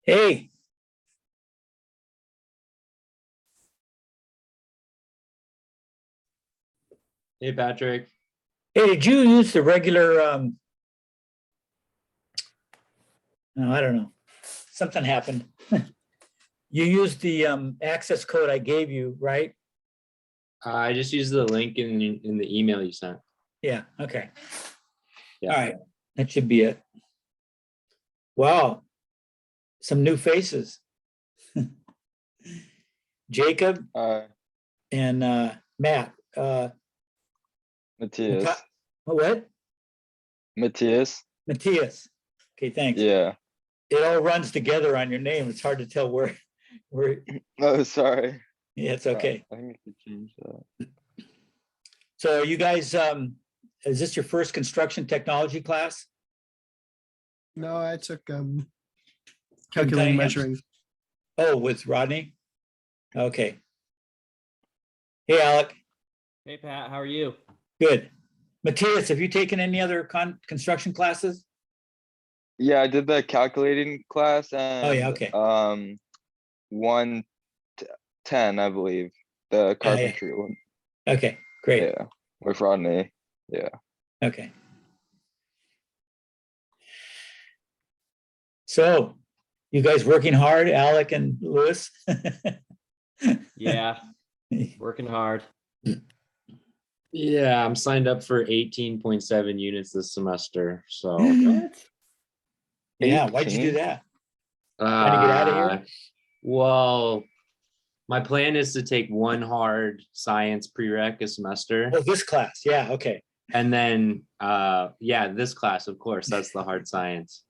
Hey, Hey Patrick. hey, did you use the regular, no, I don't know. Something happened. You used the access code I gave you, right? I just used the link in the email you sent. Yeah, okay. Yeah. All right, that should be it. Wow, some new faces. Jacob and Matt. Matthias. What? Matthias. Matthias. Okay, thanks. Yeah. It all runs together on your name. It's hard to tell where, Oh, sorry. yeah, it's okay. I think we could change that. So you guys, is this your first construction technology class? No, I took Cunningham. calculating measuring. Oh, with Rodney? Okay. Hey, Alec. Hey Pat, how are you? Good. Matthias, have you taken any other construction classes? Yeah, I did the calculating class and Oh, yeah, okay. 110, I believe, the carpentry one. Okay, great. Yeah, with Rodney. Yeah. Okay. So, you guys working hard, Alec and Louis? Yeah, working hard. Yeah, I'm signed up for 18.7 units this semester. So What? Yeah, why'd you do 18? that? Trying to get out of here? Well, my plan is to take one hard science prereq a semester. Oh, this class. Yeah, okay. And then yeah, this class, of course, that's the hard science.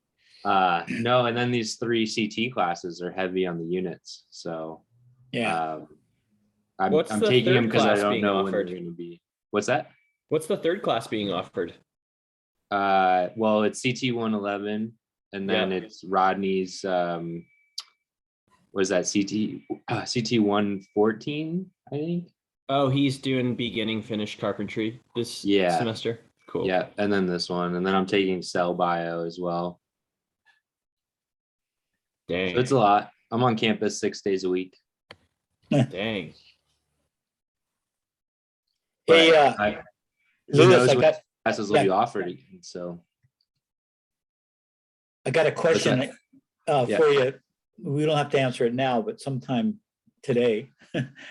No, and then these 3 CT classes are heavy on the units. So Yeah. I'm What's the taking them third because I class don't being know when they're offered? going to be. What's that? What's the third class being offered? Well, it's CT 111, and then Yeah. it's Rodney's was that CT 114, I think. Oh, he's doing beginning finish carpentry this Yeah. semester. Cool. Yeah, and then this one, and then I'm taking cell bio as well. Dang. So it's a lot. I'm on campus 6 days a week. Dang. Hey, But who Louis, knows I what got classes will be offered again, so a question Yeah. for you. We don't have to answer it now, but sometime today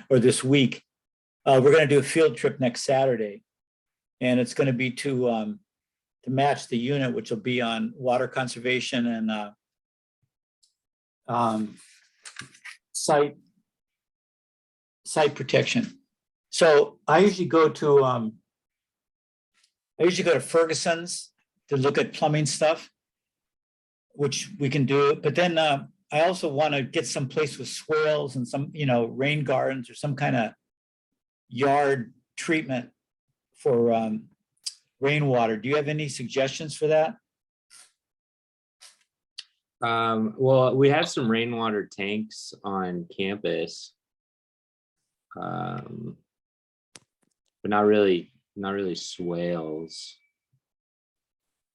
or this week, we're going to do a field trip next Saturday, and it's going to be to match the unit, which will be on water conservation and site protection. So I usually go to Ferguson's to look at plumbing stuff, which we can do. But then I also want to get some place with swales and some, rain gardens or some kind of yard treatment for rainwater. Do you have any suggestions for that? Well, we have some rainwater tanks on campus, but not really swales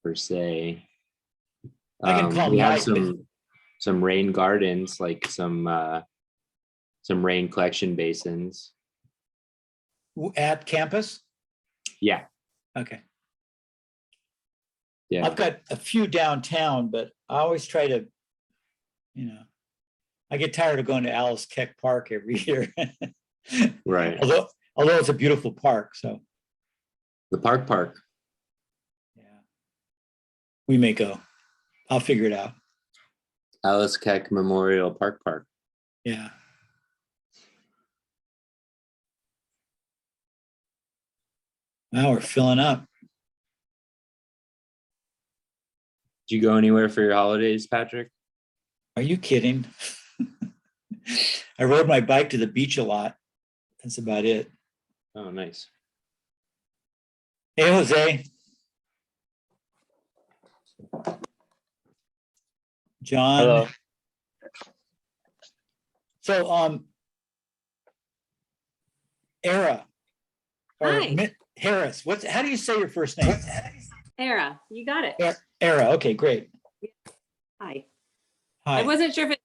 per se. I can call We have Mike. some rain gardens, like some rain collection basins. At campus? Yeah, Okay. yeah. I've got a few downtown, but I always try to, I get tired of going to Alice Keck Park every year. Right. Although it's a beautiful park, so The park. yeah. We may go. I'll figure it out. Alice Keck Memorial Park. Yeah. Now we're filling up. Did you go anywhere for your holidays, Patrick? Are you kidding? I rode my bike to the beach a lot. That's about it. Oh, nice. Hey, Jose. John. Hello. So, Era. Or Hi. Harris. How do you say your first name? Era, you got it. Era. Okay, great. Hi. I Hi. wasn't sure if it's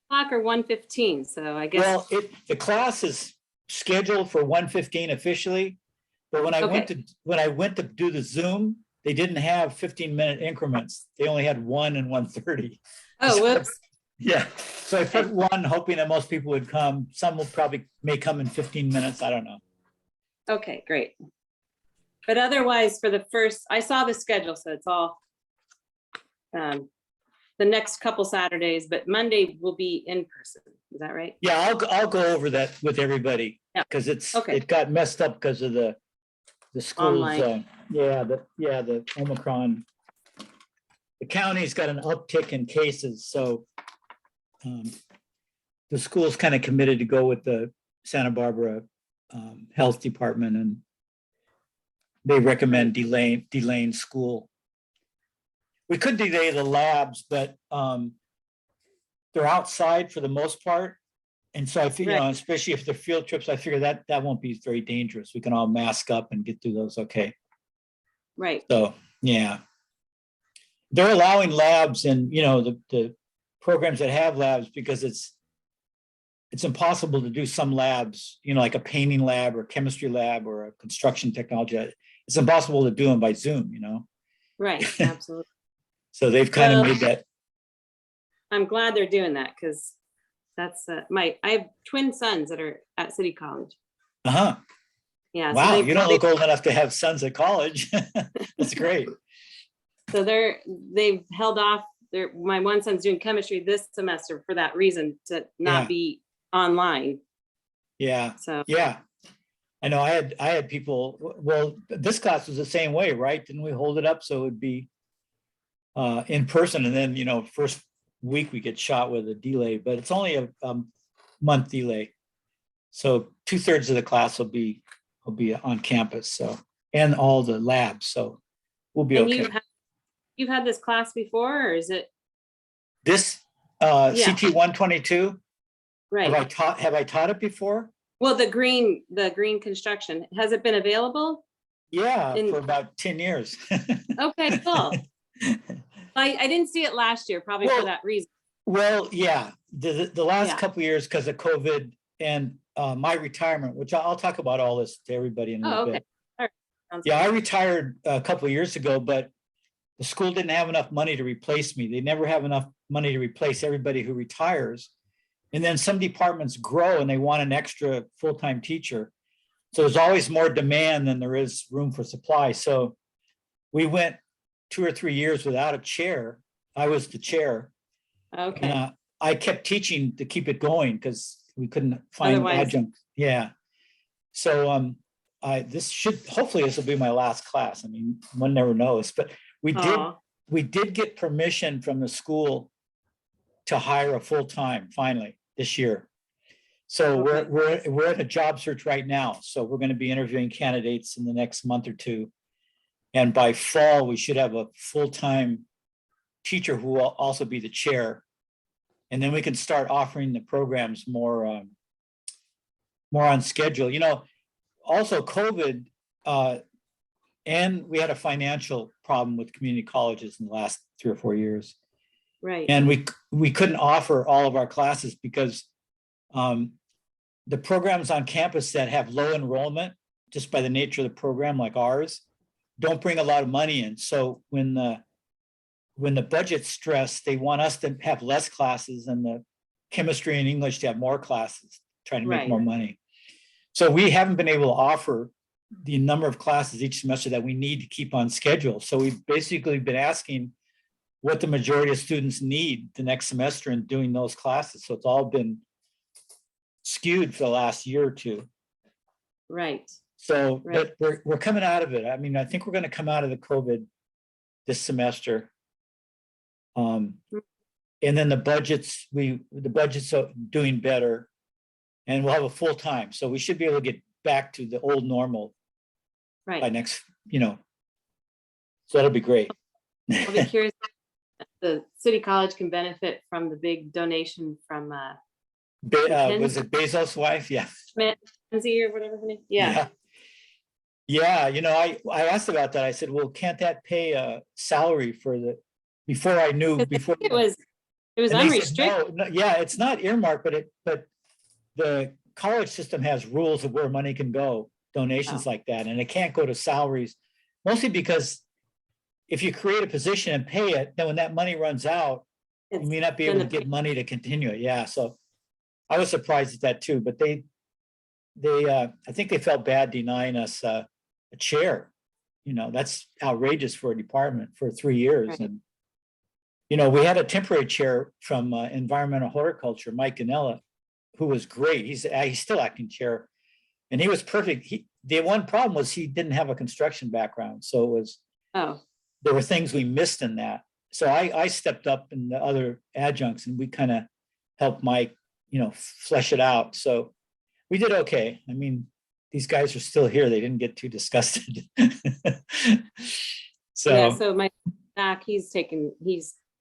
1 o'clock or 1:15, so I guess, Well, the class is scheduled for 1:15 officially, but when I went to do the Zoom, they didn't have 15-minute increments. They only had 1 and 1:30. oh, whoops. Yeah, so I put 1, hoping that most people would come. Some will may come in 15 minutes. I don't know. Okay, great. But otherwise, for the first, I saw the schedule, so it's all the next couple Saturdays, but Monday will be in person. Is that right? Yeah, I'll go over that with everybody Yeah. because Okay. it got messed up because of the schools. Online. The Omicron. The county's got an uptick in cases, so the school's kind of committed to go with the Santa Barbara Health Department, and they recommend delaying school. We could delay the labs, but they're outside for the most part. And so I feel, especially if they're field trips, I figure that won't be very dangerous. We can all mask up and get through those okay. Right. So, yeah. They're allowing labs in, the programs that have labs because it's impossible to do some labs, like a painting lab or chemistry lab or a construction technology. It's impossible to do them by Zoom, Right, absolutely. So they've kind of made that. I'm glad they're doing that because that's I have twin sons that are at City College. Uh-huh. Yeah. Wow, so you don't look old enough to have sons at college. That's great. So they've held off. My one son's doing chemistry this semester for that reason, to not be online. Yeah. So yeah. I know I had people, well, this class was the same way, right? Didn't we hold it up so it would be in person, and then, first week we get shot with a delay, but it's only a month delay. So 2/3 of the class will be on campus, so, and all the labs, so we'll be and okay. you've had this class before, or is it This Yeah. CT 122, right? have I taught it before? Well, the green construction, has it been available? Yeah, for about 10 years. Okay, cool. I didn't see it last year, probably Well, for that reason. Well, yeah, the last Yeah. couple of years because of COVID and my retirement, which I'll talk about all this to everybody in a Oh, little okay. bit. All right. Sounds Yeah, good. I retired a couple of years ago, but the school didn't have enough money to replace me. They never have enough money to replace everybody who retires. And then some departments grow and they want an extra full-time teacher. So there's always more demand than there is room for supply. So we went 2 or 3 years without a chair. I was the chair. Okay. And I kept teaching to keep it going because we couldn't find Otherwise- adjunct. Yeah. So hopefully this will be my last class. I mean, one never knows, but we Aw. did get permission from the school to hire a full-time finally this year. So Okay. we're at a job search right now. So we're going to be interviewing candidates in the next month or two. And by fall, we should have a full-time teacher who will also be the chair. And then we can start offering the programs more on schedule. Also COVID, and we had a financial problem with community colleges in the last 3 or 4 years. Right. And we couldn't offer all of our classes because the programs on campus that have low enrollment, just by the nature of the program like ours, don't bring a lot of money in. So when the budget's stressed, they want us to have less classes and the chemistry and English to have more classes, trying to make Right. more money. So we haven't been able to offer the number of classes each semester that we need to keep on schedule. So we've basically been asking what the majority of students need the next semester and doing those classes. So it's all been skewed for the last year or two. Right. So, Right. but we're coming out of it. I mean, I think we're going to come out of the COVID this semester. And then the budgets are doing better, and we'll have a full time. So we should be able to get back to the old normal by Right. next, so that'll be great. I'll be curious if the City College can benefit from the big donation from Was it Bezos' wife? Yeah. Mackenzie or whatever her name. Yeah. Yeah, I asked about that. I said, well, can't that pay a salary for before I knew, It It was And they said, unrestricted. no, yeah, it's not earmarked, but the college system has rules of where money can go, donations Oh. like that, and it can't go to salaries. Mostly because if you create a position and pay it, then when that money runs out, you may not be Then able to the get money to continue it. Yeah, so I was surprised at that too, but they, I think they felt bad denying us a chair. You know, that's outrageous for a department for 3 years. Right. And, you know, we had a temporary chair from environmental horticulture, Mike Ganella, who was great. He's still acting chair. And he was perfect. The one problem was he didn't have a construction background. So it was, Oh, there were things we missed in that. So I stepped up in the other adjuncts and we kind of helped Mike, you know, flesh it out. So we did okay. I mean, these guys are still here. They didn't get too disgusted. yeah, So, so my Zach, he's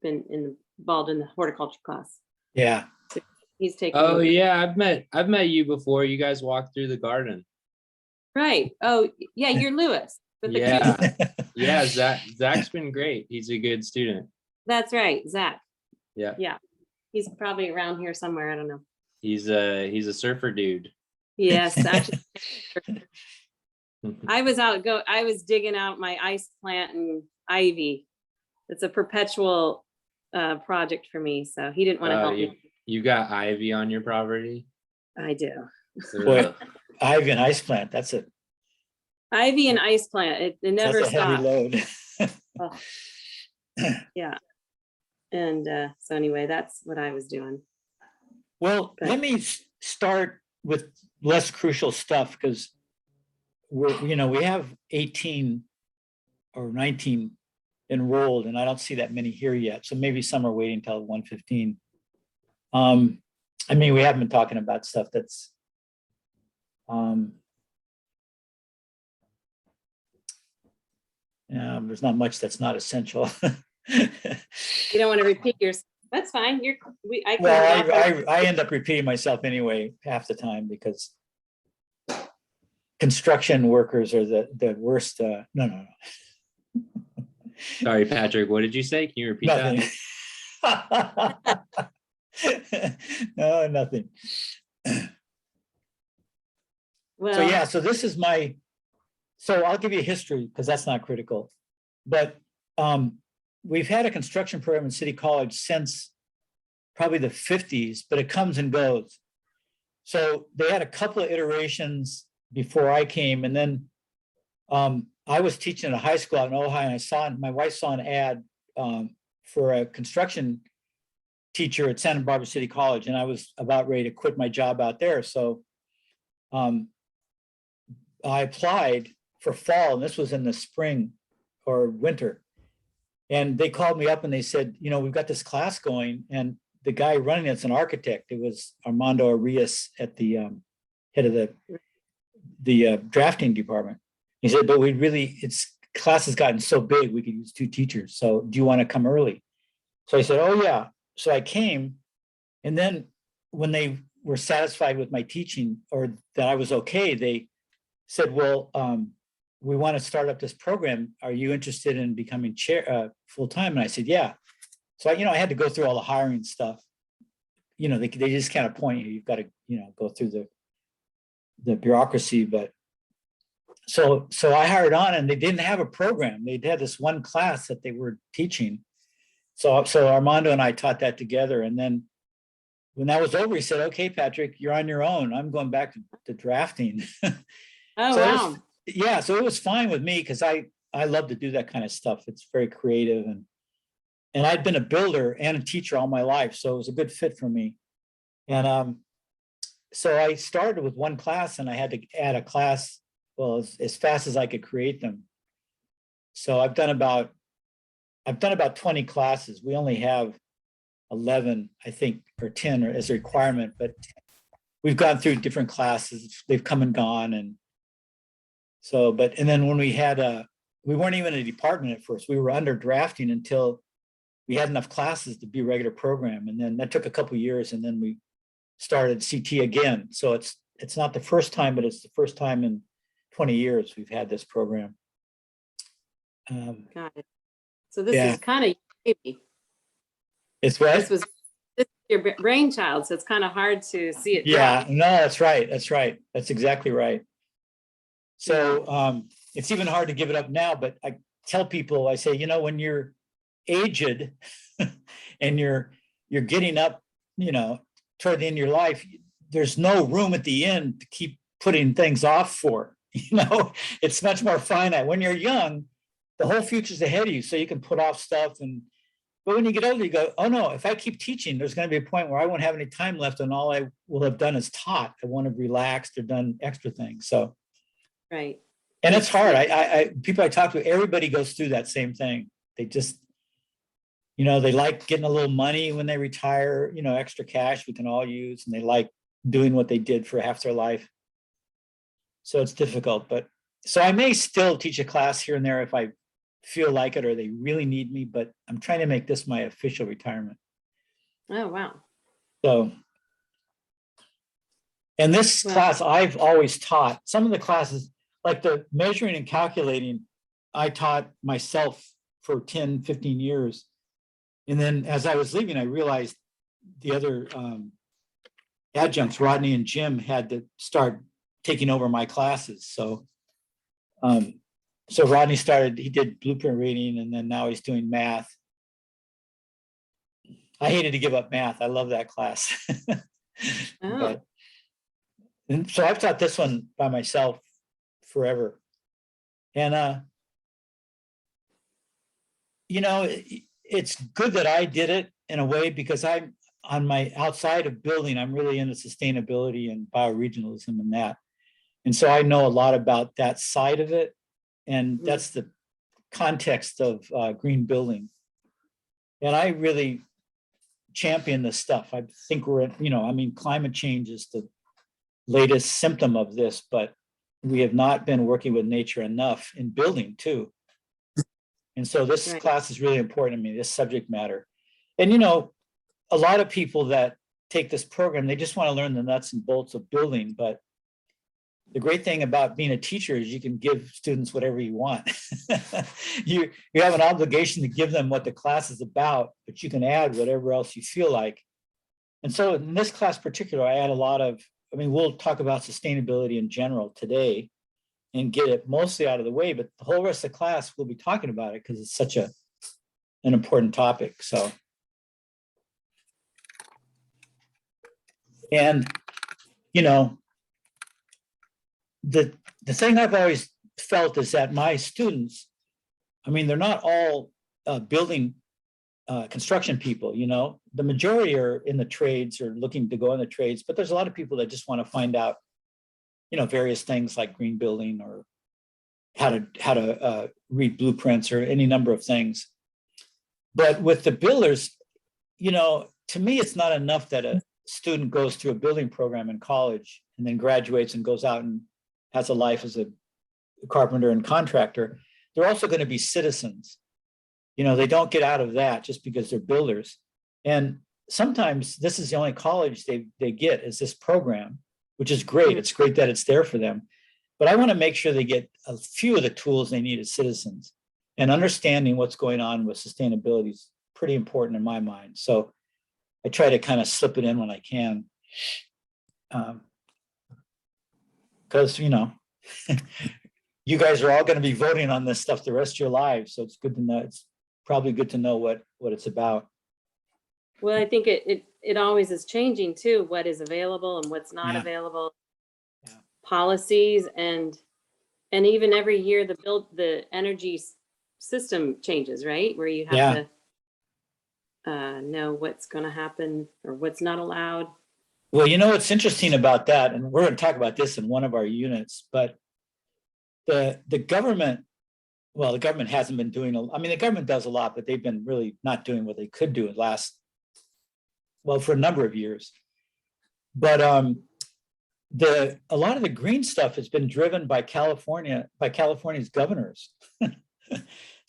been involved in the horticulture class. yeah, He's taken. Oh yeah, I've met you before. You guys walked through the garden. Right. Oh, yeah, you're Lewis. With the Yeah. cookies. Yeah, Zach's been great. He's a good student. That's right, Zach. Yeah. Yeah. He's probably around here somewhere. I don't know. He's a surfer dude. Yes, actually. I was digging out my ice plant and ivy. It's a perpetual project for me. So he didn't want to help me. You got ivy on your property? I do. boy, Ugh. Ivy and ice plant, that's Ivy and ice plant. It never a heavy stops. load. Oh. Yeah. And so anyway, that's what I was doing. Well, Okay. let me start with less crucial stuff because we have 18 or 19 enrolled and I don't see that many here yet. So maybe some are waiting till 1:15. I mean, we haven't been talking about stuff that's yeah, there's not much that's not essential. You don't want to repeat yours. That's fine. I Well, can. I end up repeating myself anyway half the time because construction workers are the worst. No. Sorry, Patrick. What did you say? Can you repeat Nothing. that? No, nothing. Well, So yeah, so this is so I'll give you a history because that's not critical. But we've had a construction program in City College since probably the 50s, but it comes and goes. So they had a couple of iterations before I came, and then I was teaching at a high school out in Ohio, and my wife saw an ad for a construction teacher at Santa Barbara City College, and I was about ready to quit my job out there. So I applied for fall, and this was in the spring or winter. And they called me up and they said, we've got this class going, and the guy running it's an architect. It was Armando Arias at the head of the drafting department. He said, but class has gotten so big, we could use 2 teachers. So do you want to come early? So I said, oh yeah. So I came, and then when they were satisfied with my teaching or that I was okay, they said, well, we want to start up this program. Are you interested in becoming chair full-time? And I said, yeah. So I had to go through all the hiring stuff. They just kind of point you. You've got to, go through the bureaucracy. But so I hired on, and they didn't have a program. They had this one class that they were teaching. So Armando and I taught that together. And then when that was over, he said, okay, Patrick, you're on your own. I'm going back to drafting. oh, So wow. yeah, so it was fine with me because I love to do that kind of stuff. It's very creative, and I'd been a builder and a teacher all my life, so it was a good fit for me. And so I started with one class, and I had to add a class, well, as fast as I could create them. So I've done about 20 classes. We only have 11, I think, or 10 as a requirement, but we've gone through different classes. They've come and gone, and then when we weren't even a department at first. We were under drafting until we had enough classes to be a regular program. And then that took a couple of years, and then we started CT again. So it's not the first time, but it's the first time in 20 years we've had this program. Got it. So this Yeah. is kind of baby. It's what? This was Your brainchild, so it's kind of hard to see it. Yeah, drop. no, that's right. That's right. That's exactly right. So it's even hard to give it up now, but I tell people, I say, you know, when you're aged and you're getting up, you know, toward the end of your life, there's no room at the end to keep putting things off for. You know, it's much more finite. When you're young, the whole future's ahead of you, so you can put off stuff. But when you get older, you go, oh no, if I keep teaching, there's going to be a point where I won't have any time left, and all I will have done is taught. I won't have relaxed or done extra things. So, Right. and it's hard. People I talk to, everybody goes through that same thing. They just, you know, they like getting a little money when they retire, you know, extra cash we can all use, and they like doing what they did for half their life. So it's difficult, but so I may still teach a class here and there if I feel like it or they really need me, but I'm trying to make this my official retirement. Oh, wow. So, and this Wow. class I've always taught, some of the classes, like the measuring and calculating, I taught myself for 10, 15 years. And then as I was leaving, I realized the other adjuncts, Rodney and Jim, had to start taking over my classes. So Rodney started, he did blueprint reading, and then now he's doing math. I hated to give up math. I love that class. Oh. And so I've taught this one by myself forever. And you know, it's good that I did it in a way, because I'm on my outside of building, I'm really into sustainability and bioregionalism and that. And so I know a lot about that side of it. And that's the context of green building. And I really champion this stuff. I think we're, you know, I mean, climate change is the latest symptom of this, but we have not been working with nature enough in building too. And so this Right. class is really important to me, this subject matter. And, you know, a lot of people that take this program, they just want to learn the nuts and bolts of building. But the great thing about being a teacher is you can give students whatever you want. You have an obligation to give them what the class is about, but you can add whatever else you feel like. And so in this class particular, I add a lot of, I mean, we'll talk about sustainability in general today and get it mostly out of the way, but the whole rest of the class we'll be talking about it because it's such an important topic. So, and you know, the thing I've always felt is that my students, I mean, they're not all building construction people, you know, the majority are in the trades or looking to go in the trades, but there's a lot of people that just want to find out, you know, various things like green building or how to read blueprints or any number of things. But with the builders, you know, to me, it's not enough that a student goes through a building program in college and then graduates and goes out and has a life as a carpenter and contractor. They're also going to be citizens. You know, they don't get out of that just because they're builders. And sometimes this is the only college they get is this program, which is great. It's great that it's there for them. But I want to make sure they get a few of the tools they need as citizens, and understanding what's going on with sustainability is pretty important in my mind. So I try to kind of slip it in when I can. Because, you know, you guys are all going to be voting on this stuff the rest of your lives. So it's good to know. It's probably good to know what it's about. Well, I think it always is changing too, what is available and what's not Yeah. available. Yeah. Policies and even every year the energy system changes, right? Where you have to know what's going to happen or what's not allowed. Well, you know, what's interesting about that, and we're going to talk about this in one of our units, but the government, well, the government hasn't been doing, I mean, the government does a lot, but they've been really not doing what they could do for a number of years. But a lot of the green stuff has been driven by California's governors.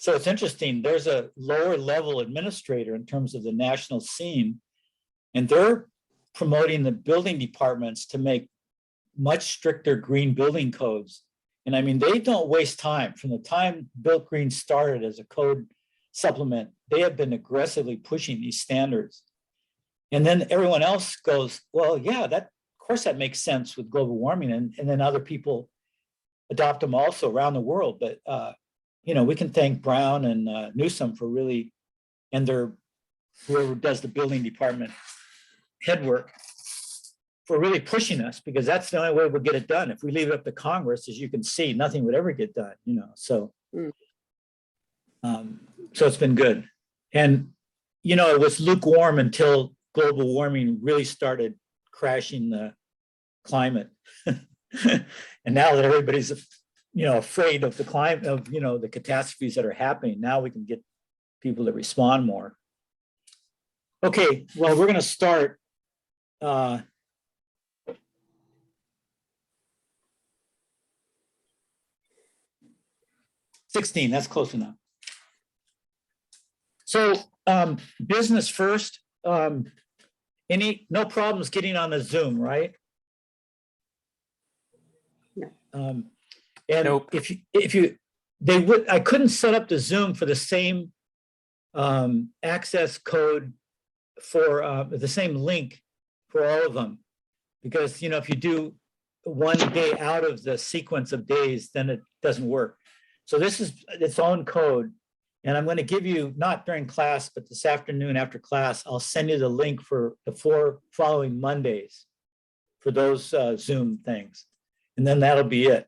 So it's interesting. There's a lower level administrator in terms of the national scene, and they're promoting the building departments to make much stricter green building codes. And I mean, they don't waste time. From the time Built Green started as a code supplement, they have been aggressively pushing these standards. And then everyone else goes, well, yeah, of course that makes sense with global warming. And then other people adopt them also around the world. But, we can thank Brown and Newsom for really, and whoever does the building department head work, for really pushing us, because that's the only way we'll get it done. If we leave it up to Congress, as you can see, nothing would ever get done, so. So it's been good. And, it was lukewarm until global warming really started crashing the climate. And now that everybody's, afraid of the climate, of, the catastrophes that are happening, now we can get people to respond more. Okay, well, we're going to start. 16, that's close enough. So business first, no problems getting on the Zoom, right? No. And Nope. I couldn't set up the Zoom for the same access code for the same link for all of them. Because, if you do one day out of the sequence of days, then it doesn't work. So this is its own code. And I'm going to give you, not during class, but this afternoon after class, I'll send you the link for the 4 following Mondays for those Zoom things. And then that'll be it.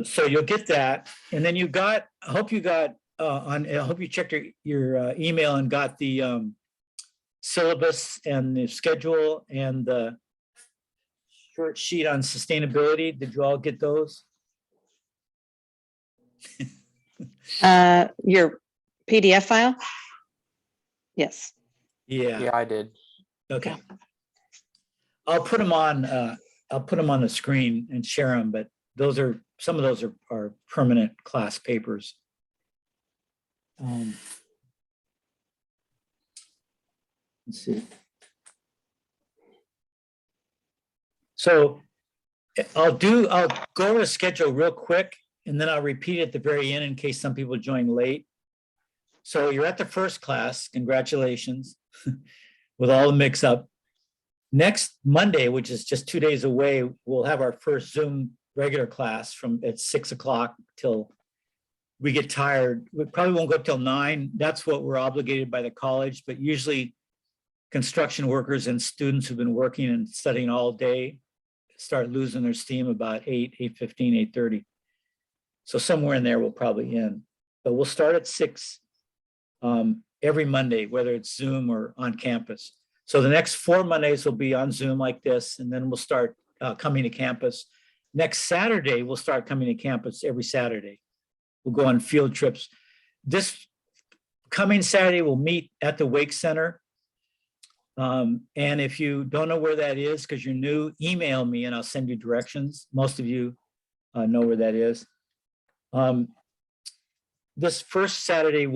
So you'll get that. And then I hope you checked your email and got the syllabus and the schedule and the short sheet on sustainability. Did you all get those? Your PDF file? Yes. Yeah. I did. Okay. I'll put them on the screen and share them, but some of those are permanent class papers. Let's see. So I'll go over the schedule real quick, and then I'll repeat it at the very end in case some people join late. So you're at the first class, congratulations, with all the mix up. Next Monday, which is just 2 days away, we'll have our first Zoom regular class at 6 o'clock till we get tired. We probably won't go till 9. That's what we're obligated by the college, but usually construction workers and students who've been working and studying all day start losing their steam about 8:15, 8:30. So somewhere in there we'll probably end, but we'll start at 6 every Monday, whether it's Zoom or on campus. So the next 4 Mondays will be on Zoom like this, and then we'll start coming to campus. Next Saturday, we'll start coming to campus every Saturday. We'll go on field trips. This coming Saturday, we'll meet at the Wake Center. And if you don't know where that is, because you're new, email me and I'll send you directions. Most of you know where that is. This first Saturday,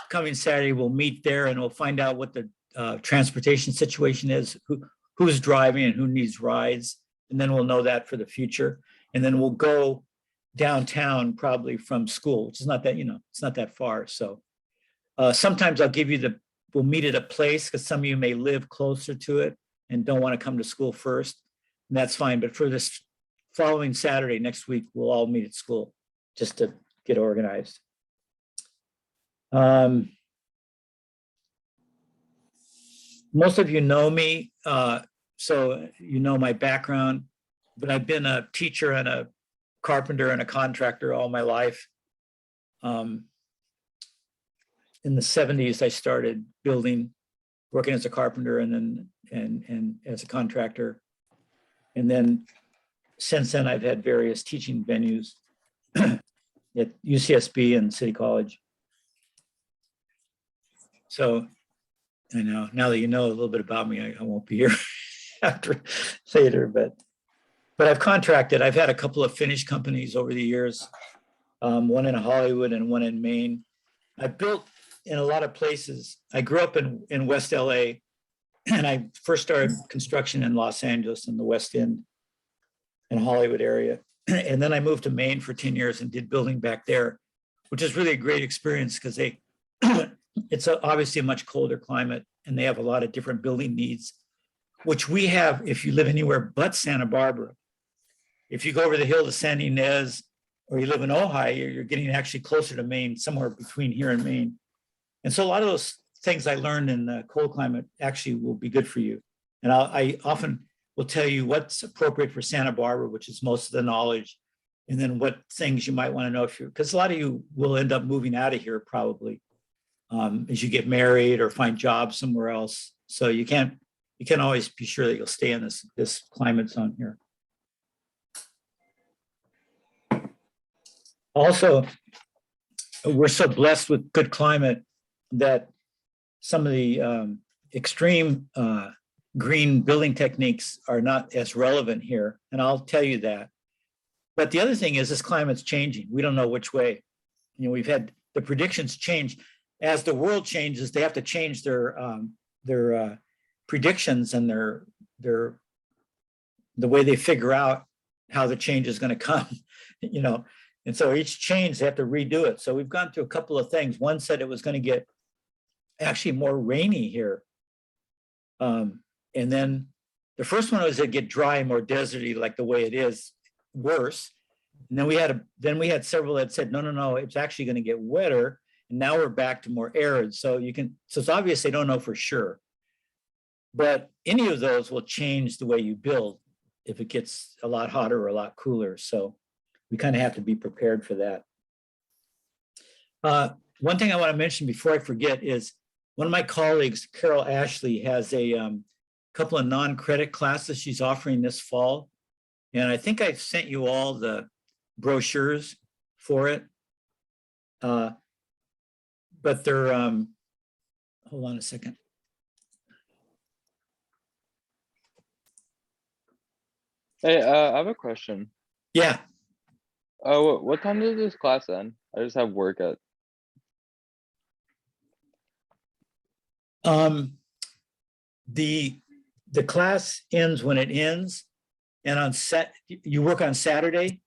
coming Saturday, we'll meet there and we'll find out what the transportation situation is, who's driving and who needs rides. And then we'll know that for the future. And then we'll go downtown probably from school, which is not that, it's not that far. So sometimes I'll give you we'll meet at a place because some of you may live closer to it and don't want to come to school first. And that's fine. But for this following Saturday, next week, we'll all meet at school just to get organized. Most of you know me, so you know my background, but I've been a teacher and a carpenter and a contractor all my life. In the 70s, I started working as a carpenter and as a contractor. And then since then, I've had various teaching venues at UCSB and City College. So I know, now that you know a little bit about me, I won't be here after later, but I've contracted. I've had a couple of Finnish companies over the years, one in Hollywood and one in Maine. I built in a lot of places. I grew up in West LA, and I first started construction in Los Angeles in the West End and Hollywood area. And then I moved to Maine for 10 years and did building back there, which is really a great experience because they it's obviously a much colder climate, and they have a lot of different building needs, which we have if you live anywhere but Santa Barbara. If you go over the hill to San Ynez, or you live in Ojai, you're getting actually closer to Maine, somewhere between here and Maine. And so a lot of those things I learned in the cold climate actually will be good for you. And I often will tell you what's appropriate for Santa Barbara, which is most of the knowledge, and then what things you might want to know if you're, because a lot of you will end up moving out of here probably as you get married or find jobs somewhere else. So you can't always be sure that you'll stay in this climate zone here. Also, we're so blessed with good climate that some of the extreme green building techniques are not as relevant here, and I'll tell you that. But the other thing is this climate's changing. We don't know which way. You know, we've had the predictions change. As the world changes, they have to change their predictions and the way they figure out how the change is going to come, you know. And so each change, they have to redo it. So we've gone through a couple of things. One said it was going to get actually more rainy here. And then the first one was to get dry, more deserty, like the way it is, worse. And then we had several that said, no, it's actually going to get wetter. And now we're back to more arid. So it's obvious they don't know for sure. But any of those will change the way you build if it gets a lot hotter or a lot cooler. So we kind of have to be prepared for that. One thing I want to mention before I forget is one of my colleagues, Carol Ashley, has a couple of non-credit classes she's offering this fall. And I think I sent you all the brochures for it. But they're, hold on a second. Hey, I have a question. Yeah. Oh, what time does this class end? I just have work at. The class ends when it ends, and you work on Saturday?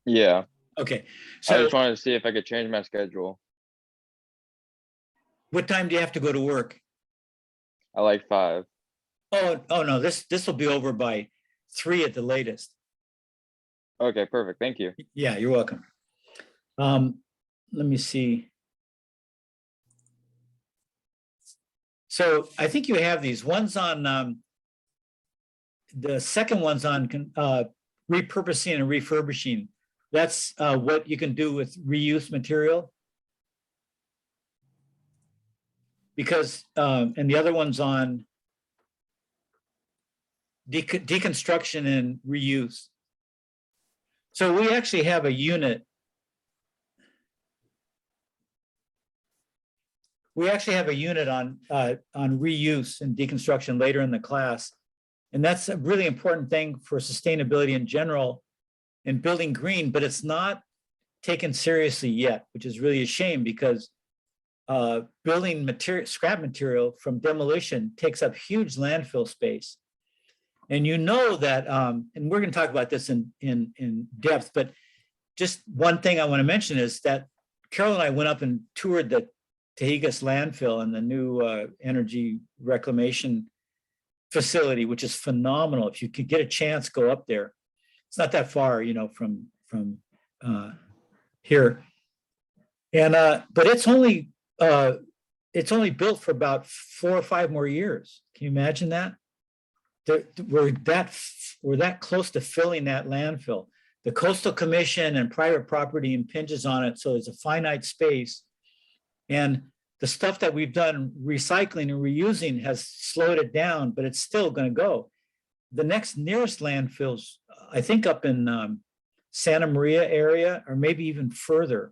Yeah, Okay, I so just wanted to see if I could change my schedule. what time do you have to go to work? I like 5. Oh no, this will be over by 3 at the latest. Okay, perfect. Thank you. Yeah, you're welcome. Let me see. So I think you have these. One's on, the second one's on repurposing and refurbishing. That's what you can do with reuse material. Because, and the other one's on deconstruction and reuse. So we actually have a unit. We actually have a unit on reuse and deconstruction later in the class. And that's a really important thing for sustainability in general and building green, but it's not taken seriously yet, which is really a shame because building scrap material from demolition takes up huge landfill space. And you know that, and we're going to talk about this in depth, but just one thing I want to mention is that Carol and I went up and toured the Tahigas landfill and the new energy reclamation facility, which is phenomenal. If you could get a chance, go up there. It's not that far, you know, from here. And but it's only built for about 4 or 5 more years. Can you imagine that? We're that close to filling that landfill. The Coastal Commission and private property impinges on it, so it's a finite space. And the stuff that we've done recycling and reusing has slowed it down, but it's still going to go. The next nearest landfills, I think up in Santa Maria area, or maybe even further,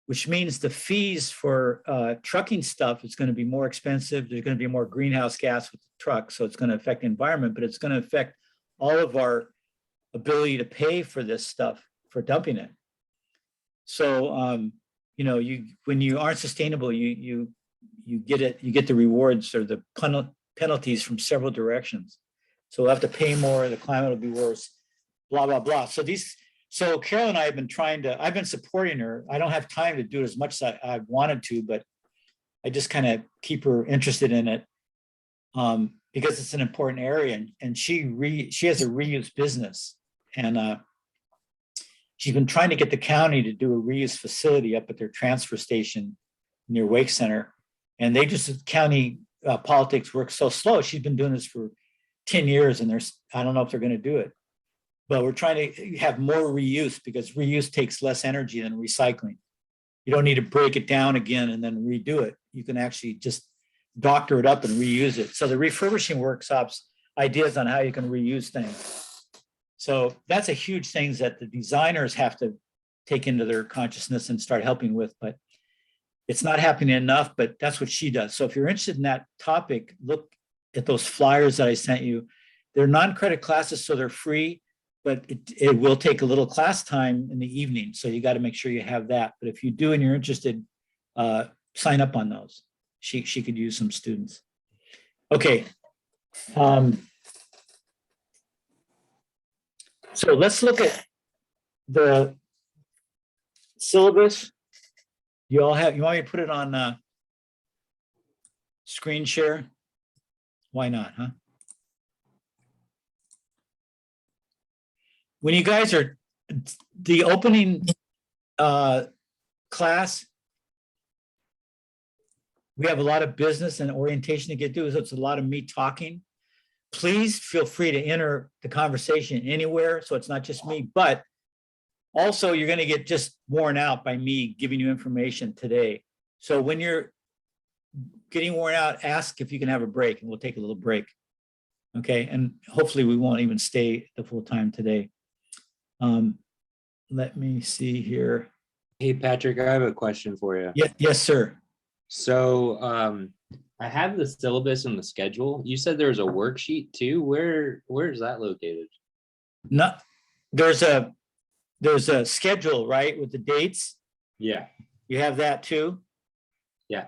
which means the fees for trucking stuff is going to be more expensive. There's going to be more greenhouse gas with the truck, so it's going to affect the environment, but it's going to affect all of our ability to pay for this stuff, for dumping it. So, you know, when you aren't sustainable, you get the rewards or the penalties from several directions. So we'll have to pay more, the climate will be worse, blah, blah, blah. So Carol and I have been I've been supporting her. I don't have time to do it as much as I wanted to, but I just kind of keep her interested in it. Because it's an important area, and she has a reuse business, and she's been trying to get the county to do a reuse facility up at their transfer station near Wake Center, and county politics works so slow. She's been doing this for 10 years, and I don't know if they're going to do it, but we're trying to have more reuse because reuse takes less energy than recycling. You don't need to break it down again and then redo it. You can actually just doctor it up and reuse it. So the refurbishing workshops, ideas on how you can reuse things. So that's a huge thing that the designers have to take into their consciousness and start helping with, but it's not happening enough, but that's what she does. So if you're interested in that topic, look at those flyers that I sent you. They're non-credit classes, so they're free, but it will take a little class time in the evening. So you got to make sure you have that. But if you do and you're interested, sign up on those. She could use some students. Okay. So let's look at the syllabus. You want me to put it on screen share? Why not, huh? When you guys are, the opening class, we have a lot of business and orientation to get through, so it's a lot of me talking. Please feel free to enter the conversation anywhere, so it's not just me, but also you're going to get just worn out by me giving you information today. So when you're getting worn out, ask if you can have a break, and we'll take a little break. Okay, and hopefully we won't even stay the full time today. Let me see here. Hey, Patrick, I have a question for you. Yeah, yes, sir. So I have the syllabus and the schedule. You said there's a worksheet too. Where is that located? No, there's a schedule, right, with the dates. Yeah. You have that too? Yeah.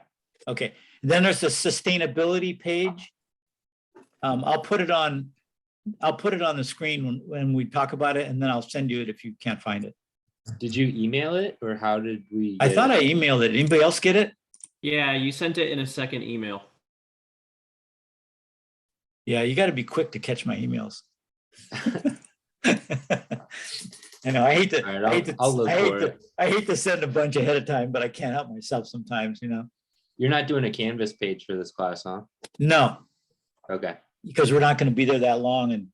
Okay. Then there's the sustainability page. I'll put it on the screen when we talk about it, and then I'll send you it if you can't find it. Did you email it, or how did we? I thought I emailed it. Anybody else get it? Yeah, you sent it in a second email. Yeah, you got to be quick to catch my emails. I know. I hate to. All right, I'll look for it. I hate to send a bunch ahead of time, but I can't help myself sometimes. You're not doing a Canvas page for this class, huh? No, Okay. because we're not going to be there that long, and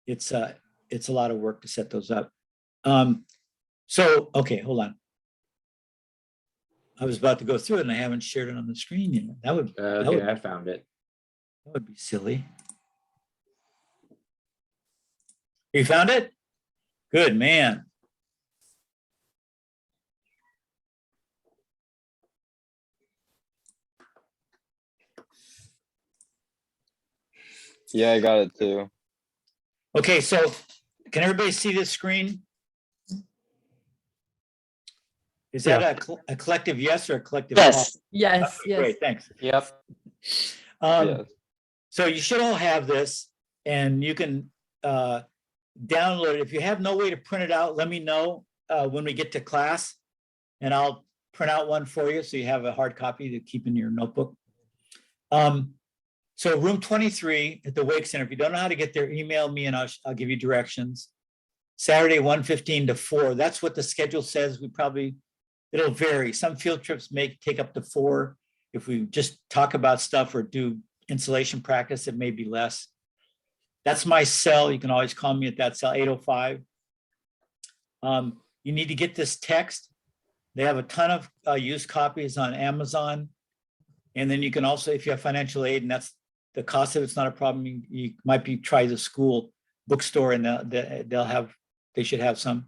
it's a lot of work to set those up. So okay, hold on. I was about to go through it, and I haven't shared it on the screen yet. That would Okay, I found it. be silly. You found it? Good man. Yeah, I got it too. Okay, so can everybody see this screen? Is that a collective yes or a collective? Yes. Yes, Okay, yes. great, thanks. Yep. Um, Yes. So you should all have this, and you can download it. If you have no way to print it out, let me know when we get to class, and I'll print out one for you so you have a hard copy to keep in your notebook. So room 23 at the Wake Center. If you don't know how to get there, email me and I'll give you directions. Saturday, 1:15 to 4. That's what the schedule says. It'll vary. Some field trips may take up to 4. If we just talk about stuff or do installation practice, it may be less. That's my cell. You can always call me at that cell, 805. You need to get this text. They have a ton of used copies on Amazon. And then you can also, if you have financial aid, and that's the cost of it's not a problem, you might try the school bookstore, and they should have some.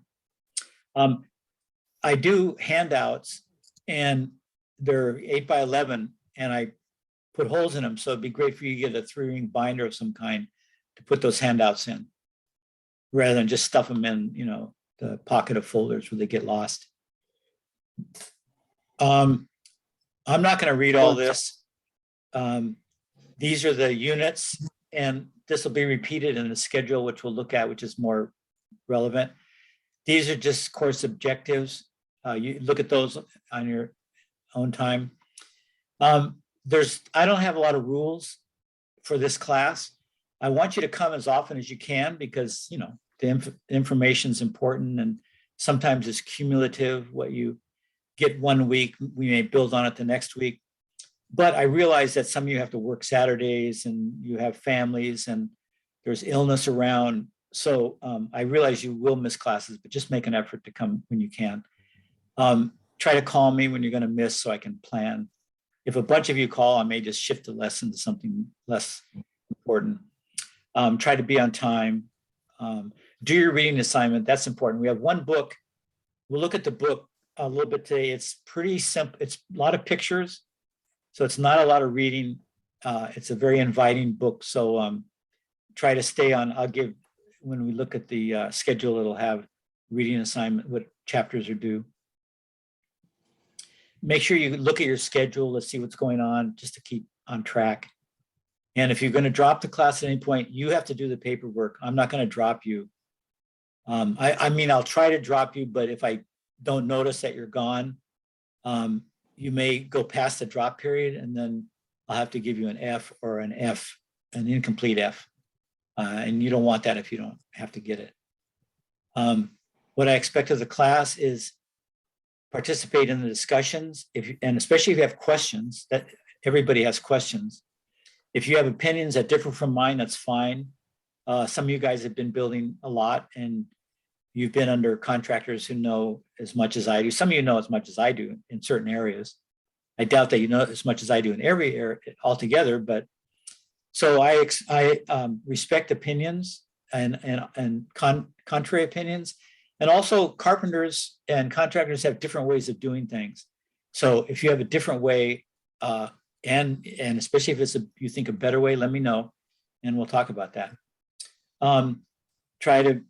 I do handouts, and they're 8 by 11, and I put holes in them. So it'd be great for you to get a 3-ring binder of some kind to put those handouts in, rather than just stuff them in, the pocket of folders where they get lost. I'm not going to read all this. These are the units, and this will be repeated in the schedule, which we'll look at, which is more relevant. These are just course objectives. You look at those on your own time. I don't have a lot of rules for this class. I want you to come as often as you can because, you know, the information is important and sometimes it's cumulative. What you get one week, we may build on it the next week. But I realize that some of you have to work Saturdays and you have families and there's illness around. So I realize you will miss classes, but just make an effort to come when you can. Try to call me when you're going to miss so I can plan. If a bunch of you call, I may just shift the lesson to something less important. Try to be on time. Do your reading assignment. That's important. We have one book. We'll look at the book a little bit today. It's pretty simple. It's a lot of pictures. So it's not a lot of reading. It's a very inviting book. So try to stay on. I'll give, when we look at the schedule, it'll have reading assignment, what chapters are due. Make sure you look at your schedule. Let's see what's going on just to keep on track. And if you're going to drop the class at any point, you have to do the paperwork. I'm not going to drop you. I mean, I'll try to drop you, but if I don't notice that you're gone, you may go past the drop period and then I'll have to give you an F or an F, an incomplete F. And you don't want that if you don't have to get it. What I expect of the class is participate in the discussions, and especially if you have questions, that everybody has questions. If you have opinions that differ from mine, that's fine. Some of you guys have been building a lot and you've been under contractors who know as much as I do. Some of you know as much as I do in certain areas. I doubt that you know as much as I do in every area altogether, but so I respect opinions and contrary opinions. And also carpenters and contractors have different ways of doing things. So if you have a different way, and especially if it's you think a better way, let me know and we'll talk about that. Try to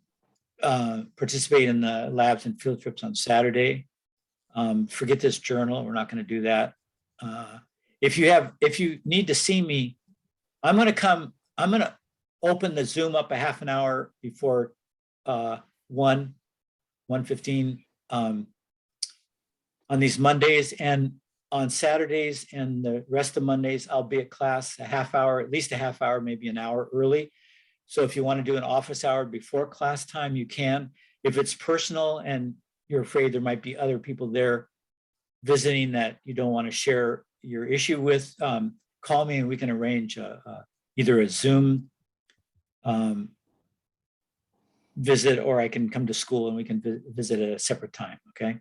participate in the labs and field trips on Saturday. Forget this journal, we're not going to do that. If you need to see me, I'm going to open the Zoom up a half an hour before 1:15 on these Mondays, and on Saturdays and the rest of Mondays, I'll be at class a half hour, at least a half hour, maybe an hour early. So if you want to do an office hour before class time, you can. If it's personal and you're afraid there might be other people there visiting that you don't want to share your issue with, call me and we can arrange either a Zoom visit, or I can come to school and we can visit at a separate time, okay?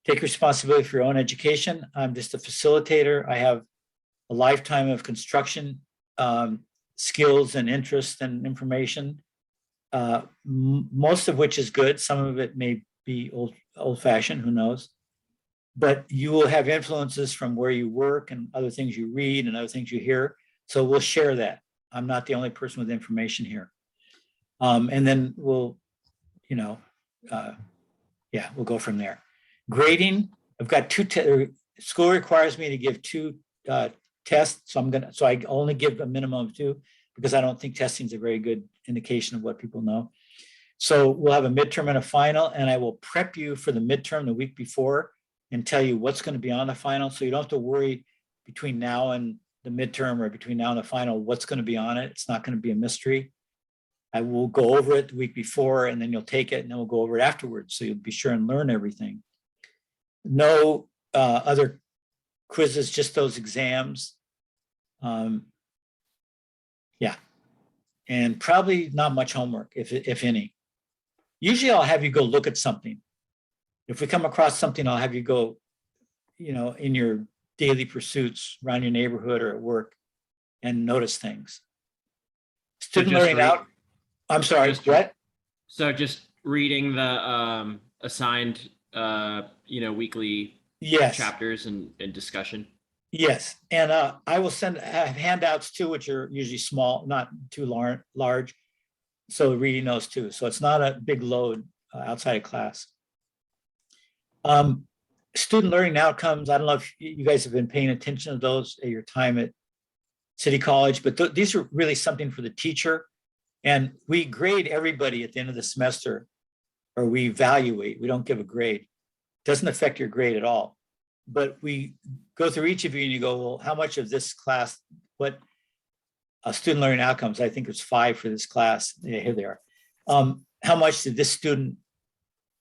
Take responsibility for your own education. I'm just a facilitator. I have a lifetime of construction skills and interest and information, most of which is good. Some of it may be old-fashioned, who knows? But you will have influences from where you work and other things you read and other things you hear. So we'll share that. I'm not the only person with information here. And then we'll, we'll go from there. Grading, I've got school requires me to give 2 tests. So I only give a minimum of 2 because I don't think testing is a very good indication of what people know. So we'll have a midterm and a final, and I will prep you for the midterm the week before and tell you what's going to be on the final. So you don't have to worry between now and the midterm or between now and the final, what's going to be on it. It's not going to be a mystery. I will go over it the week before and then you'll take it and then we'll go over it afterwards. So you'll be sure and learn everything. No other quizzes, just those exams. Yeah. And probably not much homework, if any. Usually I'll have you go look at something. If we come across something, I'll have you go, in your daily pursuits around your neighborhood or at work and notice things. Student learning out. I'm sorry, what? So just reading the assigned, weekly Yes. chapters and discussion. Yes, and I will send handouts too, which are usually small, not too large. So reading those too. So it's not a big load outside of class. Student learning outcomes. I don't know if you guys have been paying attention to those at your time at City College, but these are really something for the teacher. And we grade everybody at the end of the semester, or we evaluate. We don't give a grade. It doesn't affect your grade at all. but we go through each of you and you go, well, how much of this class, what student learning outcomes, I think there's 5 for this class. Yeah, here they are. How much did this student,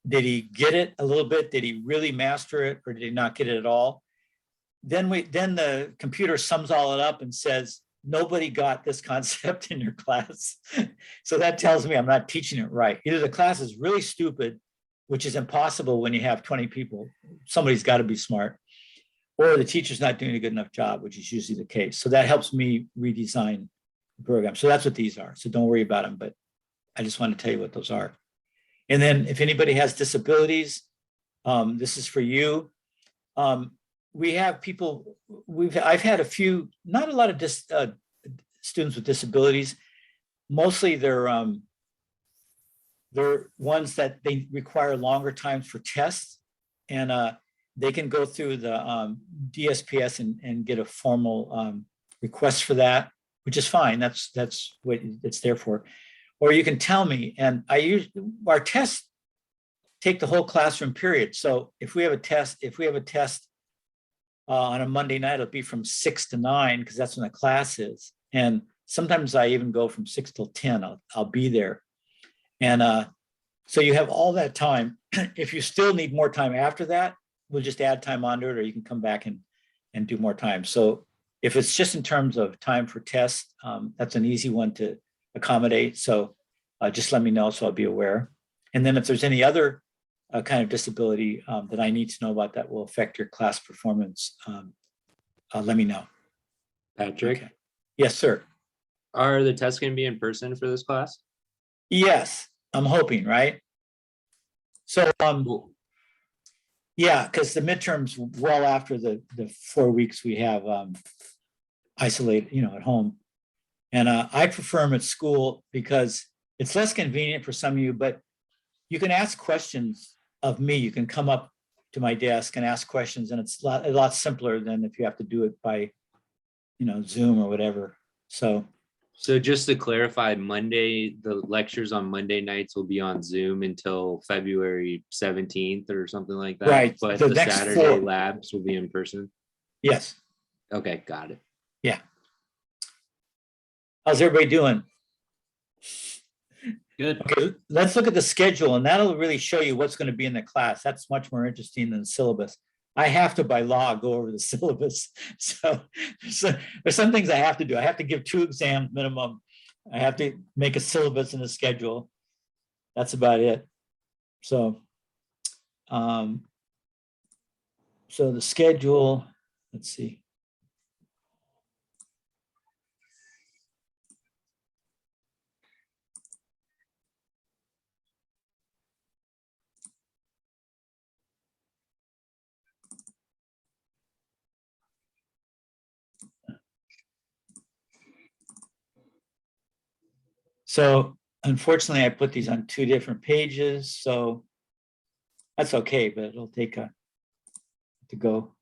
did he get it a little bit? Did he really master it, or did he not get it at all? Then the computer sums all it up and says, nobody got this concept in your class. So that tells me I'm not teaching it right. Either the class is really stupid, which is impossible when you have 20 people. Somebody's got to be smart, or the teacher's not doing a good enough job, which is usually the case. So that helps me redesign the program. So that's what these are. So don't worry about them, but I just want to tell you what those are. And then if anybody has disabilities, this is for you. We have people, I've had a few, not a lot of students with disabilities. Mostly they're ones that they require longer times for tests, and they can go through the DSPS and get a formal request for that, which is fine. That's what it's there for. Or you can tell me, and our tests take the whole classroom period. So if we have a test, on a Monday night, it'll be from 6 to 9, because that's when the class is. And sometimes I even go from 6 till 10. I'll be there. And so you have all that time. If you still need more time after that, we'll just add time onto it, or you can come back and do more time. So if it's just in terms of time for tests, that's an easy one to accommodate. So just let me know, so I'll be aware. And then if there's any other kind of disability that I need to know about that will affect your class performance, let me know. Patrick, Okay. Yes, sir. are the tests going to be in person for this class? Yes, I'm hoping, right? So, Cool. yeah, because the midterms well after the 4 weeks we have isolated, at home. And I prefer them at school because it's less convenient for some of you, but you can ask questions of me. You can come up to my desk and ask questions, and it's a lot simpler than if you have to do it by, Zoom or whatever. So just to clarify, the lectures on Monday nights will be on Zoom until February 17th or something like that. Right, But the the next Saturday 4. labs will be in person. yes, Okay, got it. how's everybody doing? Good. Okay, let's look at the schedule, and that'll really show you what's going to be in the class. That's much more interesting than the syllabus. I have to, by law, go over the syllabus. So there's some things I have to do. I have to give 2 exams minimum. I have to make a syllabus and a schedule. That's about it. So, so the schedule, let's see. So unfortunately, I put these on 2 different pages, so that's okay, but it'll take to go.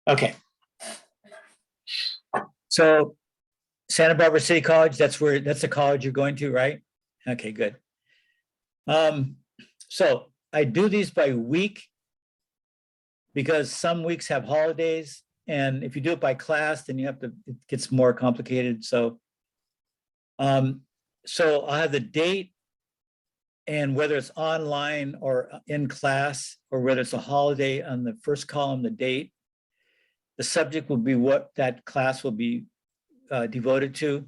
Okay. So Santa Barbara City College, that's the college you're going to, right? Okay, good. So I do these by week because some weeks have holidays, and if you do it by class, then it gets more complicated. So, so I'll have the date, and whether it's online or in class, or whether it's a holiday, on the first column, the date. The subject will be what that class will be devoted to.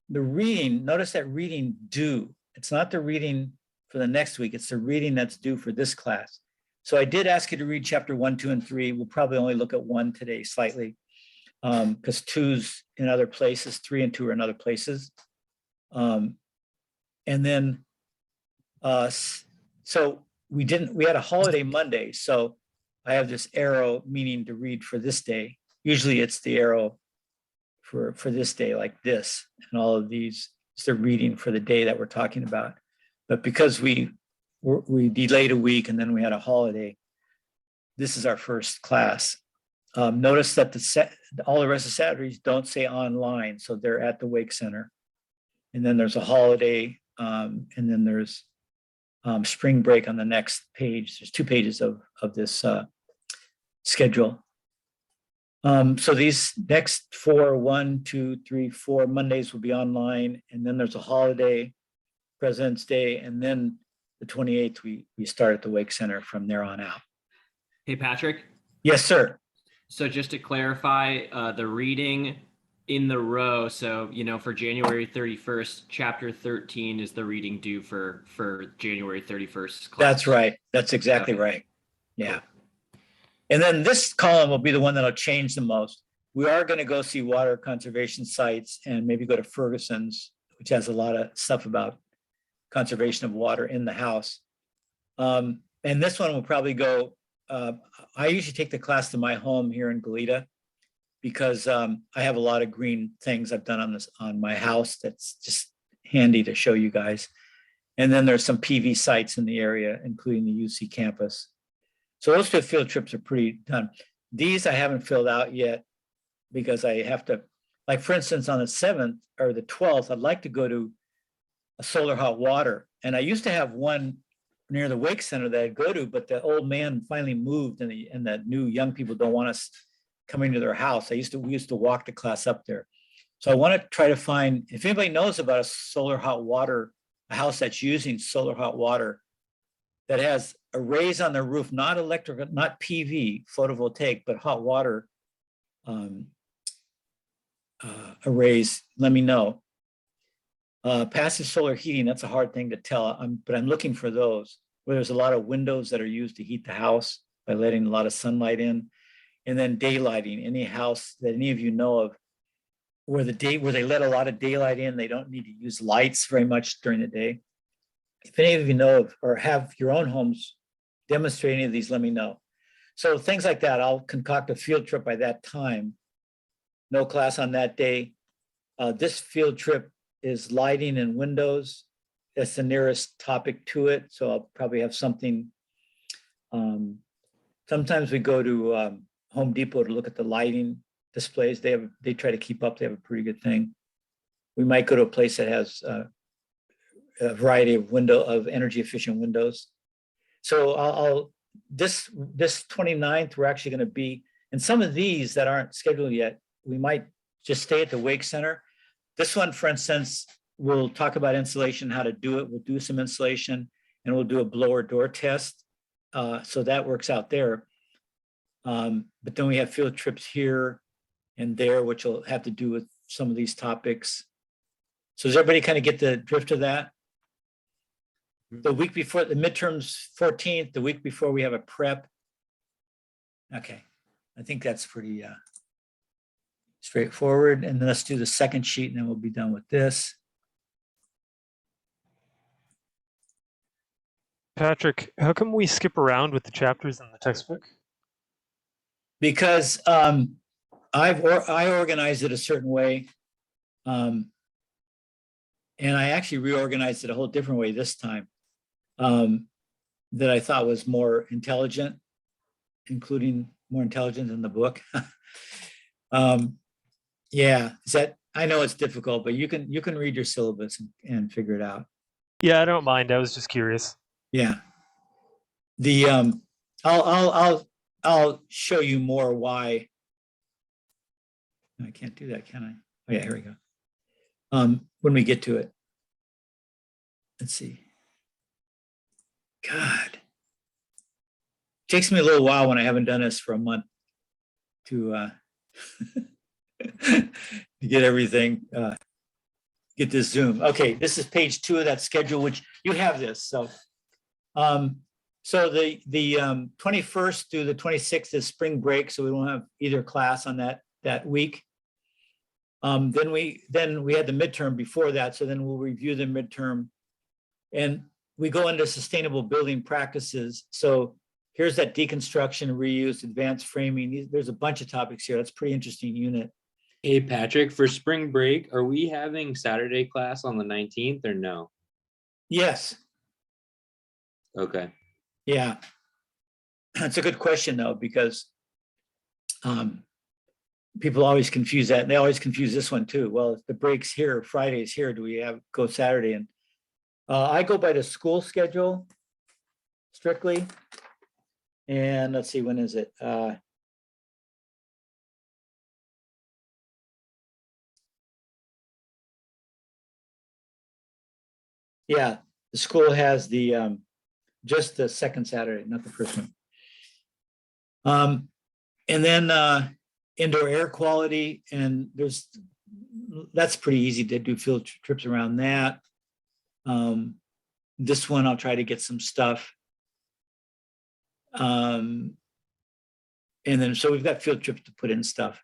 The reading, notice that reading due. It's not the reading for the next week, it's the reading that's due for this class. So I did ask you to read chapter 1, 2, and 3. We'll probably only look at 1 today slightly, because 2's in other places, 3 and 2 are in other places. And then, so we had a holiday Monday, so I have this arrow meaning to read for this day. Usually it's the arrow for this day, like this, and all of these is the reading for the day that we're talking about. But because we delayed a week and then we had a holiday, this is our first class. Notice that all the rest of Saturdays don't say online, so they're at the Wake Center. And then there's a holiday, and then there's spring break on the next page. There's 2 pages of this schedule. So these next 4, 1, 2, 3, 4 Mondays will be online, and then there's a holiday, President's Day, and then the 28th, we start at the Wake Center from there on out. Hey, Patrick. Yes, sir. So just to clarify, the reading in the row. So, for January 31st, chapter 13 is the reading due for January 31st class. That's right. That's exactly Okay. right. Yeah. And then this column will be the one that'll change the most. We are going to go see water conservation sites and maybe go to Ferguson's, which has a lot of stuff about conservation of water in the house. And this one will probably go, I usually take the class to my home here in Goleta because I have a lot of green things I've done on my house that's just handy to show you guys. And then there's some PV sites in the area, including the UC campus. So those 2 field trips are pretty done. These I haven't filled out yet because I have to, like for instance, on the 7th or the 12th, I'd like to go to a solar hot water. And I used to have one near the Wake Center that I'd go to, but the old man finally moved and the new young people don't want us coming to their house. We used to walk the class up there. So I want to try to find, if anybody knows about a solar hot water, a house that's using solar hot water that has arrays on their roof, not electric, not PV, photovoltaic, but hot water arrays, let me know. Passive solar heating, that's a hard thing to tell, but I'm looking for those where there's a lot of windows that are used to heat the house by letting a lot of sunlight in. And then daylighting, any house that any of you know of where they let a lot of daylight in, they don't need to use lights very much during the day. If any of you know of or have your own homes demonstrate any of these, let me know. So things like that, I'll concoct a field trip by that time. No class on that day. This field trip is lighting and windows. That's the nearest topic to it. So I'll probably have something. Sometimes we go to Home Depot to look at the lighting displays. They try to keep up. They have a pretty good thing. We might go to a place that has a variety of energy efficient windows. So this 29th, we're actually going to be, and some of these that aren't scheduled yet, we might just stay at the Wake Center. This one, for instance, we'll talk about insulation, how to do it. We'll do some insulation and we'll do a blower door test. So that works out there. But then we have field trips here and there, which will have to do with some of these topics. So does everybody kind of get the drift of that? The week before, the midterms 14th, the week before we have a prep. Okay, I think that's pretty straightforward. And then let's do the second sheet and then we'll be done with this. Patrick, how come we skip around with the chapters in the textbook? Because I organized it a certain way. And I actually reorganized it a whole different way this time that I thought was more intelligent, including more intelligent than the book. Yeah, I know it's difficult, but you can read your syllabus and figure it out. Yeah, I don't mind. I was just curious. Yeah. I'll show you more why. I can't do that, can I? Oh yeah, here we go. When we get to it. Let's see. God. Takes me a little while when I haven't done this for a month to to get everything, get this Zoom. Okay, this is page 2 of that schedule, which you have this. So the 21st through the 26th is spring break, so we won't have either class on that week. Then we had the midterm before that, so then we'll review the midterm. And we go into sustainable building practices. So here's that deconstruction, reuse, advanced framing. There's a bunch of topics here. That's a pretty interesting unit. Hey, Patrick, for spring break, are we having Saturday class on the 19th or no? Yes. Okay. Yeah. That's a good question though, because People always confuse that, and they always confuse this one too. Well, if the break's here, Friday's here, do we have go Saturday? And I go by the school schedule strictly. And let's see, when is it? Yeah, the school has the just the second Saturday, not the first one. And then indoor air quality, and that's pretty easy to do field trips around that. This one I'll try to get some stuff. And then so we've got field trips to put in stuff.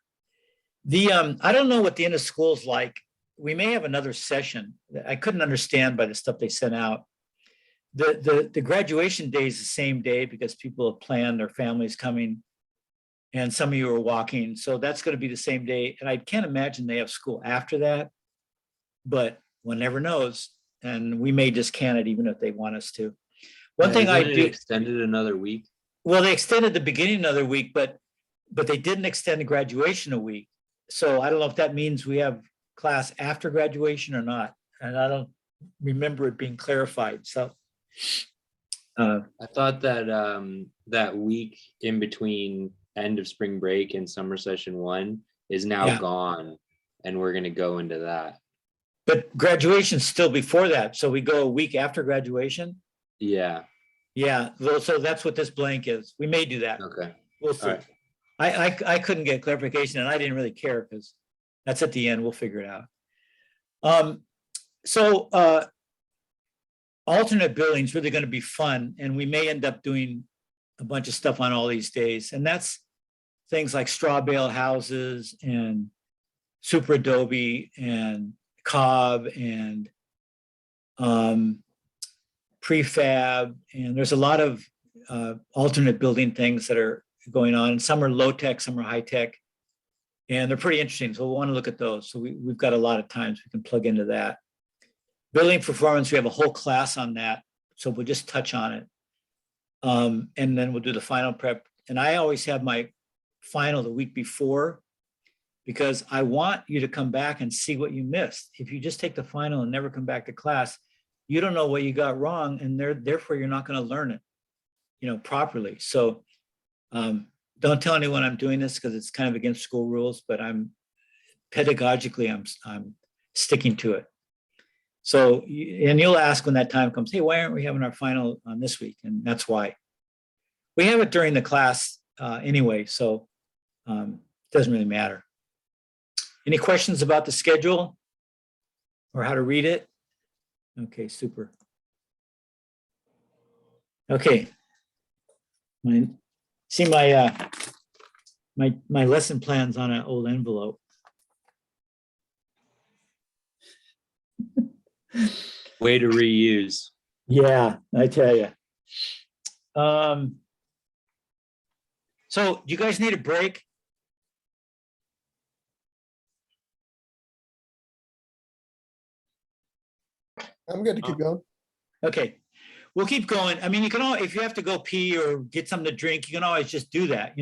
I don't know what the end of school is like. We may have another session that I couldn't understand by the stuff they sent out. The graduation day is the same day because people have planned, their families coming, and some of you are walking. So that's going to be the same day. And I can't imagine they have school after that, but one never knows. And we may just can it even if they want us to. One thing I Isn't it do. extended another week. Well, they extended the beginning another week, but they didn't extend the graduation a week. So I don't know if that means we have class after graduation or not. And I don't remember it being clarified. So I thought that that week in between end of spring break and summer session 1 is now Yeah. gone, and we're going to go into that. but graduation's still before that. So we go a week after graduation. Yeah. Yeah, well, so that's what this blank is. We may do that. Okay. We'll see. All right. I couldn't get clarification and I didn't really care because that's at the end. We'll figure it out. So alternate buildings really going to be fun, and we may end up doing a bunch of stuff on all these days. And that's things like straw bale houses and super adobe and cob and prefab. And there's a lot of alternate building things that are going on. Some are low tech, some are high tech, and they're pretty interesting. So we'll want to look at those. So we've got a lot of times we can plug into that. Building performance, we have a whole class on that. So we'll just touch on it. And then we'll do the final prep. And I always have my final the week before because I want you to come back and see what you missed. If you just take the final and never come back to class, you don't know what you got wrong, and therefore you're not going to learn it, properly. So don't tell anyone I'm doing this because it's kind of against school rules, but I'm pedagogically, I'm sticking to it. So, and you'll ask when that time comes, hey, why aren't we having our final on this week? And that's why. We have it during the class anyway, so it doesn't really matter. Any questions about the schedule or how to read it? Okay, super. Okay. See my lesson plans on an old envelope. Way to reuse. Yeah, I tell you. So do you guys need a break? I'm good to keep going. Okay, we'll keep going. I mean, you can all, if you have to go pee or get something to drink, you can always just do that,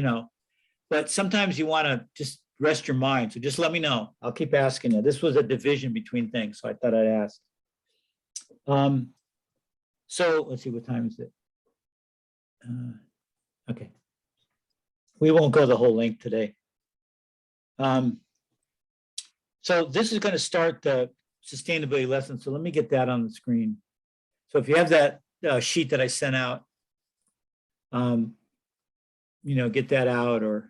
But sometimes you want to just rest your mind. So just let me know. I'll keep asking you. This was a division between things, so I thought I'd ask. So let's see, what time is it? Okay. We won't go the whole length today. So this is going to start the sustainability lesson. So let me get that on the screen. So if you have that sheet that I sent out, get that out or.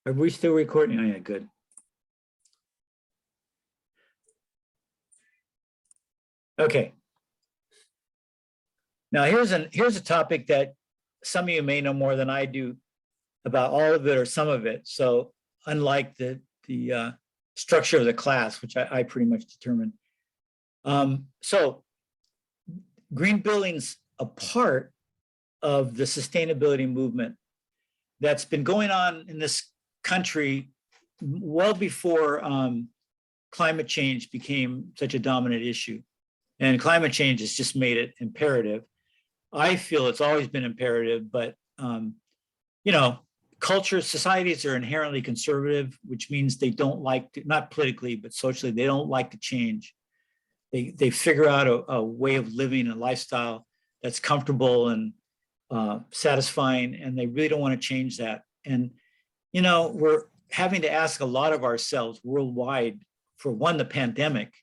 Are we still recording? Oh, yeah, good. Okay. Now here's a topic that some of you may know more than I do about all of it or some of it. So unlike the structure of the class, which I pretty much determined. So green buildings apart, of the sustainability movement that's been going on in this country well before climate change became such a dominant issue. And climate change has just made it imperative. I feel it's always been imperative, but cultures, societies are inherently conservative, which means they don't like to, not politically, but socially, they don't like to change. They figure out a way of living, a lifestyle that's comfortable and satisfying, and they really don't want to change that. And, we're having to ask a lot of ourselves worldwide. For one, the pandemic,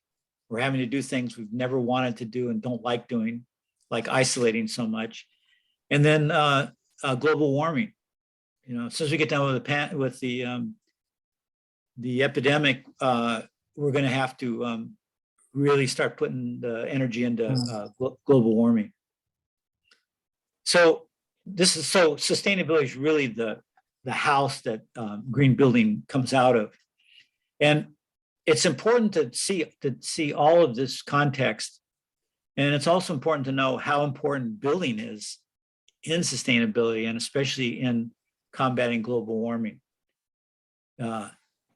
we're having to do things we've never wanted to do and don't like doing, like isolating so much. And then global warming. As soon as we get done with the epidemic, we're going to have to really start putting the energy into global warming. So sustainability is really the house that green building comes out of, and it's important to see all of this context, and it's also important to know how important building is in sustainability, and especially in combating global warming. I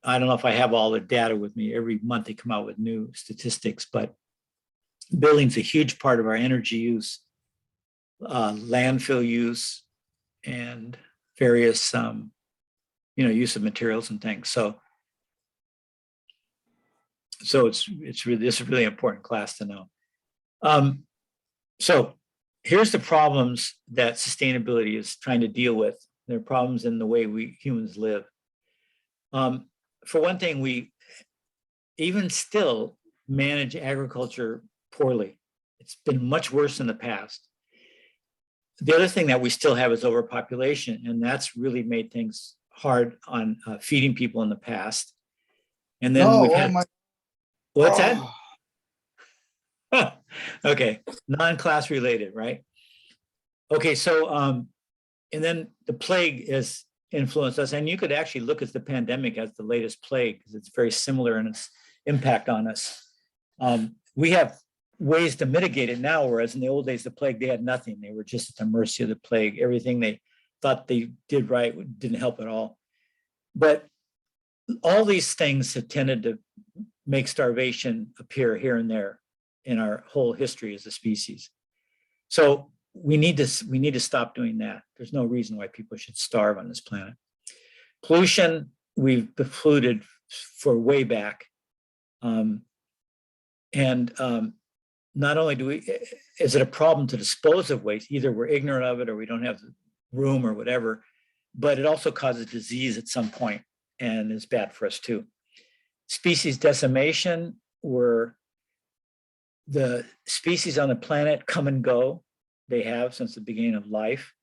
don't know if I have all the data with me. Every month they come out with new statistics, but building's a huge part of our energy use, landfill use, and various use of materials and things. So this is a really important class to know. So here's the problems that sustainability is trying to deal with. There are problems in the way we humans live. For one thing, we even still manage agriculture poorly. It's been much worse in the past. The other thing that we still have is overpopulation, and that's really made things hard on feeding people in the past. And then we've had, what's that? Okay, non-class related, right? Okay, so and then the plague has influenced us, and you could actually look at the pandemic as the latest plague because it's very similar in its impact on us. We have ways to mitigate it now, whereas in the old days, the plague, they had nothing. They were just at the mercy of the plague. Everything they thought they did right didn't help at all. But all these things have tended to make starvation appear here and there in our whole history as a species. So we need to stop doing that. There's no reason why people should starve on this planet. Pollution, we've polluted for way back. Not only is it a problem to dispose of waste, either we're ignorant of it or we don't have the room or whatever, but it also causes disease at some point and is bad for us too. Species decimation, where the species on the planet come and go. They have since the beginning of life.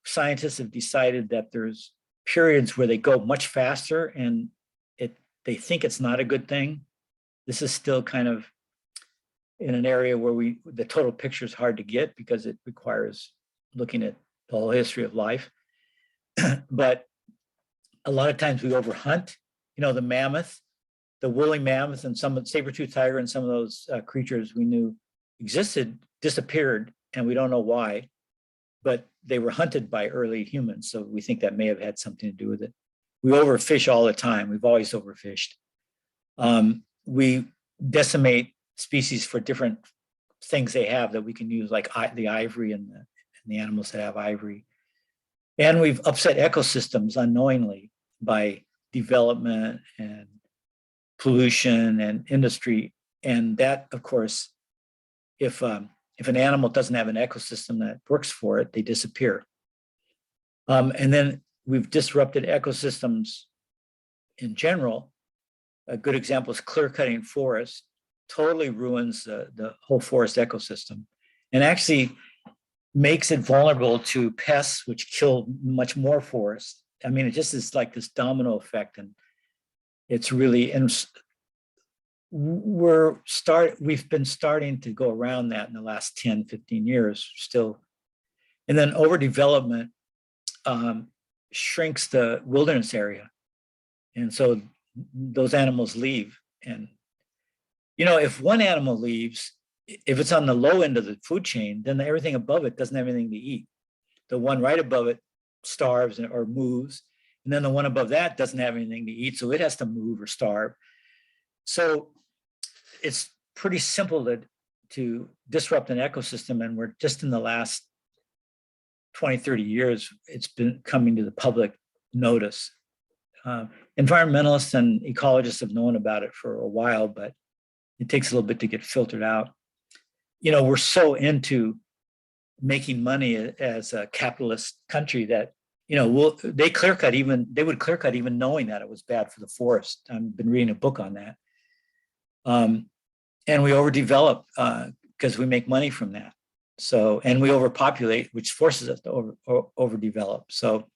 Scientists have decided that there's periods where they go much faster, and they think it's not a good thing. This is still kind of in an area where the total picture is hard to get because it requires looking at the whole history of life. But a lot of times we overhunt, the mammoth, the woolly mammoth, and some saber-toothed tiger, and some of those creatures we knew existed, disappeared, and we don't know why, but they were hunted by early humans. So we think that may have had something to do with it. We overfish all the time. We've always overfished. We decimate species for different things they have that we can use, like the ivory and the animals that have ivory. And we've upset ecosystems unknowingly by development and pollution and industry. And that, of course, if an animal doesn't have an ecosystem that works for it, they disappear. And then we've disrupted ecosystems in general. A good example is clear-cutting forests. Totally ruins the whole forest ecosystem, and actually makes it vulnerable to pests, which kill much more forests. I mean, it just is like this domino effect, and it's really, and we've been starting to go around that in the last 10, 15 years still. And then overdevelopment shrinks the wilderness area, and so those animals leave. And if one animal leaves, if it's on the low end of the food chain, then everything above it doesn't have anything to eat. The one right above it starves or moves, and then the one above that doesn't have anything to eat, so it has to move or starve. So it's pretty simple to disrupt an ecosystem, and we're just in the last 20, 30 years, it's been coming to the public notice. Environmentalists and ecologists have known about it for a while, but it takes a little bit to get filtered out. We're so into making money as a capitalist country that, they would clear cut even knowing that it was bad for the forest. I've been reading a book on that. And we overdevelop because we make money from that. So, and we overpopulate, which forces us to overdevelop. So,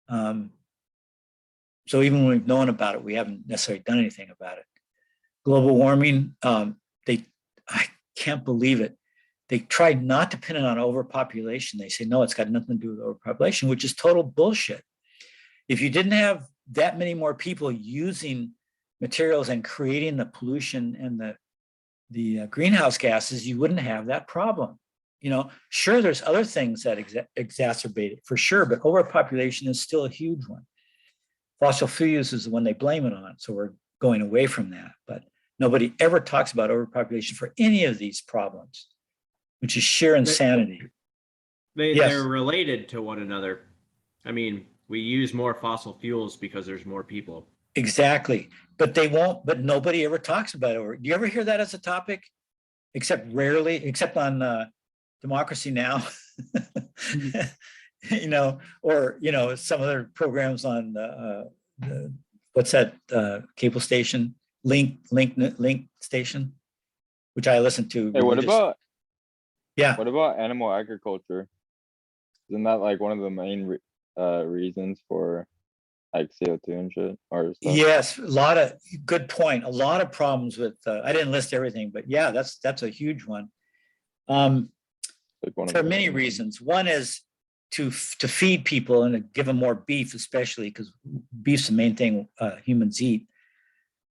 so even when we've known about it, we haven't necessarily done anything about it. Global warming, I can't believe it. They tried not to pin it on overpopulation. They say, no, it's got nothing to do with overpopulation, which is total bullshit. If you didn't have that many more people using materials and creating the pollution and the greenhouse gases, you wouldn't have that problem. Sure, there's other things that exacerbate it for sure, but overpopulation is still a huge one. Fossil fuel use is the one they blame it on. So we're going away from that, but nobody ever talks about overpopulation for any of these problems, which is sheer insanity. Yes. They're related to one another. I mean, we use more fossil fuels because there's more people. Exactly. But nobody ever talks about it. Do you ever hear that as a topic? Except rarely, except on Democracy Now, or, some other programs on what's that cable station, Link station, which I listen to. Hey, what about Yeah. animal agriculture? Isn't that like one of the main reasons for like CO2 and shit or stuff? Yes, good point. A lot of problems with, I didn't list everything, but yeah, that's a huge one. Like For many reasons. One is to feed people and to give them more beef, especially because beef's the main thing humans eat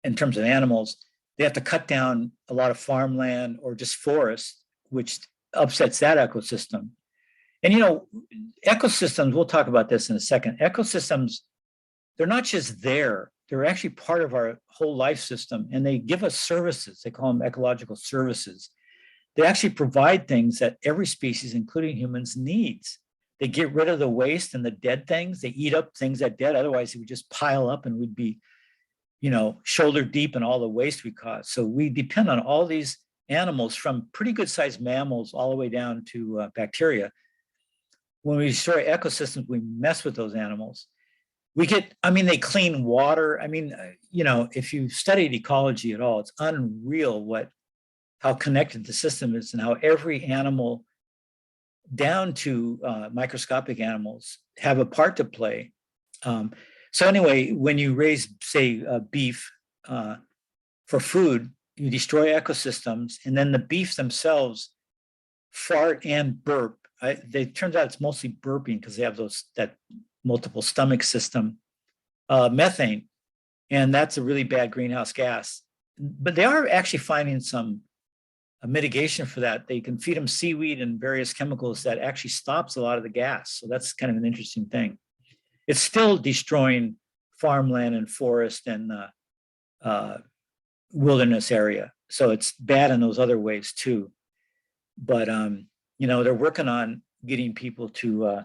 in terms of animals. They have to cut down a lot of farmland or just forests, which upsets that ecosystem. And ecosystems, we'll talk about this in a second. Ecosystems, they're not just there, they're actually part of our whole life system, and they give us services. They call them ecological services. They actually provide things that every species, including humans, needs. They get rid of the waste and the dead things. They eat up things that dead. Otherwise, it would just pile up and we'd be, shoulder deep in all the waste we cause. So we depend on all these animals, from pretty good sized mammals all the way down to bacteria. When we destroy ecosystems, we mess with those animals. They clean water. If you studied ecology at all, it's unreal how connected the system is and how every animal down to microscopic animals have a part to play. So anyway, when you raise, say, beef for food, you destroy ecosystems, and then the beef themselves fart and burp. It turns out it's mostly burping because they have that multiple stomach system, methane, and that's a really bad greenhouse gas. But they are actually finding some mitigation for that. They can feed them seaweed and various chemicals that actually stops a lot of the gas. So that's kind of an interesting thing. It's still destroying farmland and forest and wilderness area. So it's bad in those other ways too. But they're working on getting people to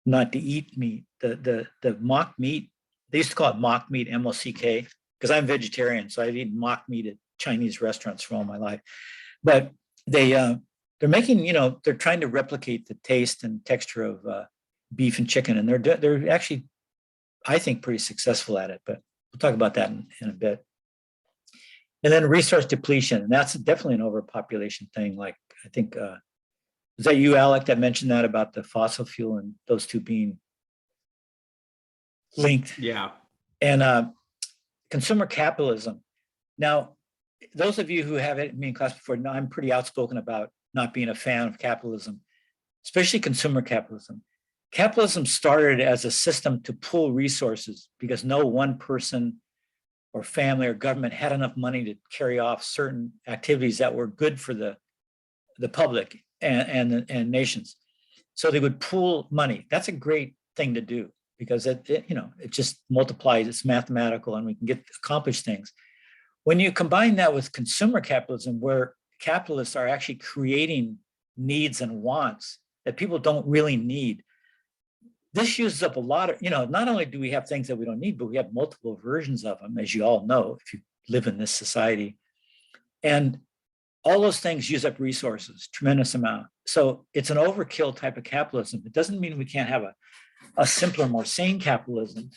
not to eat meat. The mock meat, they used to call it mock meat, MOCK, because I'm vegetarian, so I've eaten mock meat at Chinese restaurants for all my life. But they're making, they're trying to replicate the taste and texture of beef and chicken, and they're actually, I think, pretty successful at it. But we'll talk about that in a bit. And then resource depletion, and that's definitely an overpopulation thing. Like, I think, was that you, Alec, that mentioned that about the fossil fuel and those two being linked? Yeah. And consumer capitalism. Now, those of you who haven't been in class before know I'm pretty outspoken about not being a fan of capitalism, especially consumer capitalism. Capitalism started as a system to pool resources because no one person or family or government had enough money to carry off certain activities that were good for the public and nations. So they would pool money. That's a great thing to do because it just multiplies, it's mathematical, and we can accomplish things. When you combine that with consumer capitalism, where capitalists are actually creating needs and wants that people don't really need, this uses up a lot of, not only do we have things that we don't need, but we have multiple versions of them, as you all know, if you live in this society. And all those things use up resources, tremendous amount. So it's an overkill type of capitalism. It doesn't mean we can't have a simpler, more sane capitalism.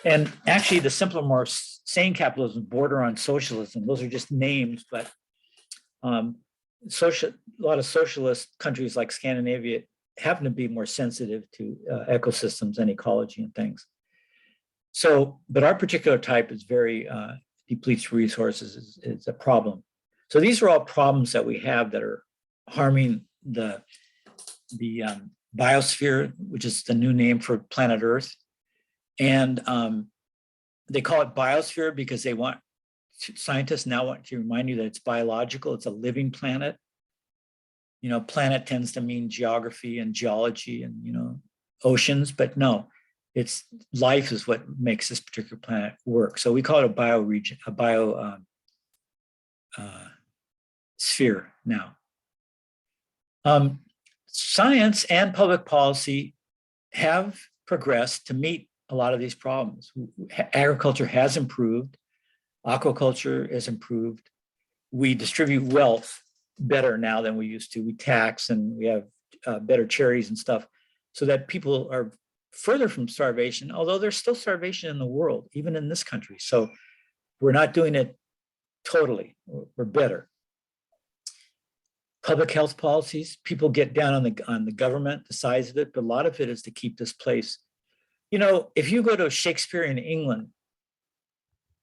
And actually the simpler, more sane capitalism border on socialism. Those are just names, but a lot of socialist countries like Scandinavia happen to be more sensitive to ecosystems and ecology and things. So, but our particular type is very depletes resources, is a problem. So these are all problems that we have that are harming the biosphere, which is the new name for planet Earth. And they call it biosphere because scientists now want to remind you that it's biological, it's a living planet. Planet tends to mean geography and geology and, oceans, but no, it's life is what makes this particular planet work. So we call it a bioregion, a bio sphere now. Science and public policy have progressed to meet a lot of these problems. Agriculture has improved, aquaculture has improved. We distribute wealth better now than we used to. We tax and we have better charities and stuff so that people are further from starvation, although there's still starvation in the world, even in this country. So we're not doing it totally, we're better. Public health policies, people get down on the government, the size of it, but a lot of it is to keep this place. If you go to Shakespeare in England,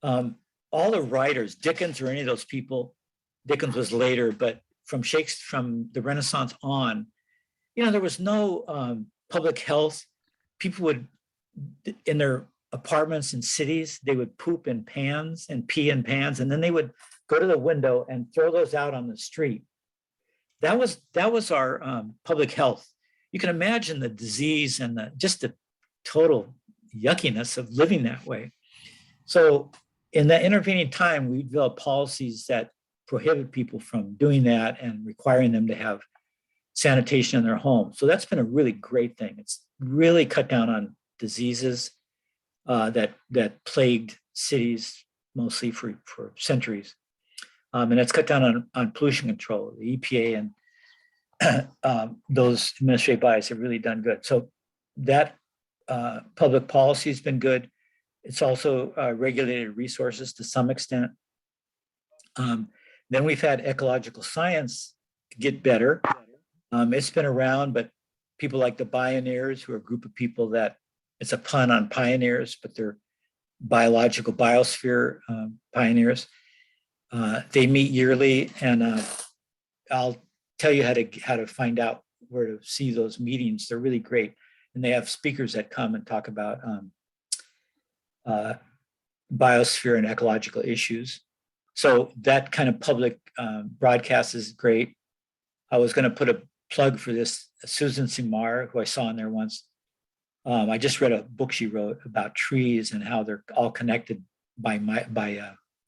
all the writers, Dickens or any of those people, Dickens was later, but from the Renaissance on, there was no public health. People would, in their apartments in cities, they would poop in pans and pee in pans, and then they would go to the window and throw those out on the street. That was our public health. You can imagine the disease and just the total yuckiness of living that way. So in that intervening time, we developed policies that prohibit people from doing that and requiring them to have sanitation in their home. So that's been a really great thing. It's really cut down on diseases that plagued cities mostly for centuries. And it's cut down on pollution control. The EPA and those administrative bodies have really done good. So that public policy has been good. It's also regulated resources to some extent. Then we've had ecological science get better. It's been around, but people like the Bioneers, who are a group of people that, it's a pun on pioneers, but they're biological biosphere pioneers. They meet yearly, and I'll tell you how to find out where to see those meetings. They're really great, and they have speakers that come and talk about biosphere and ecological issues. So that kind of public broadcast is great. I was going to put a plug for this Susan Simard, who I saw in there once. I just read a book she wrote about trees and how they're all connected by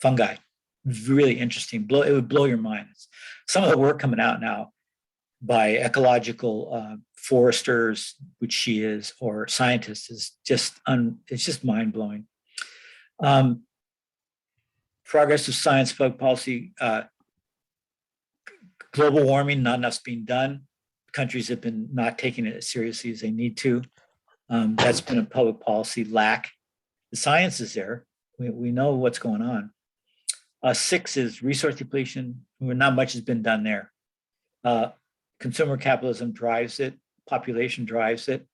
fungi. Really interesting. It would blow your mind. Some of the work coming out now by ecological foresters, which she is, or scientists, is just it's just mind blowing. Progress of science, public policy, global warming, not enough's being done. Countries have been not taking it as seriously as they need to. That's been a public policy lack. The science is there. We know what's going on. 6 is resource depletion. Not much has been done there. Consumer capitalism drives it. Population drives it.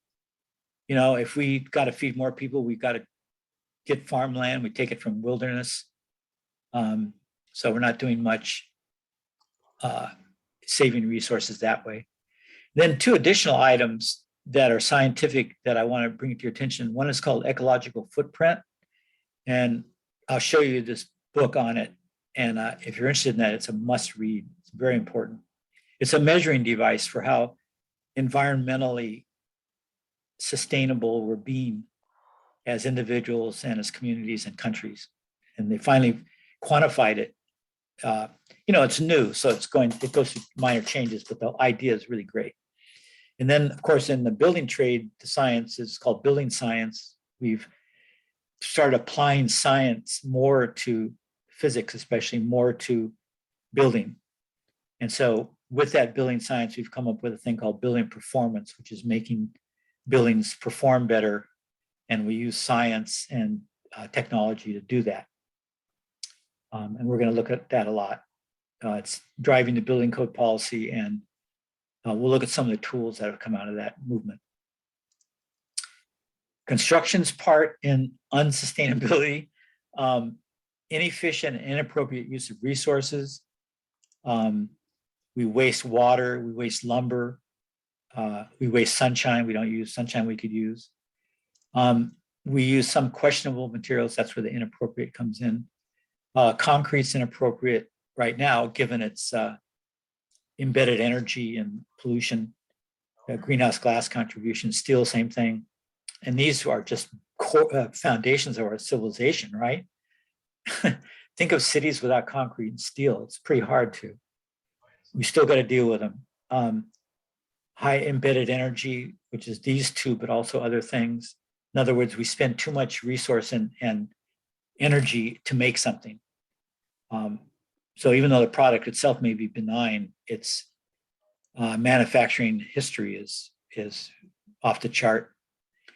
If we got to feed more people, we've got to get farmland. We take it from wilderness. So we're not doing much saving resources that way. Then 2 additional items that are scientific that I want to bring to your attention. One is called ecological footprint. And I'll show you this book on it. And if you're interested in that, it's a must read. It's very important. It's a measuring device for how environmentally sustainable we're being as individuals and as communities and countries. And they finally quantified it. It's new, so it goes through minor changes, but the idea is really great. And then, of course, in the building trade, the science is called building science. We've started applying science more to physics, especially more to building. And so with that building science, we've come up with a thing called building performance, which is making buildings perform better. And we use science and technology to do that. And we're going to look at that a lot. It's driving the building code policy, and we'll look at some of the tools that have come out of that movement. Construction's part in unsustainability, inefficient and inappropriate use of resources. We waste water, we waste lumber, we waste sunshine, we don't use sunshine we could use. We use some questionable materials, that's where the inappropriate comes in. Concrete's inappropriate right now, given its embedded energy and pollution, greenhouse gas contribution. Steel, same thing. And these are just core foundations of our civilization, right? Think of cities without concrete and steel. It's pretty hard to. We still got to deal with them. High embedded energy, which is these two, but also other things. In other words, we spend too much resource and energy to make something. So even though the product itself may be benign, its manufacturing history is off the chart.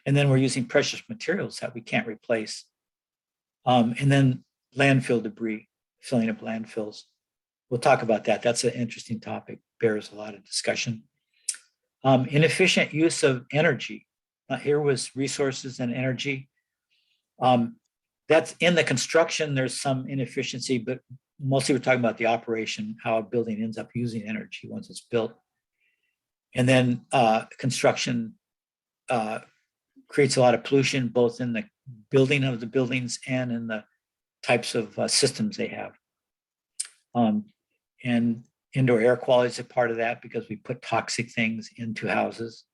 And then we're using precious materials that we can't replace. And then landfill debris, filling up landfills. We'll talk about that. That's an interesting topic, bears a lot of discussion. Inefficient use of energy. Here was resources and energy. That's in the construction, there's some inefficiency, but mostly we're talking about the operation, how a building ends up using energy once it's built. And then construction creates a lot of pollution, both in the building of the buildings and in the types of systems they have. And indoor air quality is a part of that because we put toxic things into houses.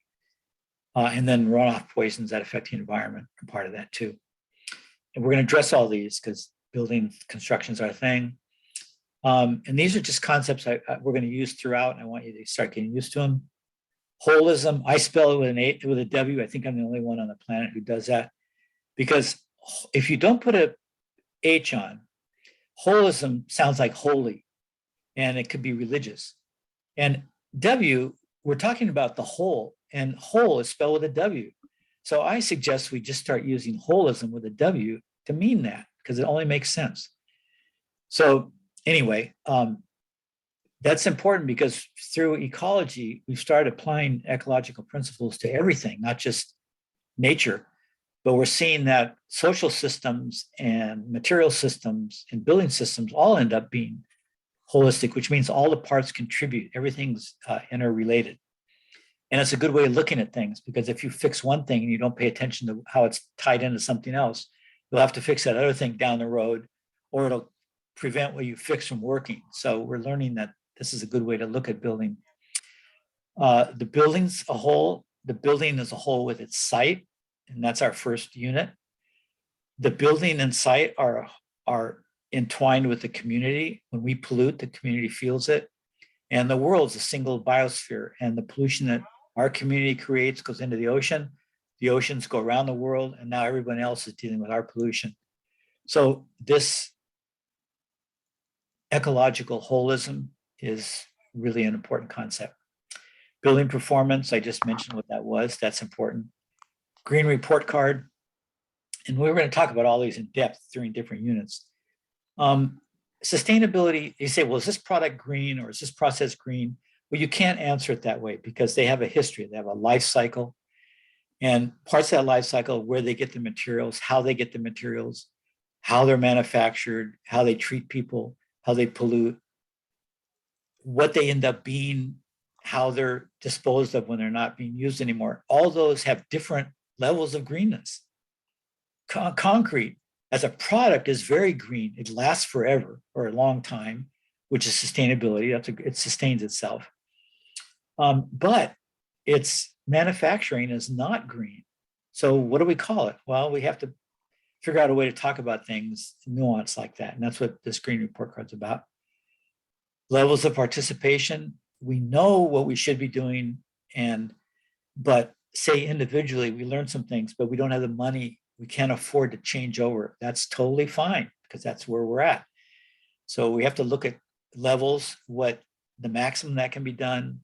And then runoff poisons that affect the environment are part of that too. And we're going to address all these because building construction is our thing. And these are just concepts we're going to use throughout, and I want you to start getting used to them. Holism, I spell it with a W. I think I'm the only one on the planet who does that. Because if you don't put a H on, holism sounds like holy, and it could be religious. And W, we're talking about the whole, and whole is spelled with a W. So I suggest we just start using holism with a W to mean that, because it only makes sense. So anyway, that's important because through ecology, we've started applying ecological principles to everything, not just nature, but we're seeing that social systems and material systems and building systems all end up being holistic, which means all the parts contribute, everything's interrelated. And it's a good way of looking at things, because if you fix one thing and you don't pay attention to how it's tied into something else, you'll have to fix that other thing down the road, or it'll prevent what you fix from working. So we're learning that this is a good way to look at building. The building's a whole, the building as a whole with its site, and that's our first unit. The building and site are entwined with the community. When we pollute, the community feels it. And the world's a single biosphere, and the pollution that our community creates goes into the ocean. The oceans go around the world, and now everyone else is dealing with our pollution. So this ecological holism is really an important concept. Building performance, I just mentioned what that was. That's important. Green report card. And we're going to talk about all these in depth during different units. Sustainability, you say, well, is this product green or is this process green? Well, you can't answer it that way because they have a history. They have a life cycle. And parts of that life cycle, where they get the materials, how they get the materials, how they're manufactured, how they treat people, how they pollute, what they end up being, how they're disposed of when they're not being used anymore. All those have different levels of greenness. Concrete as a product is very green. It lasts forever or a long time, which is sustainability. It sustains itself. But its manufacturing is not green. So what do we call it? Well, we have to figure out a way to talk about things nuance like that. And that's what this green report card's about. Levels of participation. We know what we should be doing, but say individually, we learn some things, but we don't have the money. We can't afford to change over. That's totally fine because that's where we're at. So we have to look at levels, what the maximum that can be done,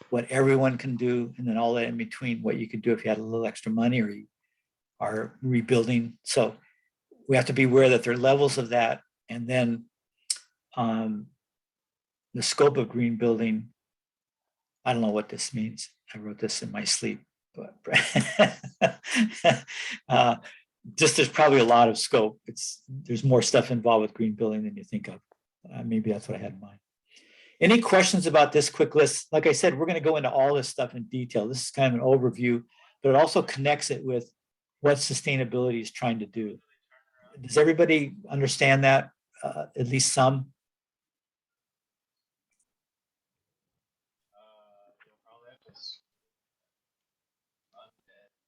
what everyone can do, and then all that in between, what you could do if you had a little extra money or you are rebuilding. So we have to be aware that there are levels of that. And then the scope of green building, I don't know what this means. I wrote this in my sleep, but just there's probably a lot of scope. There's more stuff involved with green building than you think of. Maybe that's what I had in mind. Any questions about this quick list? Like I said, we're going to go into all this stuff in detail. This is kind of an overview, but it also connects it with what sustainability is trying to do. Does everybody understand that? At least some?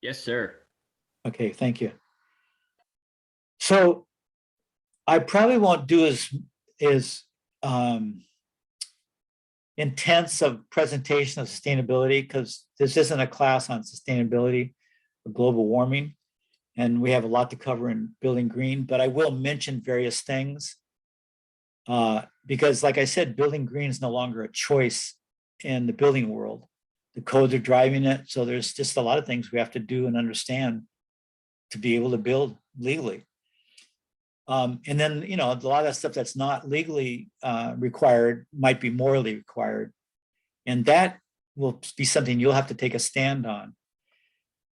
Yes, sir. Okay, thank you. So I probably won't do as intense of presentation of sustainability because this isn't a class on sustainability or global warming. And we have a lot to cover in building green, but I will mention various things because like I said, building green is no longer a choice in the building world. The codes are driving it. So there's just a lot of things we have to do and understand to be able to build legally. And then, a lot of that stuff that's not legally required might be morally required. And that will be something you'll have to take a stand on.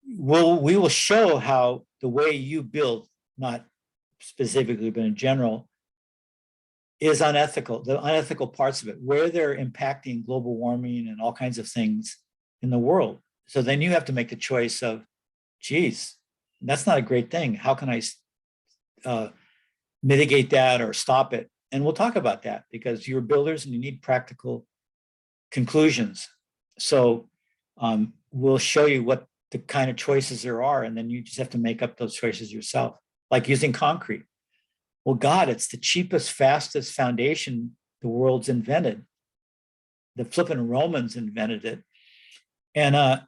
We will show how the way you build, not specifically, but in general, is unethical, the unethical parts of it, where they're impacting global warming and all kinds of things in the world. So then you have to make the choice of, geez, that's not a great thing. How can I mitigate that or stop it? And we'll talk about that because you're builders and you need practical conclusions. So we'll show you what the kind of choices there are, and then you just have to make up those choices yourself, like using concrete. Well, God, it's the cheapest, fastest foundation the world's invented. The flipping Romans invented it. And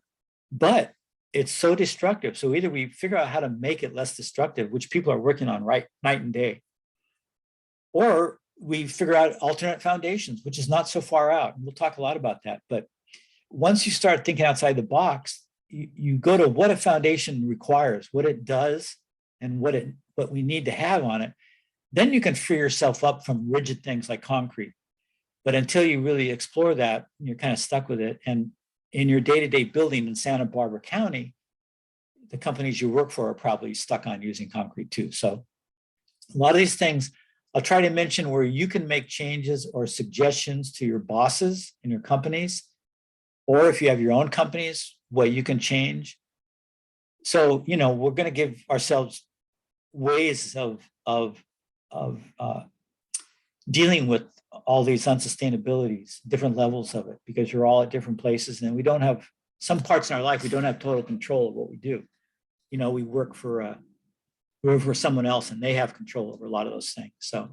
but it's so destructive. So either we figure out how to make it less destructive, which people are working on night and day, or we figure out alternate foundations, which is not so far out. And we'll talk a lot about that. But once you start thinking outside the box, you go to what a foundation requires, what it does, and what we need to have on it. Then you can free yourself up from rigid things like concrete. But until you really explore that, you're kind of stuck with it. And in your day-to-day building in Santa Barbara County, the companies you work for are probably stuck on using concrete too. So a lot of these things, I'll try to mention where you can make changes or suggestions to your bosses in your companies, or if you have your own companies, what you can change. So, we're going to give ourselves ways of dealing with all these unsustainabilities, different levels of it, because you're all at different places and we don't have some parts in our life, we don't have total control of what we do. We work for someone else and they have control over a lot of those things. So,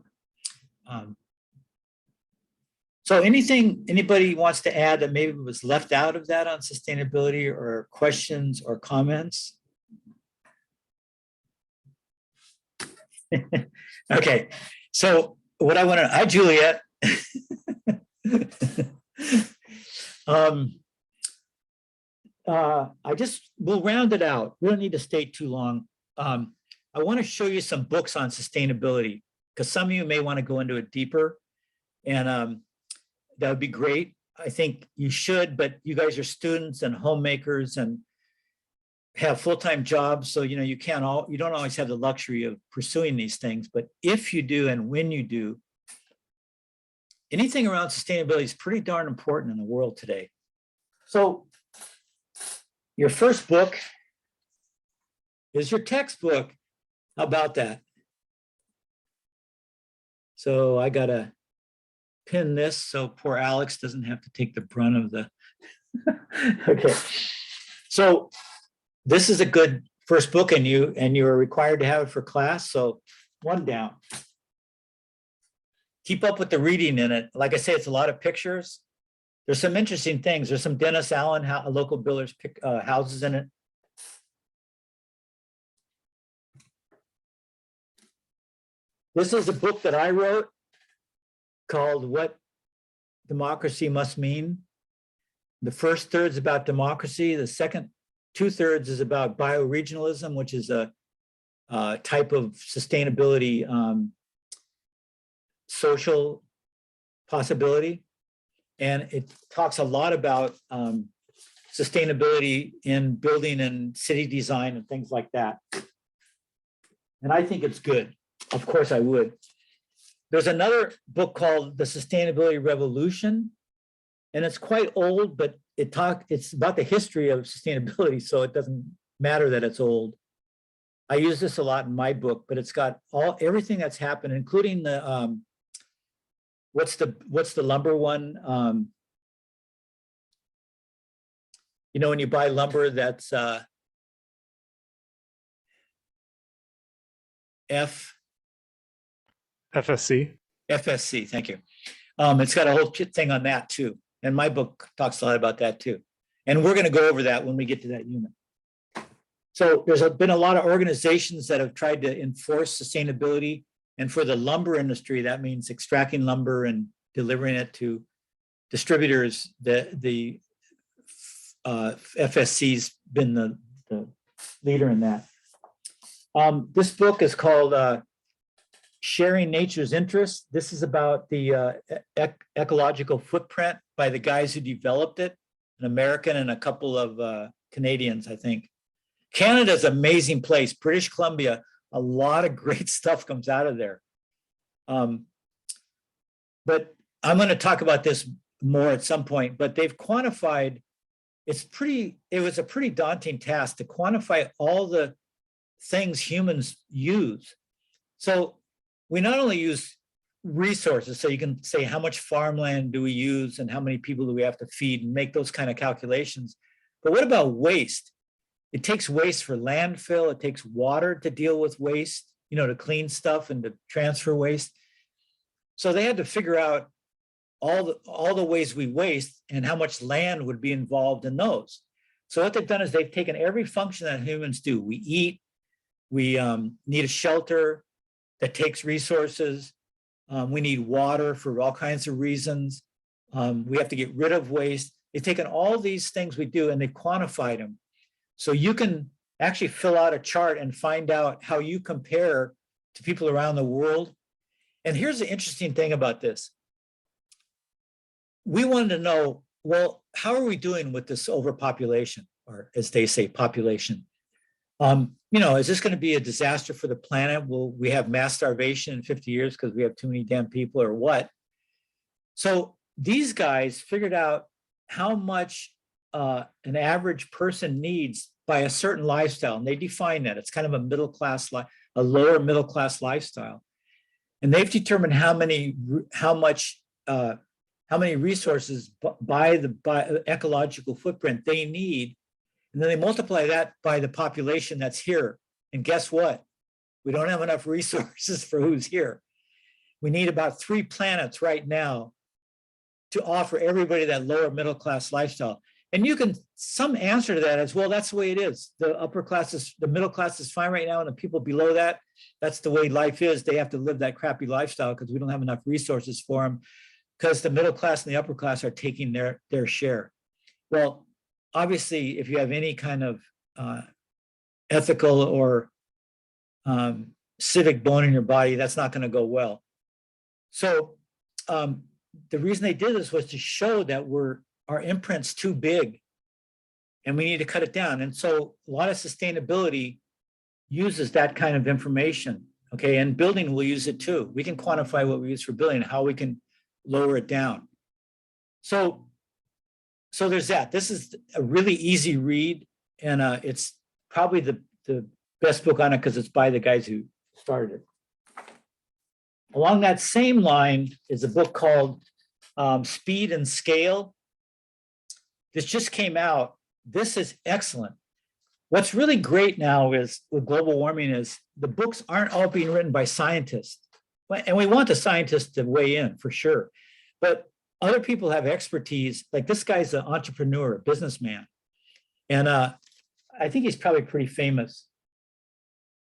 so anybody wants to add that maybe was left out of that on sustainability, or questions or comments? Okay, so what I want to, hi Juliet. We'll round it out. We don't need to stay too long. I want to show you some books on sustainability because some of you may want to go into it deeper, and that would be great. I think you should, but you guys are students and homemakers and have full-time jobs, so you don't always have the luxury of pursuing these things. But if you do, and when you do, anything around sustainability is pretty darn important in the world today. So your first book is your textbook. How about that? So I gotta pin this so poor Alex doesn't have to take the brunt of the. Okay. So this is a good first book and you are required to have it for class. So one down. Keep up with the reading in it. Like I say, it's a lot of pictures. There's some interesting things. There's some Dennis Allen, local builders houses in it. This is a book that I wrote called What Democracy Must Mean. The first third is about democracy. The second 2/3 is about bioregionalism, which is a type of sustainability social possibility. And it talks a lot about sustainability in building and city design and things like that. And I think it's good. Of course I would. There's another book called The Sustainability Revolution. And it's quite old, but it's about the history of sustainability, so it doesn't matter that it's old. I use this a lot in my book, but it's got everything that's happened, including the what's the lumber one? You know, when you buy lumber that's FSC. FSC, thank you. It's got a whole thing on that too. And my book talks a lot about that too. And we're going to go over that when we get to that unit. So there's been a lot of organizations that have tried to enforce sustainability. And for the lumber industry, that means extracting lumber and delivering it to distributors. The FSC's been the leader in that. This book is called Sharing Nature's Interests. This is about the ecological footprint by the guys who developed it, an American and a couple of Canadians, I think. Canada's an amazing place. British Columbia, a lot of great stuff comes out of there. But I'm going to talk about this more at some point, but they've quantified, it was a pretty daunting task to quantify all the things humans use. So we not only use resources, so you can say how much farmland do we use and how many people do we have to feed and make those kind of calculations. But what about waste? It takes waste for landfill. It takes water to deal with waste, you know, to clean stuff and to transfer waste. So they had to figure out all the ways we waste and how much land would be involved in those. So what they've done is they've taken every function that humans do. We eat, we need a shelter that takes resources. We need water for all kinds of reasons. We have to get rid of waste. They've taken all these things we do and they've quantified them. So you can actually fill out a chart and find out how you compare to people around the world. And here's the interesting thing about this. We wanted to know, well, how are we doing with this overpopulation, or as they say, population? You know, is this going to be a disaster for the planet? Will we have mass starvation in 50 years because we have too many damn people, or what? So these guys figured out how much an average person needs by a certain lifestyle, and they define that. It's kind of a middle class, a lower middle class lifestyle, and they've determined how many resources by the ecological footprint they need. And then they multiply that by the population that's here. And guess what? We don't have enough resources for who's here. We need about 3 planets right now to offer everybody that lower middle class lifestyle. And you can, some answer to that is, well, that's the way it is. The upper classes, the middle class is fine right now, and the people below that, that's the way life is. They have to live that crappy lifestyle because we don't have enough resources for them, because the middle class and the upper class are taking their share. Well, obviously, if you have any kind of ethical or civic bone in your body, that's not going to go well. So the reason they did this was to show that our imprint's too big and we need to cut it down. And so a lot of sustainability uses that kind of information. Okay, and building will use it too. We can quantify what we use for building, how we can lower it down. So there's that. This is a really easy read, and it's probably the best book on it because it's by the guys who started it. along that same line is a book called Speed and Scale. This just came out. This is excellent. What's really great now is with global warming is the books aren't all being written by scientists. And we want the scientists to weigh in for sure. But other people have expertise. Like this guy's an entrepreneur, a businessman. And I think he's probably pretty famous.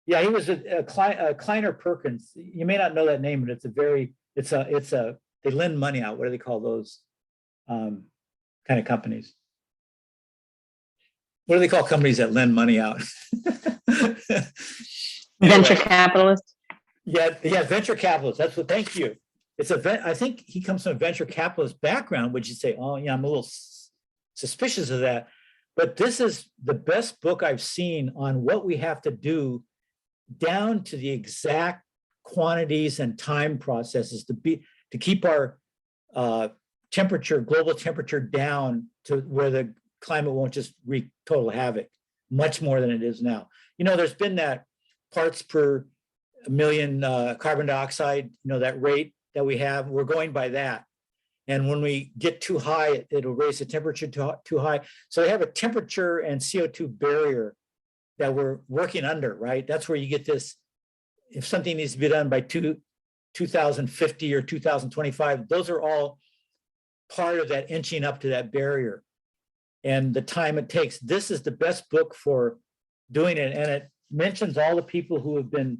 Yeah, he was a Kleiner Perkins. You may not know that name, but they lend money out. What do they call those kind of companies? What do they call companies that lend money out? Venture capitalist. Yeah, venture capitalists. That's what. Thank you. I think he comes from a venture capitalist background. Would you say, oh yeah, I'm a little suspicious of that. But this is the best book I've seen on what we have to do down to the exact quantities and time processes to keep our global temperature down to where the climate won't just wreak total havoc, much more than it is now. There's been that parts per million carbon dioxide, that rate that we have, we're going by that. And when we get too high, it'll raise the temperature too high. So they have a temperature and CO2 barrier that we're working under, right? That's where you get this, if something needs to be done by 2050 or 2025, those are all part of that inching up to that barrier and the time it takes. This is the best book for doing it. And it mentions all the people who have been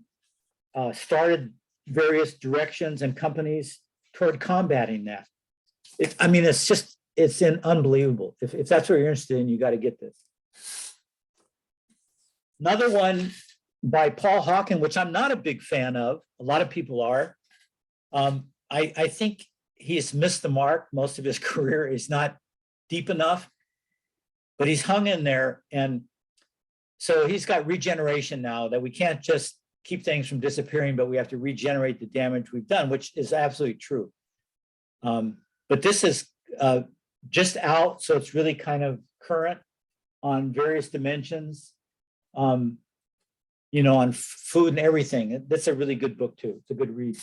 started various directions and companies toward combating that. It's unbelievable. If that's what you're interested in, you got to get this. Another one by Paul Hawken, which I'm not a big fan of. A lot of people are. I think he's missed the mark. Most of his career is not deep enough, but he's hung in there. And so he's got regeneration now, that we can't just keep things from disappearing, but we have to regenerate the damage we've done, which is absolutely true. But this is just out, so it's really kind of current on various dimensions, on food and everything. That's a really good book too. It's a good read.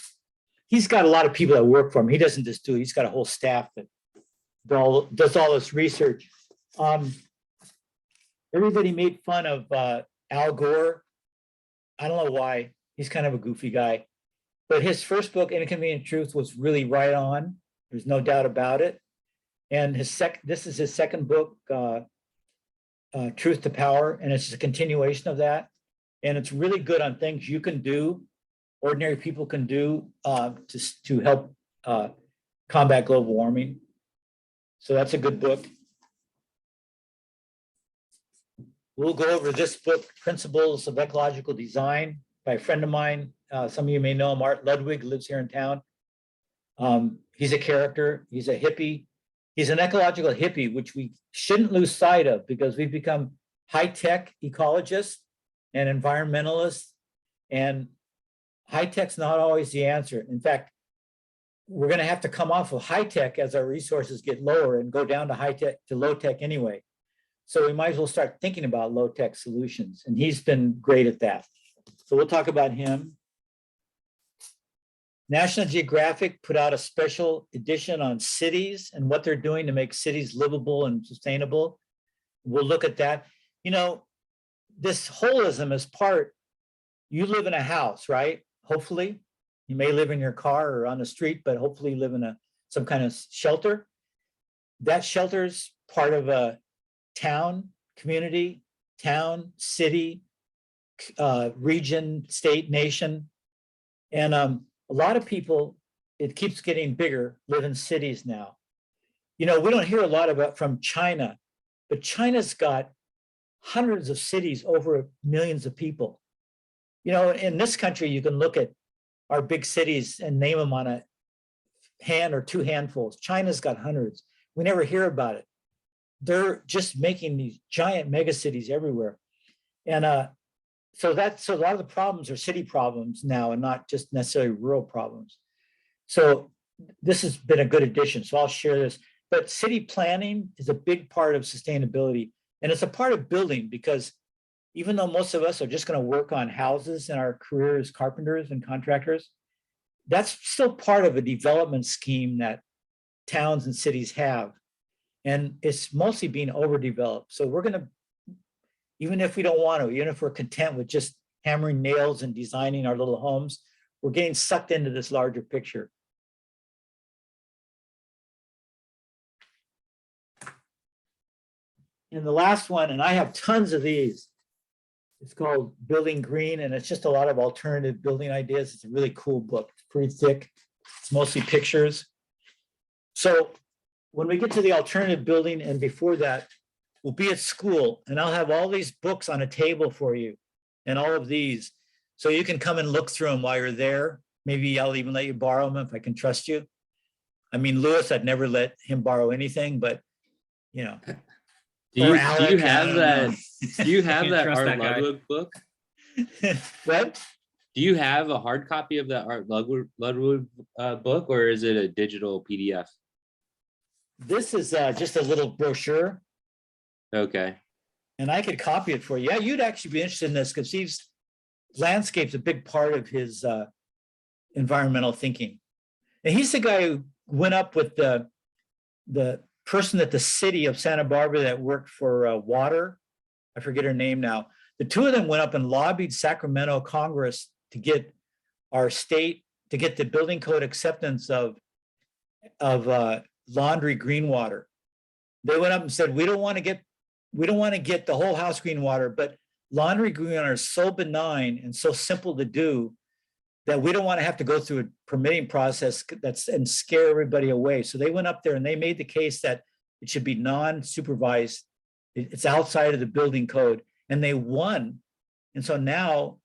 He's got a lot of people that work for him. He doesn't just do it. He's got a whole staff that does all this research. Everybody made fun of Al Gore. I don't know why. He's kind of a goofy guy. But his first book, Inconvenient Truth, was really right on. There's no doubt about it. And this is his second book, Truth to Power, and it's a continuation of that. And it's really good on things you can do, ordinary people can do to help combat global warming. So that's a good book. We'll go over this book, Principles of Ecological Design, by a friend of mine. Some of you may know him, Art Ludwig, lives here in town. He's a character, he's a hippie. He's an ecological hippie, which we shouldn't lose sight of because we've become high-tech ecologists and environmentalists, and high-tech's not always the answer. In fact, we're gonna have to come off of high-tech as our resources get lower and go down to high-tech to low-tech anyway. So we might as well start thinking about low-tech solutions, and he's been great at that. So we'll talk about him. National Geographic put out a special edition on cities and what they're doing to make cities livable and sustainable. We'll look at that. This holism is part, you live in a house, right? Hopefully, you may live in your car or on the street, but hopefully you live in some kind of shelter. That shelter's part of a town, community, town, city, region, state, nation. And a lot of people, it keeps getting bigger, live in cities now. We don't hear a lot about from China, but China's got hundreds of cities over millions of people. In this country, you can look at our big cities and name them on a hand or two handfuls. China's got hundreds. We never hear about it. They're just making these giant mega cities everywhere. And so a lot of the problems are city problems now and not just necessarily rural problems. So this has been a good addition. So I'll share this. But city planning is a big part of sustainability. And it's a part of building, because even though most of us are just going to work on houses in our career as carpenters and contractors, that's still part of a development scheme that towns and cities have. And it's mostly being overdeveloped. So we're gonna, even if we don't want to, even if we're content with just hammering nails and designing our little homes, we're getting sucked into this larger picture. And the last one, and I have tons of these, it's called Building Green, and it's just a lot of alternative building ideas. It's a really cool book. It's pretty thick. It's mostly pictures. So when we get to the alternative building and before that, we'll be at school and I'll have all these books on a table for you and all of these. So you can come and look through them while you're there. Maybe I'll even let you borrow them if I can trust you. I mean, Lewis, I'd never let him borrow anything, but you know. Do Or you Alec, I have don't that? know. Do you have Can't that trust Art that guy. Ludwig book? What? Do you have a hard copy of that Art Ludwig book, or is it a digital PDF? This is just a little brochure. Okay. And I could copy it for you. Yeah, you'd actually be interested in this because he's landscape's a big part of his environmental thinking. And he's the guy who went up with the person at the city of Santa Barbara that worked for water. I forget her name now. The two of them went up and lobbied Sacramento Congress to get our state, to get the building code acceptance of laundry green water. They went up and said, we don't want to get the whole house green water, but laundry green water is so benign and so simple to do that we don't want to have to go through a permitting process and scare everybody away. So they went up there and they made the case that it should be non-supervised. It's outside of the building code, and they won. And so now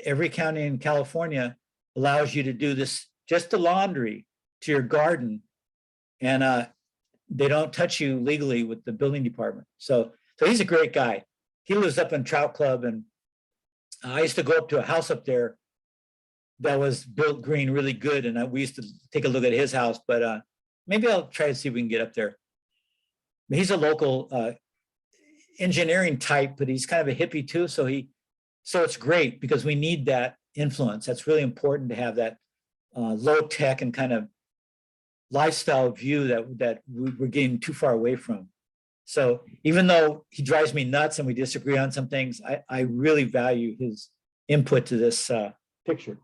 every county in California allows you to do this, just the laundry to your garden. And they don't touch you legally with the building department. So he's a great guy. He lives up in Trout Club, and I used to go up to a house up there that was built green, really good. And we used to take a look at his house, but maybe I'll try to see if we can get up there. He's a local engineering type, but he's kind of a hippie too. So it's great because we need that influence. That's really important to have that low tech and kind of lifestyle view that we're getting too far away from. So even though he drives me nuts and we disagree on some things, I really value his input to this picture.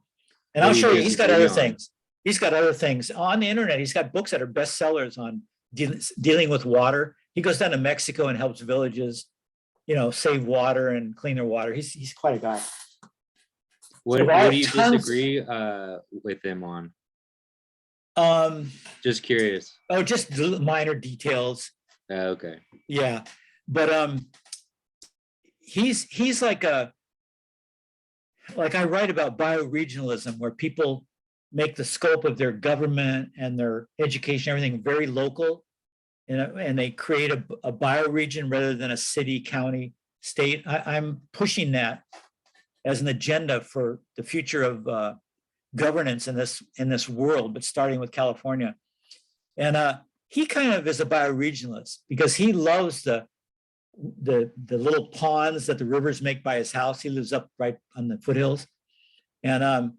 And What I'll do you show you, he's got other disagree on? things. He's got other things on the internet. He's got books that are bestsellers on dealing with water. He goes down to Mexico and helps villages, save water and clean their water. He's quite a guy. What So I have do you tons- disagree with him on? Just curious. Just minor details. Okay. Yeah, but he's like I write about bioregionalism, where people make the scope of their government and their education, everything very local, and they create a bioregion rather than a city, county, state. I'm pushing that as an agenda for the future of governance in this world, but starting with California. And he kind of is a bioregionalist because he loves the little ponds that the rivers make by his house. He lives up right on the foothills. And,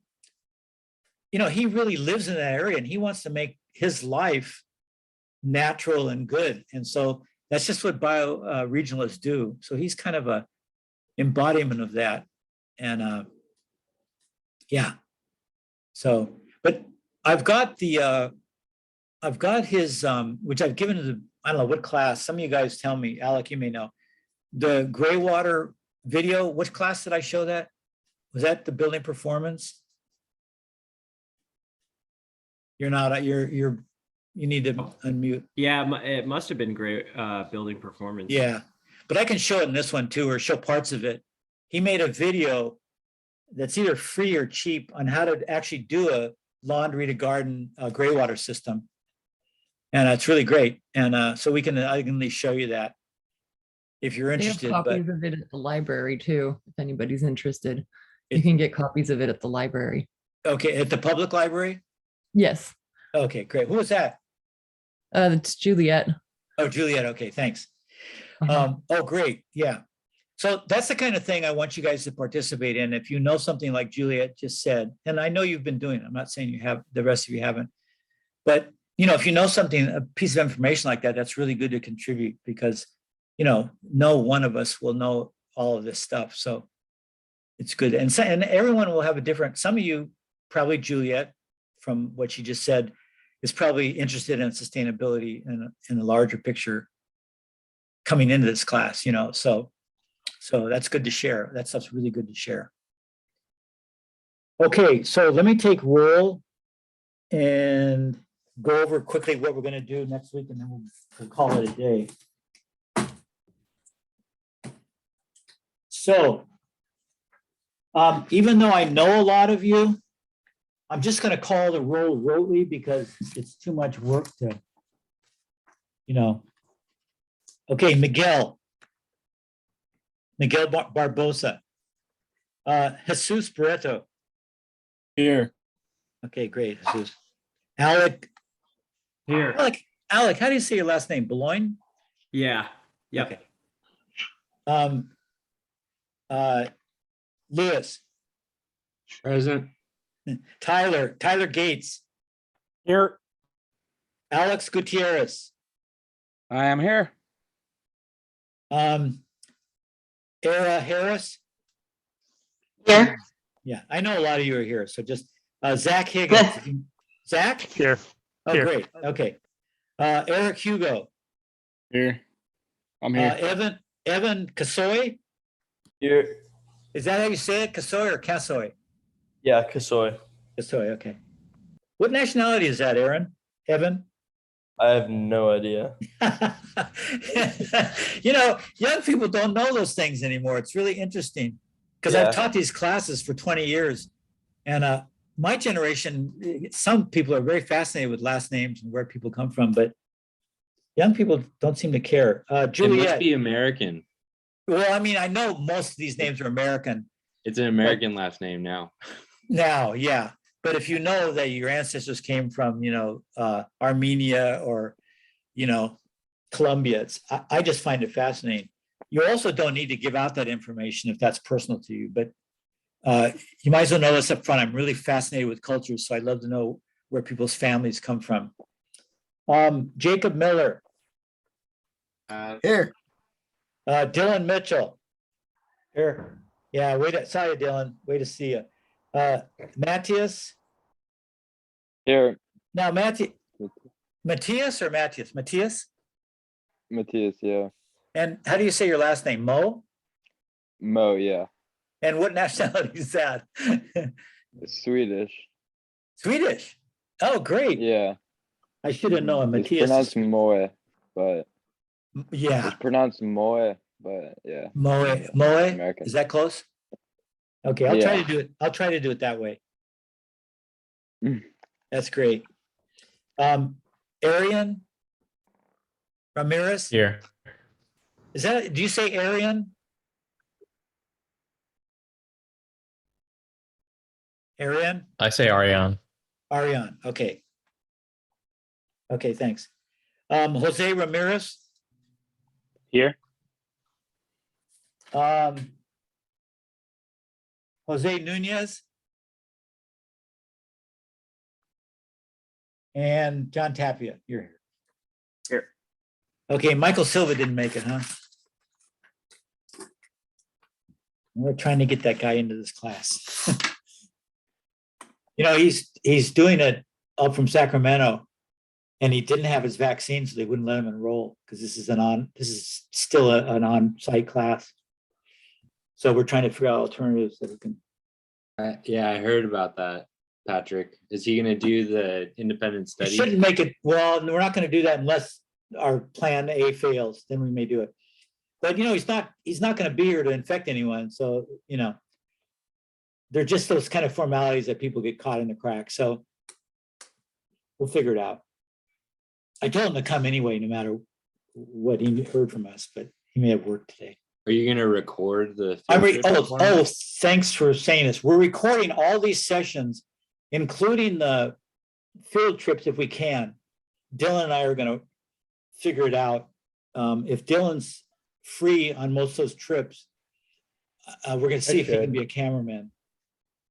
he really lives in that area and he wants to make his life natural and good. And so that's just what bioregionalists do. So he's kind of a embodiment of that. And yeah. So, but I've got his, which I've given to I don't know what class. Some of you guys tell me, Alec, you may know. The gray water video, which class did I show that? Was that the building performance? You're not, you need to unmute. Yeah, it must have been great building performance. Yeah, but I can show it in this one too, or show parts of it. He made a video that's either free or cheap on how to actually do a laundry to garden gray water system. And it's really great. And so I can at least show you that if you're They have interested. But copies of it at the library too, if anybody's interested. It- You can get copies of it at the library. okay, at the public library? Yes, Okay, great. Who was that? it's Juliet. Oh, Juliet. Okay, thanks. Uh-huh. Oh, great. Yeah. So that's the kind of thing I want you guys to participate in. If you know something like Juliet just said, and I know you've been doing it, I'm not saying you have, the rest of you haven't, but if you know something, a piece of information like that, that's really good to contribute because, no one of us will know all of this stuff. So it's good. And everyone will have a different, some of you, probably Juliet, from what she just said, is probably interested in sustainability in a larger picture coming into this class, so that's good to share. That stuff's really good to share. Okay, so let me take roll and go over quickly what we're going to do next week, and then we'll call it a day. So, even though I know a lot of you, I'm just going to call the roll rotely because it's too much work to, Okay, Miguel Barbosa. Jesus Barreto. Here. Okay, great, Jesus. Alec, Here. Alec, how do you say your last name? Boulogne? Yeah. Yep. Okay. Lewis, Present. Tyler Gates, Here. Alex Gutierrez, I am here. Era Harris. Here. Yeah, I know a lot of you are here, so just Zach Higgins. Zach? Here. Oh, Here. great. Okay. Eric Hugo. Here. I'm here. Evan Kasoy. Here. Is that how you say it? Kasoy or Kasoy? Yeah, Kasoy. Kasoy, okay. What nationality is that, Aaron? Evan? I have no idea. Young people don't know those things anymore. It's really interesting because Yeah. I've taught these classes for 20 years. And my generation, some people are very fascinated with last names and where people come from, but young people don't seem to care. It must Juliet. be American. Well, I mean, I know most of these names are American It's an American last name now. now, yeah. But if you know that your ancestors came from, Armenia or, Colombia, I just find it fascinating. You also don't need to give out that information if that's personal to you, but you might as well know this up front. I'm really fascinated with cultures, so I'd love to know where people's families come from. Jacob Miller, Here. Dylan Mitchell. Here. Yeah, sorry, Dylan. Way to see you. Matthias. Here, Now, Matthias or Matthias? Matthias? Matthias, yeah. And how do you say your last name? Mo? Mo, yeah. And what nationality is that? Swedish. Swedish. Oh, great. Yeah. I should have known. It's Matthias. pronounced Moe, but Yeah. it's pronounced Moe, but yeah. Moe. American. Is that close? Okay, I'll try Yeah. to do it. I'll try to do it that way. Mm. That's great. Arian Ramirez. Here. Do you say Arian? Arian? I say Ariane. Arian, okay. Okay, thanks. Jose Ramirez. Here. Jose Nunez. And John Tapia, you're here. Here. Okay, Michael Silva didn't make it, huh? We're trying to get that guy into this class. He's doing it up from Sacramento, and he didn't have his vaccine, so they wouldn't let him enroll because this is still an on-site class. So we're trying to figure out alternatives that we can. Yeah, I heard about that, Patrick. Is he going to do the independent It study? shouldn't make it, well, we're not going to do that unless our plan A fails, then we may do it. But he's not going to be here to infect anyone. So, they're just those kind of formalities that people get caught in the cracks. So we'll figure it out. I told him to come anyway, no matter what he heard from us, but he may have work today. Are you going to record the? field trip Oh, thanks for saying this. We're recording all these sessions, including the field trips if we can. Dylan and I are going to figure it out. If Dylan's free on most of those trips, We're gonna see if he can could. be a cameraman.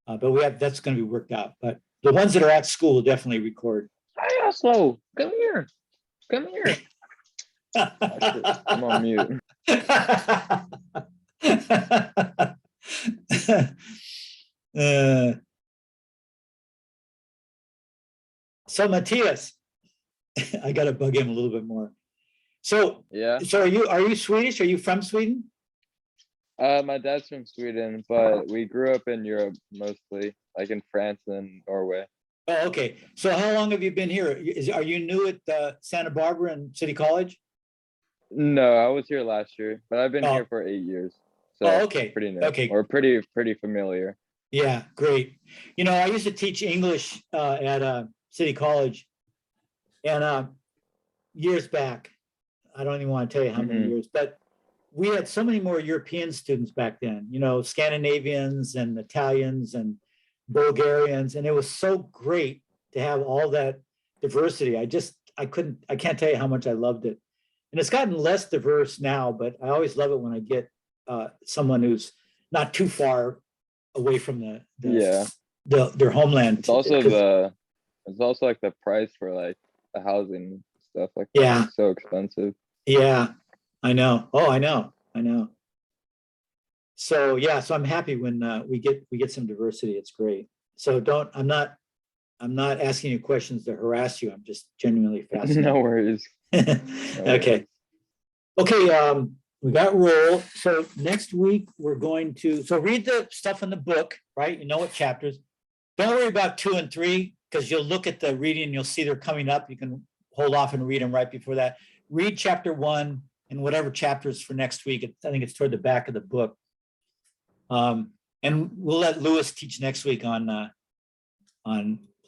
But that's gonna be worked out, but the ones that are at school will definitely record. Hi, Oslo, come here. Come here. I'm on mute. Uh, So Matthias, I gotta bug him a little bit more. So, Yeah. so are you Swedish? Are you from Sweden? My dad's from Sweden, but we grew up in Europe mostly, like in France and Norway. Oh, okay. So how long have you been here? Are you new at Santa Barbara and City College? No, I was here last year, but I've been Oh. here for 8 years. So Oh, okay. pretty new. Okay. Or pretty familiar. Yeah, great. You know, I used to teach English at City College, and years back, I don't even want to tell you how many Mhm. years, but we had so many more European students back then, you know, Scandinavians and Italians and Bulgarians, and it was so great to have all that diversity. I can't tell you how much I loved it. And it's gotten less diverse now, but I always love it when I get someone who's not too far away from Yeah. their homeland. It's also 'Cause- it's also like the price for like the housing stuff like Yeah. It's so expensive. Yeah, I know. Oh, I know. So yeah, so I'm happy when we get some diversity. It's great. So I'm not asking you questions to harass you. I'm just genuinely fascinated. No worries. Okay. Okay, we got roll. So next week we're going to, so read the stuff in the book, right? You know what chapters. Don't worry about 2 and 3, because you'll look at the reading and you'll see they're coming up. You can hold off and read them right before that. Read chapter 1 and whatever chapters for next week. I think it's toward the back of the book. And we'll let Lewis teach next week on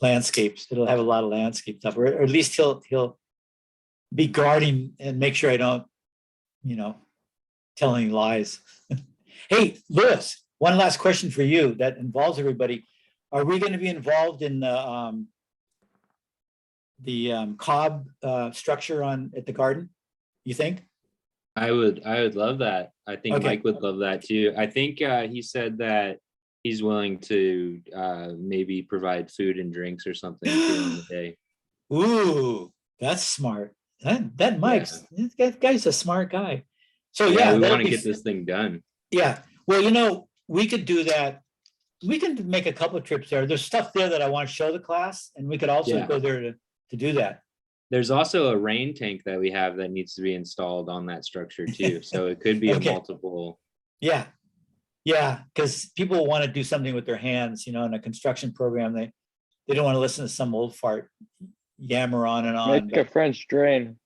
landscapes. It'll have a lot of landscape stuff, or at least he'll be guarding and make sure I don't, tell any lies. Hey, Lewis, one last question for you that involves everybody. Are we going to be involved in the cob structure at the garden? You think? I would love that. I think Okay. Mike would love that too. I think he said that he's willing to maybe provide food and drinks or something during the day. Ooh, that's smart. That Mike's that guy's a smart guy. So Yeah, we that'll want to be- get this thing done. Yeah, well, we could do that. We can make a couple of trips there. There's stuff there that I want to show the class, and we could also Yeah. go there to do that. There's also a rain tank that we have that needs to be installed on that structure too. So it could be Okay. a multiple. Yeah, because people want to do something with their hands, in a construction program. They don't want to listen to some old fart yammer on and on. Make a French drain.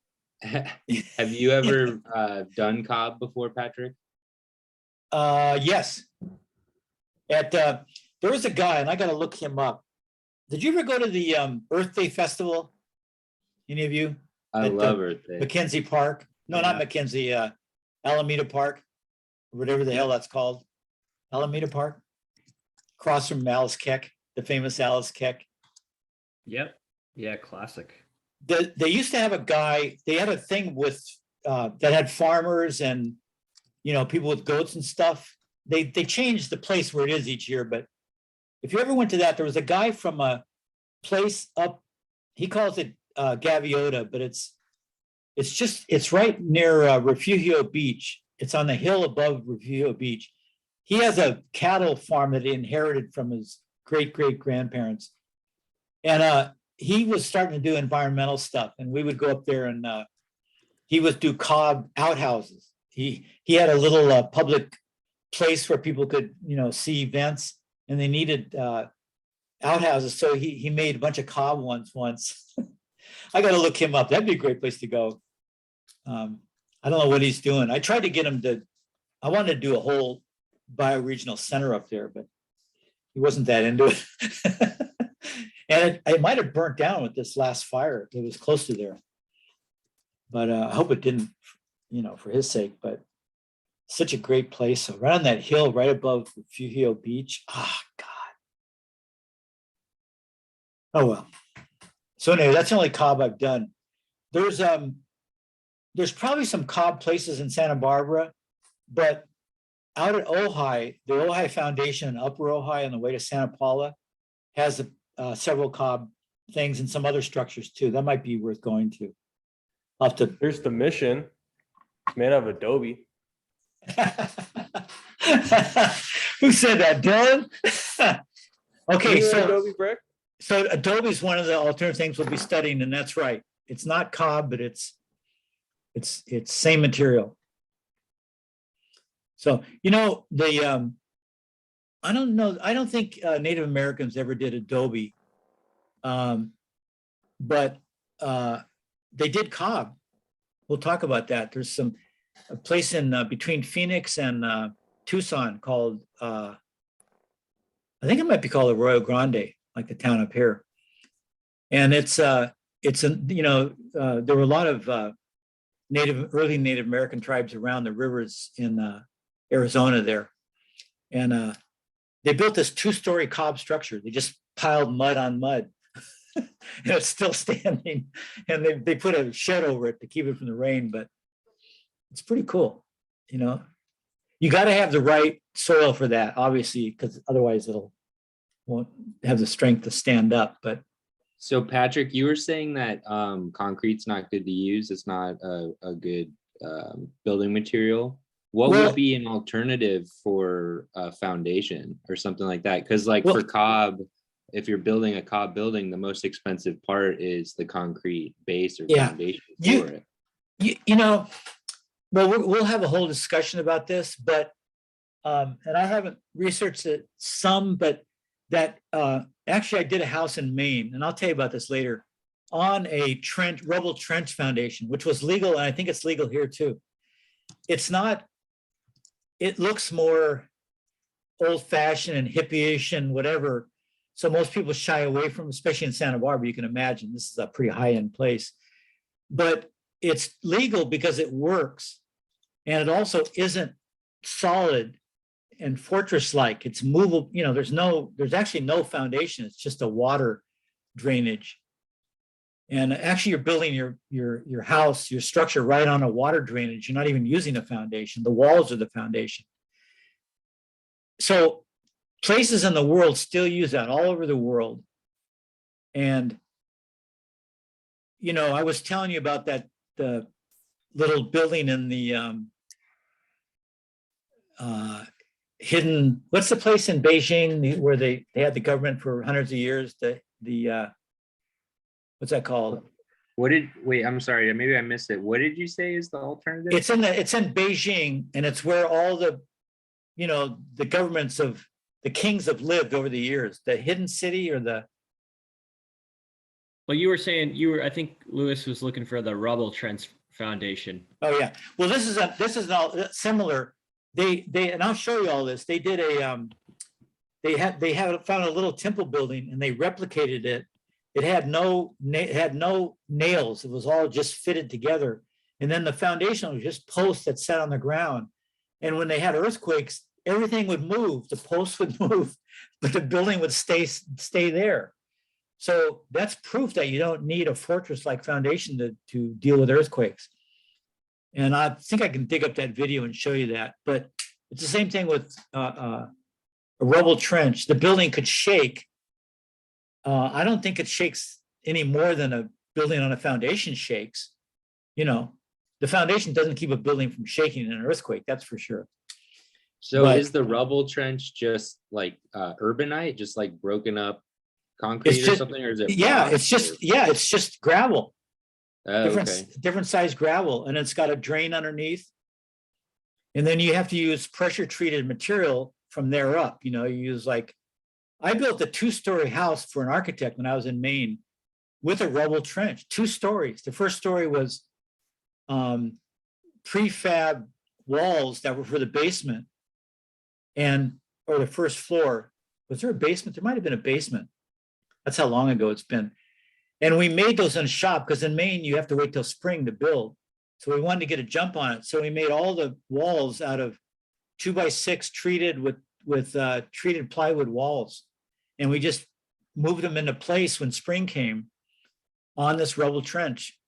Have you ever done cob before, Patrick? Yes. There was a guy, and I got to look him up. Did you ever go to the Earth Day Festival? Any of you? I At, love Earth Day. Mackenzie Park? No, not Mackenzie. Alameda Park, whatever the hell that's called. Alameda Park, across from Alice Keck, the famous Alice Keck. Yep. Yeah, classic. They used to have a guy. They had a thing with that had farmers and people with goats and stuff. They changed the place where it is each year, but if you ever went to that, there was a guy from a place up. He calls it Gaviota, but it's right near Refugio Beach. It's on the hill above Refugio Beach. He has a cattle farm that he inherited from his great grandparents, and he was starting to do environmental stuff. And we would go up there, and he would do cob outhouses. He had a little public place where people could see events, and they needed outhouses. So he made a bunch of cob ones once. I got to look him up. That'd be a great place to go. I don't know what he's doing. I tried to get him I wanted to do a whole bioregional center up there, but he wasn't that into it. And it might have burnt down with this last fire. It was close to there. But I hope it didn't, for his sake. But such a great place. So right on that hill, right above Refugio Beach. Oh, God. Oh, well. So anyway, that's the only cob I've done. There's probably some cob places in Santa Barbara, but out at Ojai, the Ojai Foundation in Upper Ojai on the way to Santa Paula has several cob things and some other structures too. That might be worth going to. I'll have to. There's the mission. It's made out of Adobe. Who said that, Dylan? Okay, You know so Adobe brick? Adobe is one of the alternative things we'll be studying, and that's right. It's not cob, but it's same material. So I don't know. I don't think Native Americans ever did Adobe, but they did cob. We'll talk about that. There's a place in between Phoenix and Tucson called I think it might be called Arroyo Grande, like the town up here. And there were a lot of early Native American tribes around the rivers in Arizona there. And they built this 2-story cob structure. They just piled mud on mud. And it's still standing. And they put a shed over it to keep it from the rain, but it's pretty cool. You got to have the right soil for that, obviously, because otherwise won't have the strength to stand up. But So Patrick, you were saying that concrete's not good to use. It's not a good building material. What would be an alternative for a foundation or something like that? Because for cob, if you're building a cob building, the most expensive part is the concrete base or foundation for it. Well, we'll have a whole discussion about this, but and I haven't researched it some, but that actually I did a house in Maine, and I'll tell you about this later, on a rubble trench foundation, which was legal, and I think it's legal here too. It's not. It looks more old-fashioned and hippie-ish and whatever, so most people shy away from, especially in Santa Barbara. You can imagine this is a pretty high-end place, but it's legal because it works, and it also isn't solid and fortress-like. It's movable. There's actually no foundation. It's just a water drainage. And actually, you're building your house, your structure right on a water drainage. You're not even using a foundation. The walls are the foundation. So places in the world still use that, all over the world. And I was telling you about the little building in the hidden. What's the place in Beijing where they had the government for hundreds of years? What's that called? Wait, I'm sorry, maybe I missed it. What did you say is the alternative? It's in Beijing, and it's where all the governments of the kings have lived over the years. The hidden city or the. Well, you were saying I think Lewis was looking for the rubble trench foundation. Oh yeah. Well, this is all similar. And I'll show you all this. They did found a little temple building, and they replicated it. It had no nails. It was all just fitted together. And then the foundation was just posts that sat on the ground. And when they had earthquakes, everything would move. The posts would move, but the building would stay there. So that's proof that you don't need a fortress-like foundation to deal with earthquakes. And I think I can dig up that video and show you that. But it's the same thing with a rubble trench. The building could shake. I don't think it shakes any more than a building on a foundation shakes. The foundation doesn't keep a building from shaking in an earthquake, that's for sure. So is the rubble trench just like urbanite, just like broken up concrete or something, or is it? Yeah, it's just gravel. Okay. Different size gravel, and it's got a drain underneath. And then you have to use pressure treated material from there up. You use I built a 2-story house for an architect when I was in Maine with a rubble trench, 2 stories. The first story was prefab walls that were for the basement or the first floor. Was there a basement? There might have been a basement. That's how long ago it's been. And we made those in a shop because in Maine, you have to wait till spring to build. So we wanted to get a jump on it. So we made all the walls out of 2x6 treated with treated plywood walls. And we just moved them into place when spring came on this rubble trench.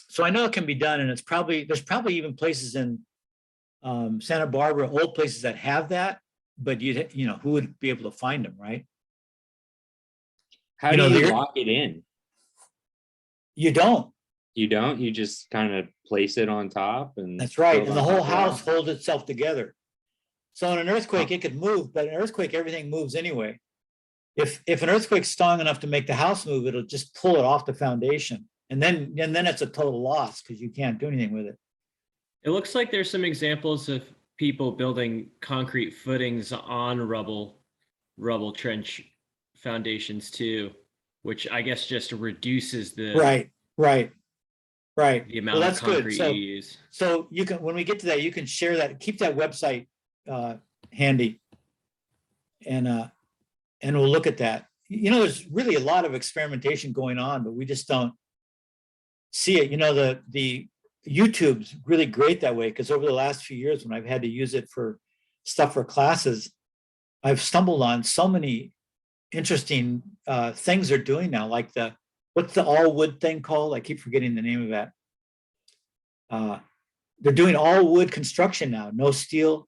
So So I know it can be done, and there's probably even places in Santa Barbara, old places that have that, but who would be able to find them, right? How You do know, you they're- lock it in? You don't. You don't? You just kind of place it on top and That's right. build And the on whole top of that? house holds itself together. So in an earthquake, it could move, but in an earthquake, everything moves anyway. If an earthquake's strong enough to make the house move, it'll just pull it off the foundation. And then it's a total loss because you can't do anything with it. It looks like there's some examples of people building concrete footings on rubble trench foundations too, which I guess just reduces the Right. the amount of that's good. concrete you use. So you can, when we get to that, you can share that, keep that website handy. And we'll look at that. There's really a lot of experimentation going on, but we just don't see it. The YouTube's really great that way, because over the last few years, when I've had to use it for stuff for classes, I've stumbled on so many interesting things they're doing now, like what's the all wood thing called? I keep forgetting the name of that. They're doing all wood construction now, no steel,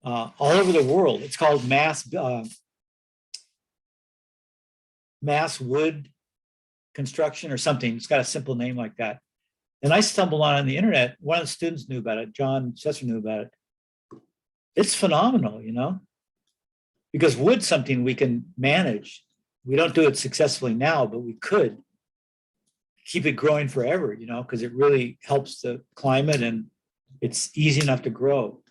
all over the world. It's called mass wood construction or something. It's got a simple name like that. And I stumbled on the internet. One of the students knew about it. John Sesser knew about it. It's phenomenal, because wood's something we can manage. We don't do it successfully now, but we could keep it growing forever, because it really helps the climate and it's easy enough to grow.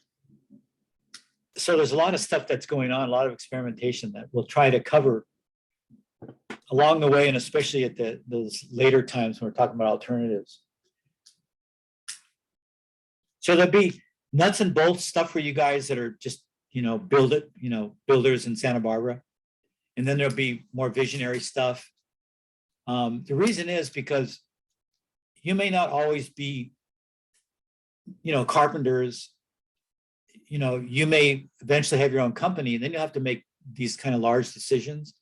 So there's a lot of stuff that's going on, a lot of experimentation that we'll try to cover along the way, and especially at those later times when we're talking about alternatives. So there'll be nuts and bolts stuff for you guys that are just, builders in Santa Barbara. And then there'll be more visionary stuff. The reason is because you may not always be, carpenters. You may eventually have your own company, and then you'll have to make these kind of large decisions.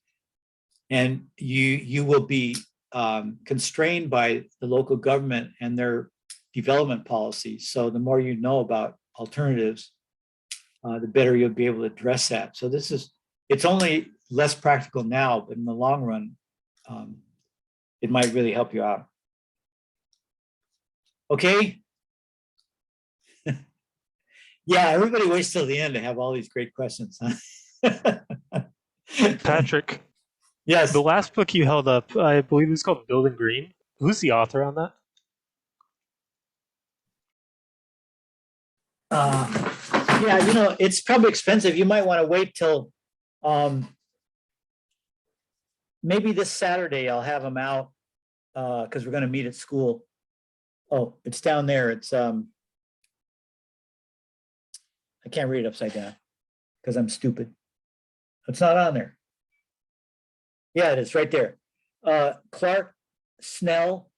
And you will be constrained by the local government and their development policies. So the more you know about alternatives, the better you'll be able to address that. So it's only less practical now, but in the long run, it might really help you out. Okay. Yeah, everybody waits till the end to have all these great questions, huh? Patrick, Yes. the last book you held up, I believe it was called Building Green. Who's the author on that? Yeah, it's probably expensive. You might want to wait till maybe this Saturday. I'll have them out because we're going to meet at school. Oh, it's down there. It's I can't read it upside down because I'm stupid. It's not on there. Yeah, it is right there. Clark Snell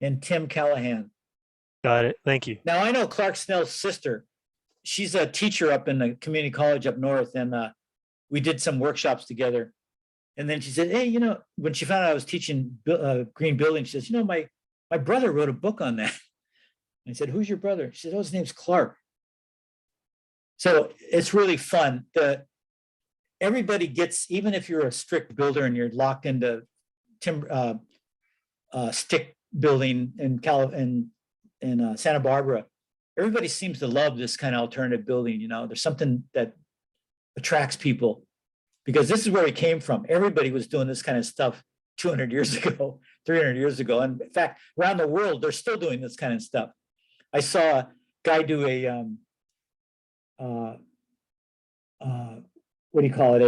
and Tim Callahan. Got it. Thank you. Now I know Clark Snell's sister. She's a teacher up in the community college up north, and we did some workshops together. And then she said, "Hey, when she found out I was teaching green building, she says, my brother wrote a book on that." I said, "Who's your brother?" She said, "Oh, his name's Clark." So it's really fun. Everybody gets, even if you're a strict builder and you're locked into stick building in Santa Barbara, everybody seems to love this kind of alternative building. There's something that attracts people because this is where we came from. Everybody was doing this kind of stuff 200 years ago, 300 years ago. And in fact, around the world, they're still doing this kind of stuff. I saw a guy do a, what do you call it?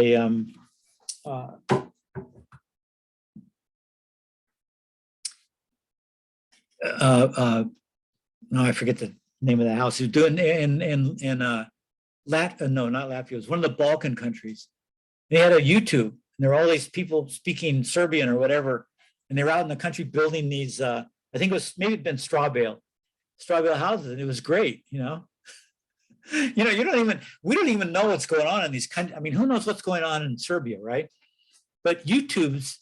No, I forget the name of the house. He was doing in no, not Latvia. It was one of the Balkan countries. They had a YouTube, and there were all these people speaking Serbian or whatever, and they were out in the country building these. I think it was maybe it'd been straw bale houses, and it was great. We don't even know what's going on in these countries. I mean, who knows what's going on in Serbia, right? But YouTube's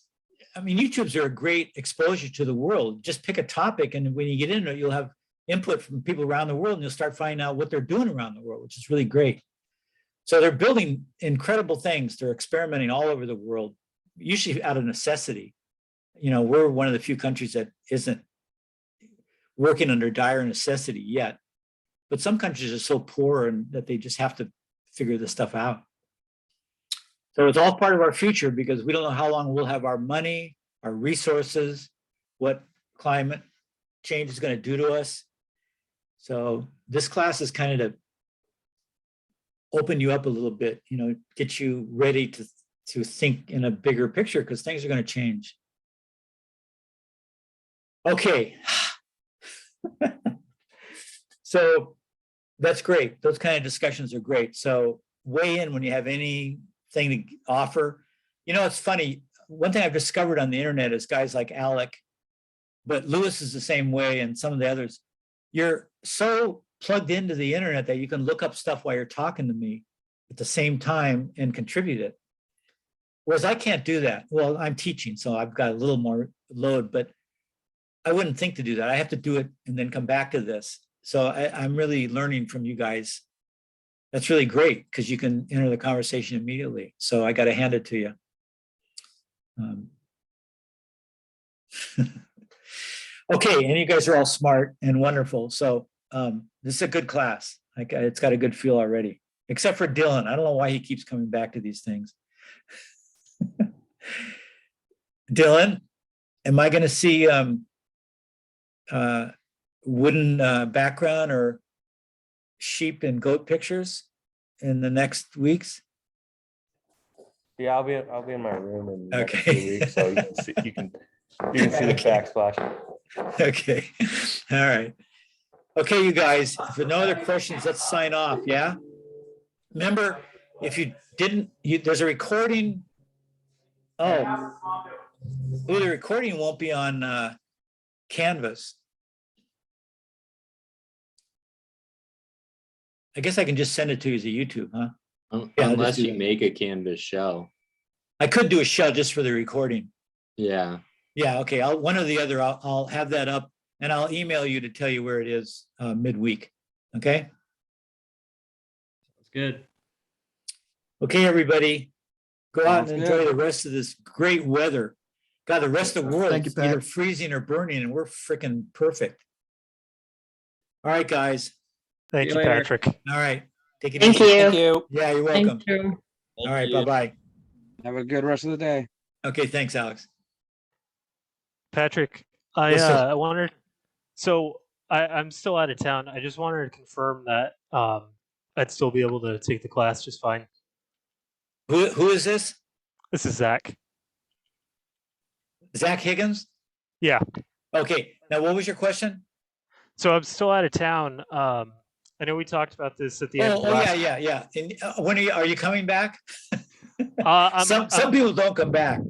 I mean, YouTubes are a great exposure to the world. Just pick a topic, and when you get into it, you'll have input from people around the world, and you'll start finding out what they're doing around the world, which is really great. So they're building incredible things. They're experimenting all over the world, usually out of necessity. You know, we're one of the few countries that isn't working under dire necessity yet. But some countries are so poor and that they just have to figure this stuff out. So it's all part of our future because we don't know how long we'll have our money, our resources, what climate change is going to do to us. So this class is kind of to open you up a little bit, you know, get you ready to think in a bigger picture because things are going to change. Okay. So that's great. Those kind of discussions are great. So weigh in when you have anything to offer. You know, it's funny. One thing I've discovered on the internet is guys like Alec, but Lewis is the same way, and some of the others. You're so plugged into the internet that you can look up stuff while you're talking to me at the same time and contribute it. Whereas I can't do that. Well, I'm teaching, so I've got a little more load, but I wouldn't think to do that. I have to do it and then come back to this. So I'm really learning from you guys. That's really great because you can enter the conversation immediately. So I got to hand it to you. Okay, and you guys are all smart and wonderful. So this is a good class. Like it's got a good feel already, except for Dylan. I don't know why he keeps coming back to these things. Dylan, am I going to see wooden background or sheep and goat pictures in the next weeks? Yeah, I'll be in my room in the next Okay. 2 weeks, so you can see the backsplash. Okay. All right. Okay, you guys, if there are no other questions, let's sign off. Yeah. Remember, if you didn't, there's a recording. Oh, the recording won't be on Canvas. I guess I can just send it to you as a YouTube, huh? Yeah, I'll just Unless do you that. make a canvas shell. I could do a shell just for the recording. Yeah. Yeah, okay. One or the other. I'll have that up and I'll email you to tell you where it is midweek. Okay. That's good. Okay, everybody. Go out Sounds and enjoy good. the rest of this great weather. God, the rest of the world Thank you, is either Pat. freezing or burning, and we're freaking perfect. All right, guys. Thank See you, you later. Patrick. All right. Take it Thank easy. you. you. Yeah, you're welcome. Thank you. All right, bye-bye. Have a good rest of the day. Okay, thanks, Alex. Patrick, Yes, sir. I wondered. So I'm still out of town. I just wanted to confirm that I'd still be able to take the class just fine. Who is this? This is Zach. Zach Higgins? Yeah. Okay, now what was your question? So I'm still out of town. I know we talked about this at the end. Oh, of last. yeah. And when are you coming back? I'm, Some I'm, people don't come back.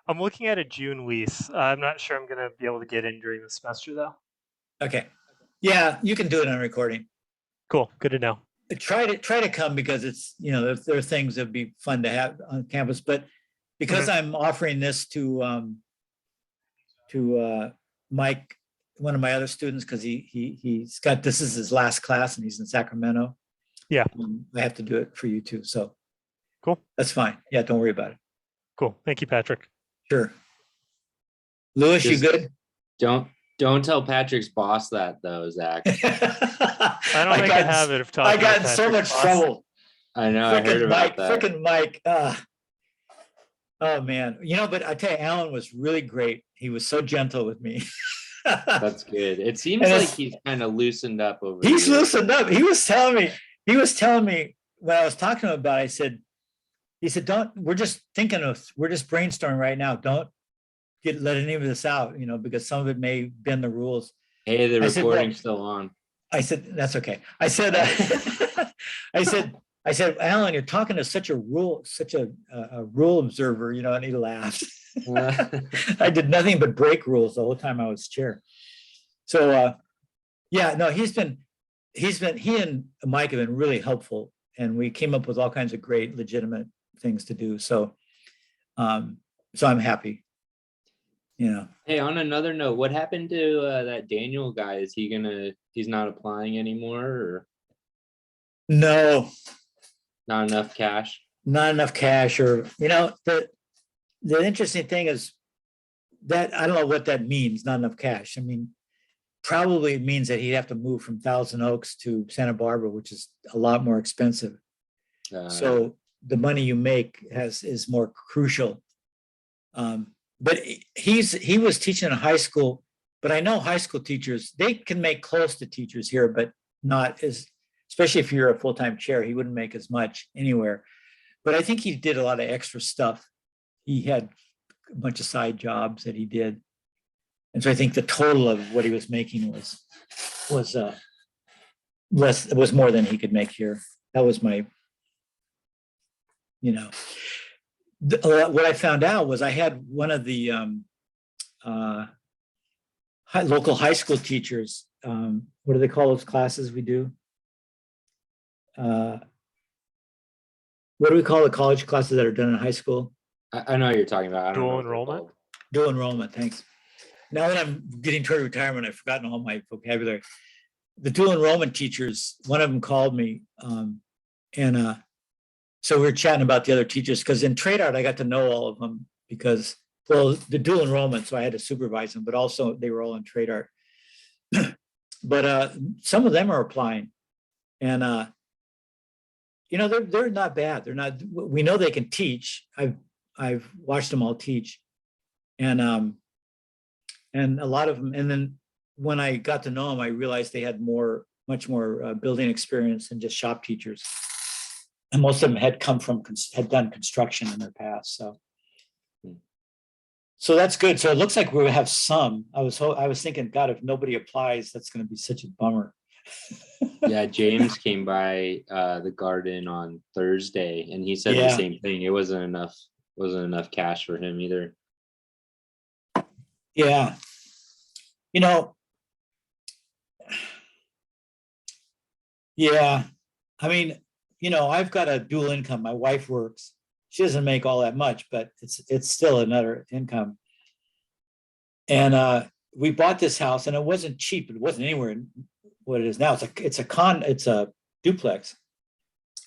I'm looking at a June lease. I'm not sure I'm going to be able to get in during the semester though. Okay. Yeah, you can do it on recording. Cool. Good to know. Try to come because it's, you know, there are things that'd be fun to have on campus, but because I'm offering this to Mike, one of my other students, because he's got, this is his last class and he's in Sacramento. Yeah. I have to do it for you too. So Cool. that's fine. Yeah, don't worry about it. Cool. Thank you, Patrick. Sure. Lewis, you Just- good? Don't tell Patrick's boss that though, Zach. I don't make a habit of talking. I got in about so much Patrick's boss. trouble. I know. I heard Frickin' about Mike, that. frickin' Mike. Oh man, you know, but I tell you, Alan was really great. He was so gentle with me. That's good. It seems And like it's- he's kind of loosened up over. He's the years. loosened up. He was telling me when I was talking to him about it, he said, we're just brainstorming right now. Don't let any of this out, you know, because some of it may bend the rules. Hey, the I said, well- recording's still on. I said, that's okay. I said, I said, Alan, you're talking to such a rule observer, you know, and he laughed. I did nothing but break rules the whole time I was chair. So, yeah, no, he and Mike have been really helpful, and we came up with all kinds of great, legitimate things to do. So, so I'm happy. you know. Hey, on another note, what happened to that Daniel guy? Is he he's not applying anymore, or No, not enough cash? not enough cash, or, you know, the interesting thing is that I don't know what that means, not enough cash. I mean, probably it means that he'd have to move from Thousand Oaks to Santa Barbara, which is a lot more expensive. So the money you make is more crucial. But he was teaching in high school, but I know high school teachers, they can make close to teachers here, but not as, especially if you're a full-time chair, he wouldn't make as much anywhere. But I think he did a lot of extra stuff. He had a bunch of side jobs that he did. And so I think the total of what he was making was less, it was more than he could make here. That was my, you know. What I found out was I had one of the local high school teachers. What do they call those classes we do? What do we call the college classes that are done in high school? I know what you're talking about. I don't know Dual what they're enrollment? called. Dual enrollment, thanks. Now that I'm getting toward retirement, I've forgotten all my vocabulary. The dual enrollment teachers, one of them called me, and so we were chatting about the other teachers, because in trade art, I got to know all of them because, well, the dual enrollment, so I had to supervise them, but also they were all in trade art. But some of them are applying, and you know, they're not bad. They're not. We know they can teach. I've watched them all teach, and a lot of them. And then when I got to know them, I realized they had much more building experience than just shop teachers. And most of them had done construction in their past. So that's good. So it looks like we have some. I was thinking, God, if nobody applies, that's going to be such a bummer. Yeah, James came by the garden on Thursday, and he said the Yeah. same thing. It wasn't enough cash for him either. Yeah. You know, yeah. I mean, you know, I've got a dual income. My wife works. She doesn't make all that much, but it's still another income. And we bought this house, and it wasn't cheap. It wasn't anywhere what it is now. It's a duplex.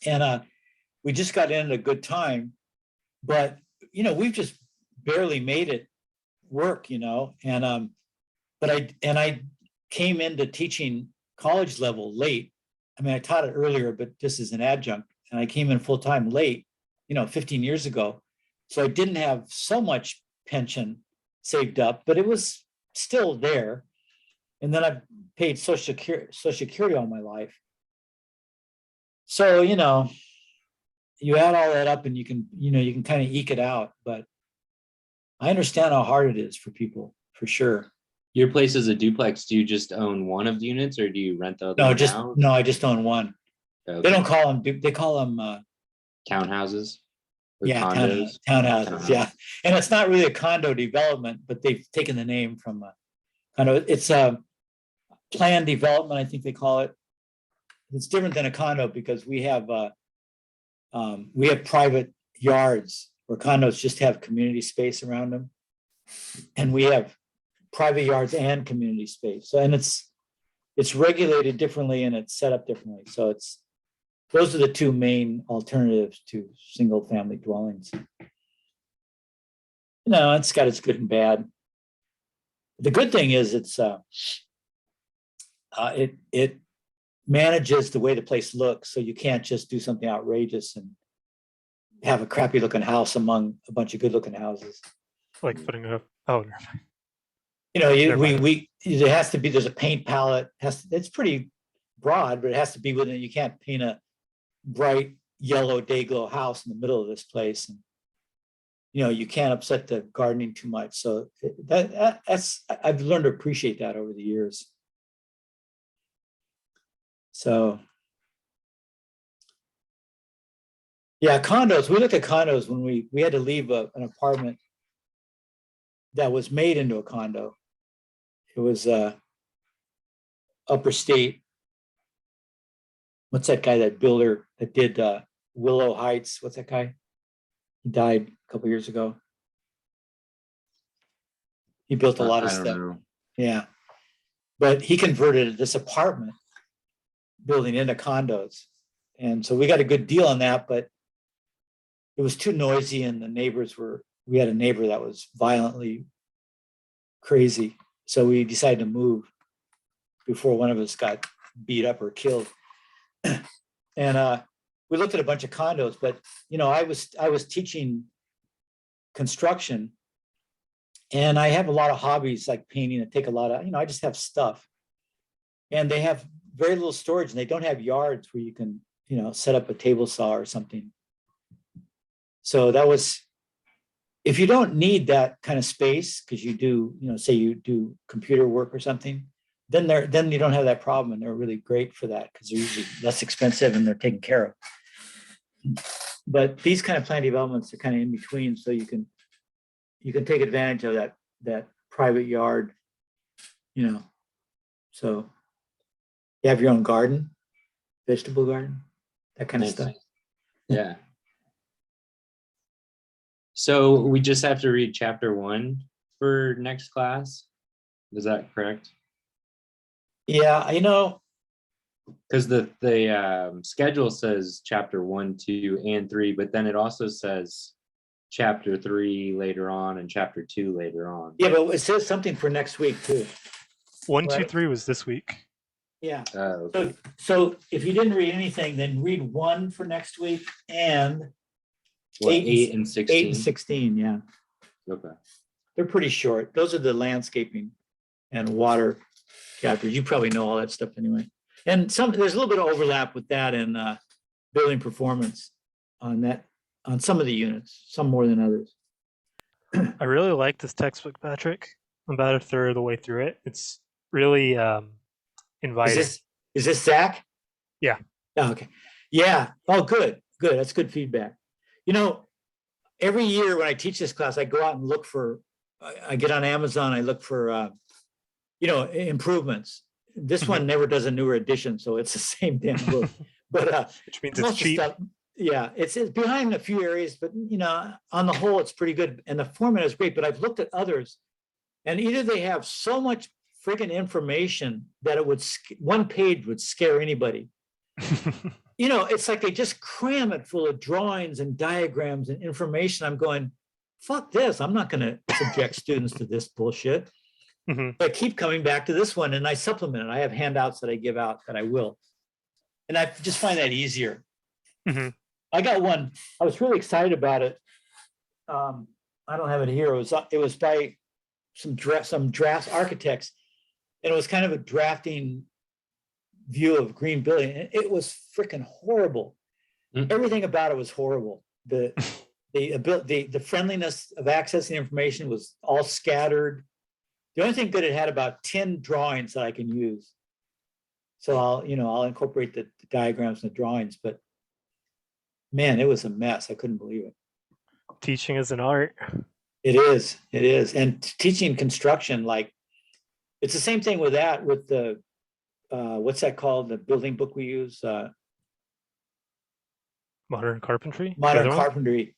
And we just got in at a good time, but you know, we've just barely made it work, you know. And but I came into teaching college level late. I mean, I taught it earlier, but just as an adjunct, and I came in full time late, you know, 15 years ago. So I didn't have so much pension saved up, but it was still there. And then I've paid Social Security all my life. So, you know, you add all that up and you can kind of eke it out. But I understand how hard it is for people, for sure. Your place is a duplex. Do you just own one of the units, or do you rent the other one out? No, I just own one. Okay. They don't call them, they call them Townhouses or yeah, condos? townhouses, yeah. And it's not really a condo development, but they've taken the name from a condo. It's a planned development, I think they call it. It's different than a condo because we have private yards where condos just have community space around them. And we have private yards and community space. So, and it's regulated differently and it's set up differently. So those are the two main alternatives to single family dwellings. You know, it's got its good and bad. The good thing is it manages the way the place looks. So you can't just do something outrageous and have a crappy looking house among a bunch of good looking houses. Like putting a, oh, You know, Never mind. there has to be, there's a paint palette, it's pretty broad, but it has to be within, you can't paint a bright yellow day glow house in the middle of this place. And, you know, you can't upset the gardening too much. So that's, I've learned to appreciate that over the years. So. Yeah, condos, we looked at condos when we had to leave an apartment that was made into a condo. It was upper state. What's that guy, that builder that did Willow Heights? What's that guy? He died a couple years ago. He built a lot of I don't stuff. know. Yeah. But he converted this apartment building into condos. And so we got a good deal on that, but it was too noisy and the neighbors we had a neighbor that was violently crazy. So we decided to move before one of us got beat up or killed. And we looked at a bunch of condos, but I was teaching construction, and I have a lot of hobbies like painting that take a lot of, I just have stuff. And they have very little storage, and they don't have yards where you can, set up a table saw or something. So that was, if you don't need that kind of space, because you do, say you do computer work or something, then you don't have that problem, and they're really great for that because they're usually less expensive and they're taken care of. But these kind of plan developments are kind of in between, so you can take advantage of that private yard, So you have your own garden, vegetable garden, that kind of Nice. stuff. Yeah. So we just have to read chapter 1 for next class. Is that correct? Yeah, Because the schedule says chapter 1, 2, and 3, but then it also says chapter 3 later on and chapter 2 later on. yeah, but it says something for next week too. 1, 2, Right. 3 was this week. Yeah. Okay. So if you didn't read anything, then read 1 for next week and What, 8 8 and 16? 8 and 16. Yeah, Okay. they're pretty short. Those are the landscaping and water chapters. You probably know all that stuff anyway. And there's a little bit of overlap with that in building performance on some of the units, some more than others. I really like this textbook, Patrick. I'm about a third of the way through it. It's really inviting. Is this Zach? Yeah. Oh, okay. Yeah. Oh, good. Good. That's good feedback. Every year when I teach this class, I go out and look for, I get on Amazon, I look for, improvements. This one never does a newer edition, so it's the same damn book. But Which means most it's of the cheap. stuff, yeah, it's behind a few areas, but on the whole, it's pretty good. And the format is great, but I've looked at others, and either they have so much friggin' information that one page would scare anybody. It's like they just cram it full of drawings and diagrams and information. I'm going, fuck this. I'm not going to subject students to this bullshit. Mhm. But I keep coming back to this one, and I supplement it. I have handouts that I give out that I will. And I just find that easier. Mhm. I got one. I was really excited about it. I don't have it here. It was by some draft architects, and it was kind of a drafting view of green building. And it was freaking horrible. Everything about it was horrible. The friendliness of accessing information was all scattered. The only thing good, it had about 10 drawings that I can use. So I'll incorporate the diagrams and the drawings, but man, it was a mess. I couldn't believe it. Teaching is an art. It is. And teaching construction, like, it's the same thing with the, what's that called? The building book we use, Modern carpentry. Modern The other one? Carpentry.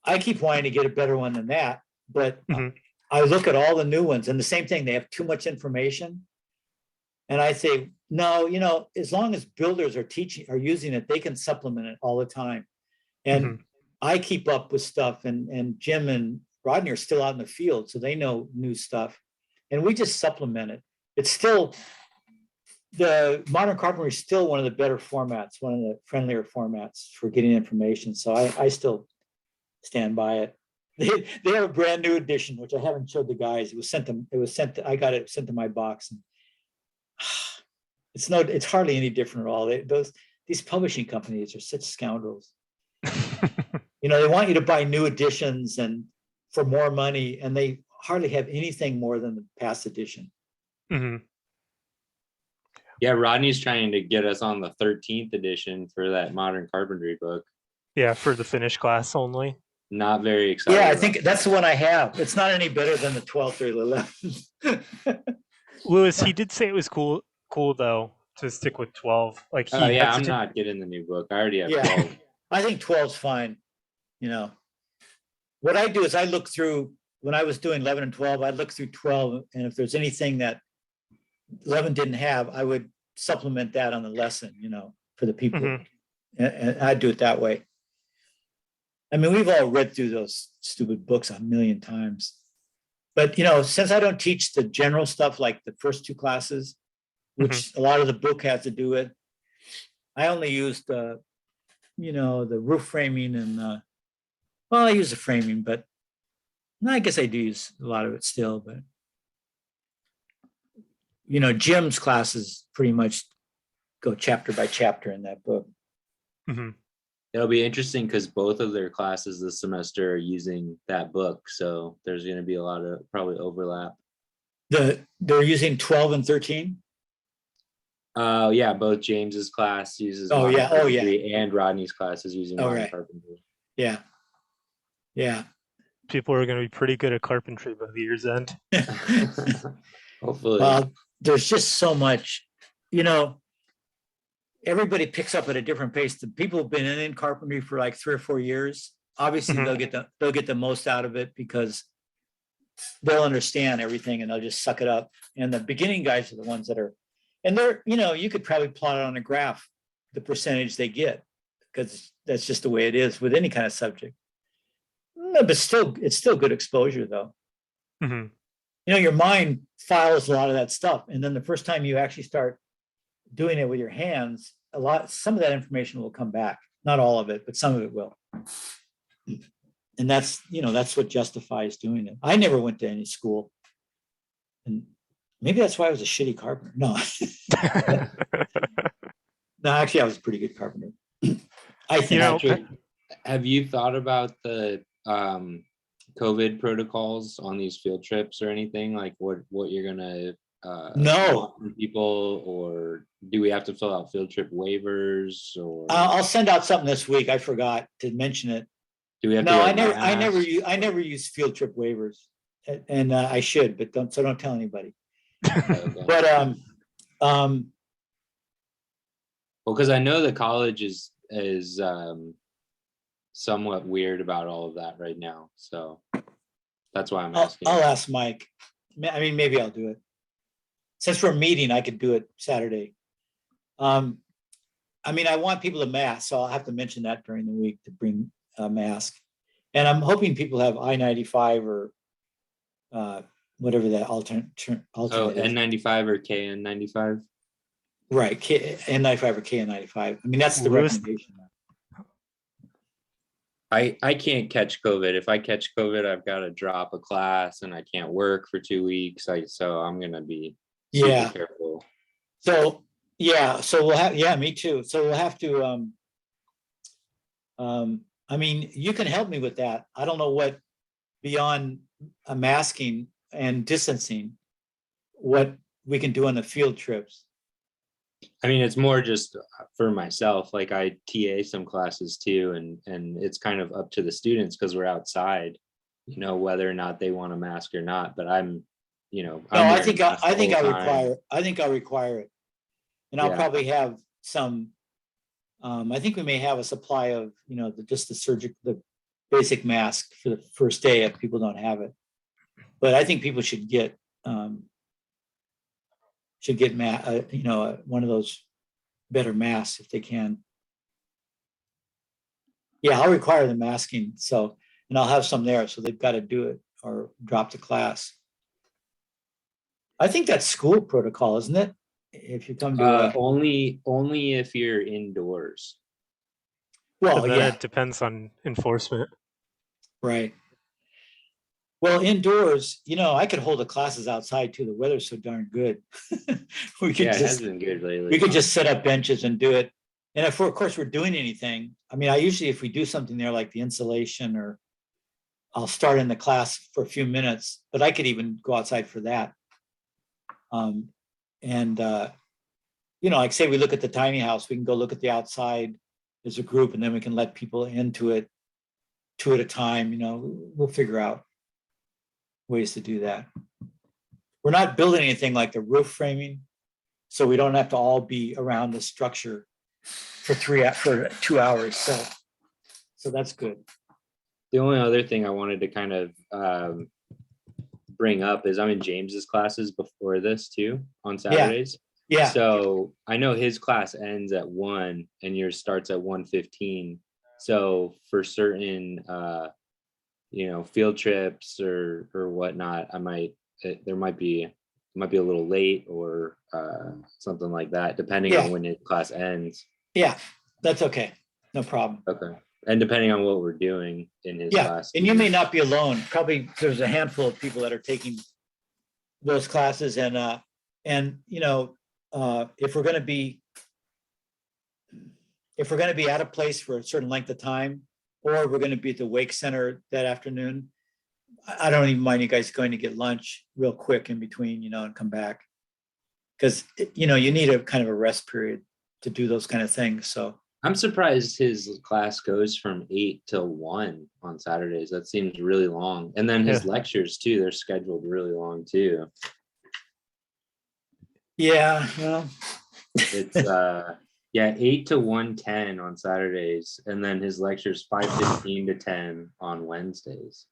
I keep wanting to get a better one than that, but Mhm. I look at all the new ones, and the same thing, they have too much information. And I say, no, as long as builders are using it, they can supplement it all the time. And Mhm. I keep up with stuff, and Jim and Rodney are still out in the field, so they know new stuff. And we just supplement it. It's still, the Modern Carpentry is still one of the better formats, one of the friendlier formats for getting information. So I still stand by it. They have a brand new edition, which I haven't showed the guys. I got it sent to my box. And it's hardly any different at all. These publishing companies are such scoundrels. They want you to buy new editions and for more money, and they hardly have anything more than the past edition. Mhm. Yeah, Rodney's trying to get us on the 13th edition for that Modern Carpentry book. Yeah, for the Finnish class only. Not very excited. Yeah, I about think it. that's the one I have. It's not any better than the 12th or the 11th. Lewis, he did say it was cool to stick with 12. Like he Oh yeah, had I'm such a- not getting the new book. I already have Yeah, 12. I think 12's fine. What I do is I look through when I was doing 11 and 12, I'd look through 12, and if there's anything that 11 didn't have, I would supplement that on the lesson, for the people. Mhm. And I'd do it that way. I mean, we've all read through those stupid books 1,000,000 times. But, since I don't teach the general stuff like the first two classes, which a lot of the book has to do with, I only used the roof framing and, well, I use the framing, but I guess I do use a lot of it still, but Jim's classes pretty much go chapter by chapter in that book. Mhm. It'll be interesting because both of their classes this semester are using that book. So there's going to be a lot of probably overlap. They're using 12 and 13. Yeah, both James's class uses Oh, modern yeah. carpentry and Rodney's class is using Oh, modern right. carpentry. Yeah. Yeah. People are going to be pretty good at carpentry by the year's end. Hopefully. Well, there's just so much, everybody picks up at a different pace. The people who've been in carpentry for like 3 or 4 years, obviously Mhm. they'll get the most out of it because they'll understand everything and they'll just suck it up. And the beginning guys are the ones that are, and they're, you could probably plot it on a graph, the percentage they get, because that's just the way it is with any kind of subject. No, but still, it's still good exposure though. Mhm. Your mind files a lot of that stuff. And then the first time you actually start doing it with your hands, some of that information will come back. Not all of it, but some of it will. And that's what justifies doing it. I never went to any school. And maybe that's why I was a shitty carpenter. No. No, actually I was a pretty good carpenter. I think. Patrick, have you thought about the COVID protocols on these field trips or anything, like what you're gonna No. want from people, or do we have to fill out field trip waivers, or I'll send out something this week. I forgot to mention it. do we have No, to I wear never masks? use field trip waivers, and I should, but don't tell anybody. Okay. But Well, because I know the college is somewhat weird about all of that right now, so that's why I'm asking. I'll ask Mike. I mean, maybe I'll do it. Since we're meeting, I could do it Saturday. I mean, I want people to mask, so I'll have to mention that during the week to bring a mask. And I'm hoping people have I-95 or whatever that alternate Oh, is. N95 or KN95? Right, N95 or KN95. I mean, that's the Louis- recommendation. I can't catch COVID. If I catch COVID, I've got to drop a class and I can't work for 2 weeks. So I'm gonna be super Yeah. careful. So, yeah, so we'll have, yeah, me too. So we'll have to, I mean, you can help me with that. I don't know what beyond masking and distancing, what we can do on the field trips. I mean, it's more just for myself. Like I TA some classes too, and it's kind of up to the students because we're outside, whether or not they want a mask or not. But I'm No, I'm I wearing think a mask I the think whole I'll time. require it. And I'll Yeah. probably have some, I think we may have a supply of, the basic mask for the first day if people don't have it. But I think people should get one of those better masks if they can. Yeah, I'll require the masking. So, and I'll have some there. So they've got to do it or drop the class. I think that's school protocol, isn't it? If you come to Only if you're indoors. well, And then yeah, it depends on enforcement. right. Well, indoors, I could hold the classes outside too. The weather's so darn good. We could Yeah, it has just been good lately. we could just set up benches and do it. And if of course we're doing anything, I mean, I usually if we do something there like the insulation, or I'll start in the class for a few minutes, but I could even go outside for that. Like say we look at the tiny house, we can go look at the outside as a group, and then we can let people into it 2 at a time. We'll figure out ways to do that. We're not building anything like the roof framing, so we don't have to all be around the structure for 2 hours. So that's good. The only other thing I wanted to kind of bring up is I'm in James's classes before this too on Saturdays. Yeah, So I know his class ends at 1 and yours starts at 1:15. So for certain field trips or whatnot, there might be a little late or something like that, depending Yeah. on when his class ends. yeah, that's okay. No problem. Okay. And depending on what we're doing in his Yeah, class. and you may not be alone. Probably there's a handful of people that are taking those classes and if we're gonna be at a place for a certain length of time, or we're gonna be at the Wake Center that afternoon, I don't even mind you guys going to get lunch real quick in between, and come back. Because, you need a kind of a rest period to do those kind of things, so. I'm surprised his class goes from 8 till 1 on Saturdays. That seems really long. And then his lectures too, they're scheduled really long too. Yeah, well, It's 8 to 1:10 on Saturdays, and then his lectures 5:15 to 10 on Wednesdays.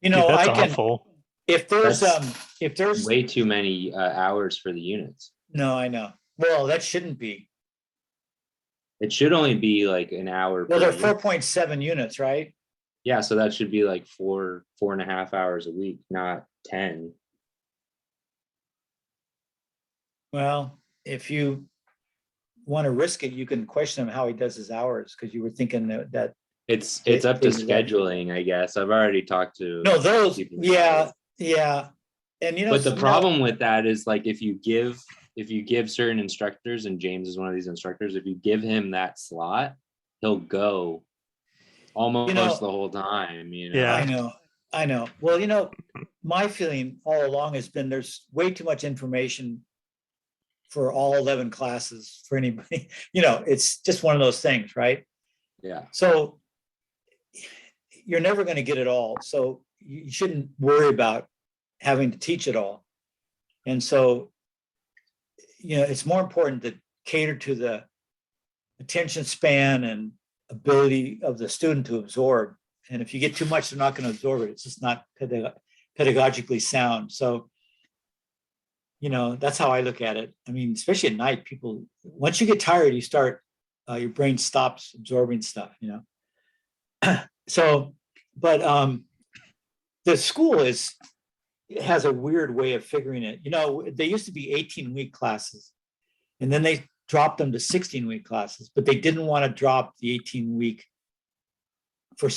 Dude, that's I can, awful. if there's Way too many hours for the units. no, I know. Well, that shouldn't be. It should only be like an hour. Well, per they're unit. 4.7 units, right? Yeah, so that should be like 4.5 hours a week, not 10. Well, if you want to risk it, you can question him how he does his hours, because you were thinking that. It's up to Exactly. scheduling, I guess. I've already talked to. No, those, people. yeah. And But the problem with that is like if you give certain instructors, and James is one of these instructors, if you give him that slot, he'll go almost the whole time. Yeah. I know. Well, my feeling all along has been there's way too much information for all 11 classes for anybody. It's just one of those things, right? Yeah. So you're never going to get it all. So you shouldn't worry about having to teach it all. And so, it's more important to cater to the attention span and ability of the student to absorb. And if you get too much, they're not going to absorb it. It's just not pedagogically sound. So, that's how I look at it. I mean, especially at night, people, once you get tired, you start, your brain stops absorbing stuff, So, but the school has a weird way of figuring it. They used to be 18-week classes, and then they dropped them to 16-week classes, but they didn't want to drop the 18-week for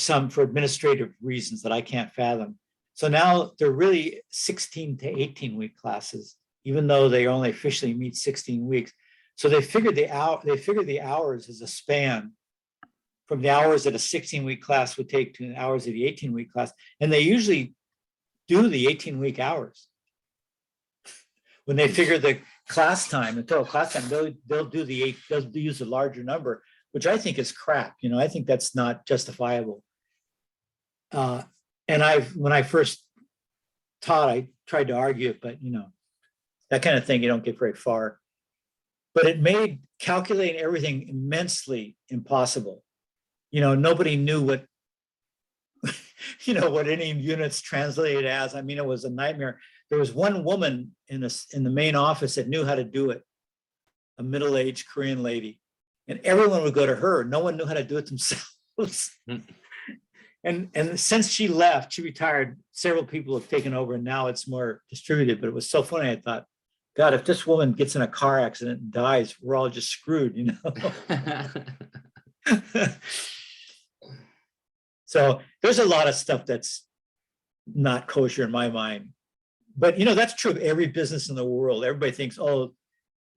administrative reasons that I can't fathom. So now they're really 16 to 18-week classes, even though they only officially meet 16 weeks. So they figured the hours as a span from the hours that a 16-week class would take to the hours of the 18-week class. And they usually do the 18-week hours. When they figure the class time, the total class time, they'll use a larger number, which I think is crap. I think that's not justifiable. And when I first taught, I tried to argue it, but that kind of thing, you don't get very far. But it made calculating everything immensely impossible. Nobody knew what any units translated as. I mean, it was a nightmare. There was one woman in the main office that knew how to do it, a middle-aged Korean lady, and everyone would go to her. No one knew how to do it themselves. And since she left, she retired, several people have taken over, and now it's more distributed. But it was so funny. I thought, God, if this woman gets in a car accident and dies, we're all just screwed, So there's a lot of stuff that's not kosher in my mind. But, that's true of every business in the world. Everybody thinks,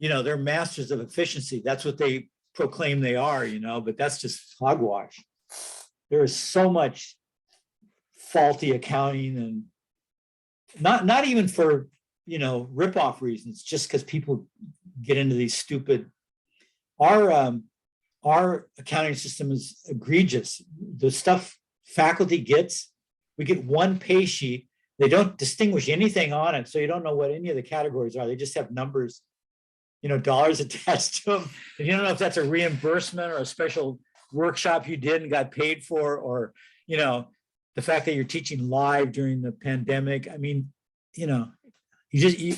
they're masters of efficiency. That's what they proclaim they are, but that's just hogwash. There is so much faulty accounting, and not even for, rip-off reasons, just because people get into these stupid, our accounting system is egregious. The stuff faculty gets, we get one pay sheet. They don't distinguish anything on it, so you don't know what any of the categories are. They just have numbers, dollars attached to them. And you don't know if that's a reimbursement or a special workshop you did and got paid for, or, the fact that you're teaching live during the pandemic. I mean, you know,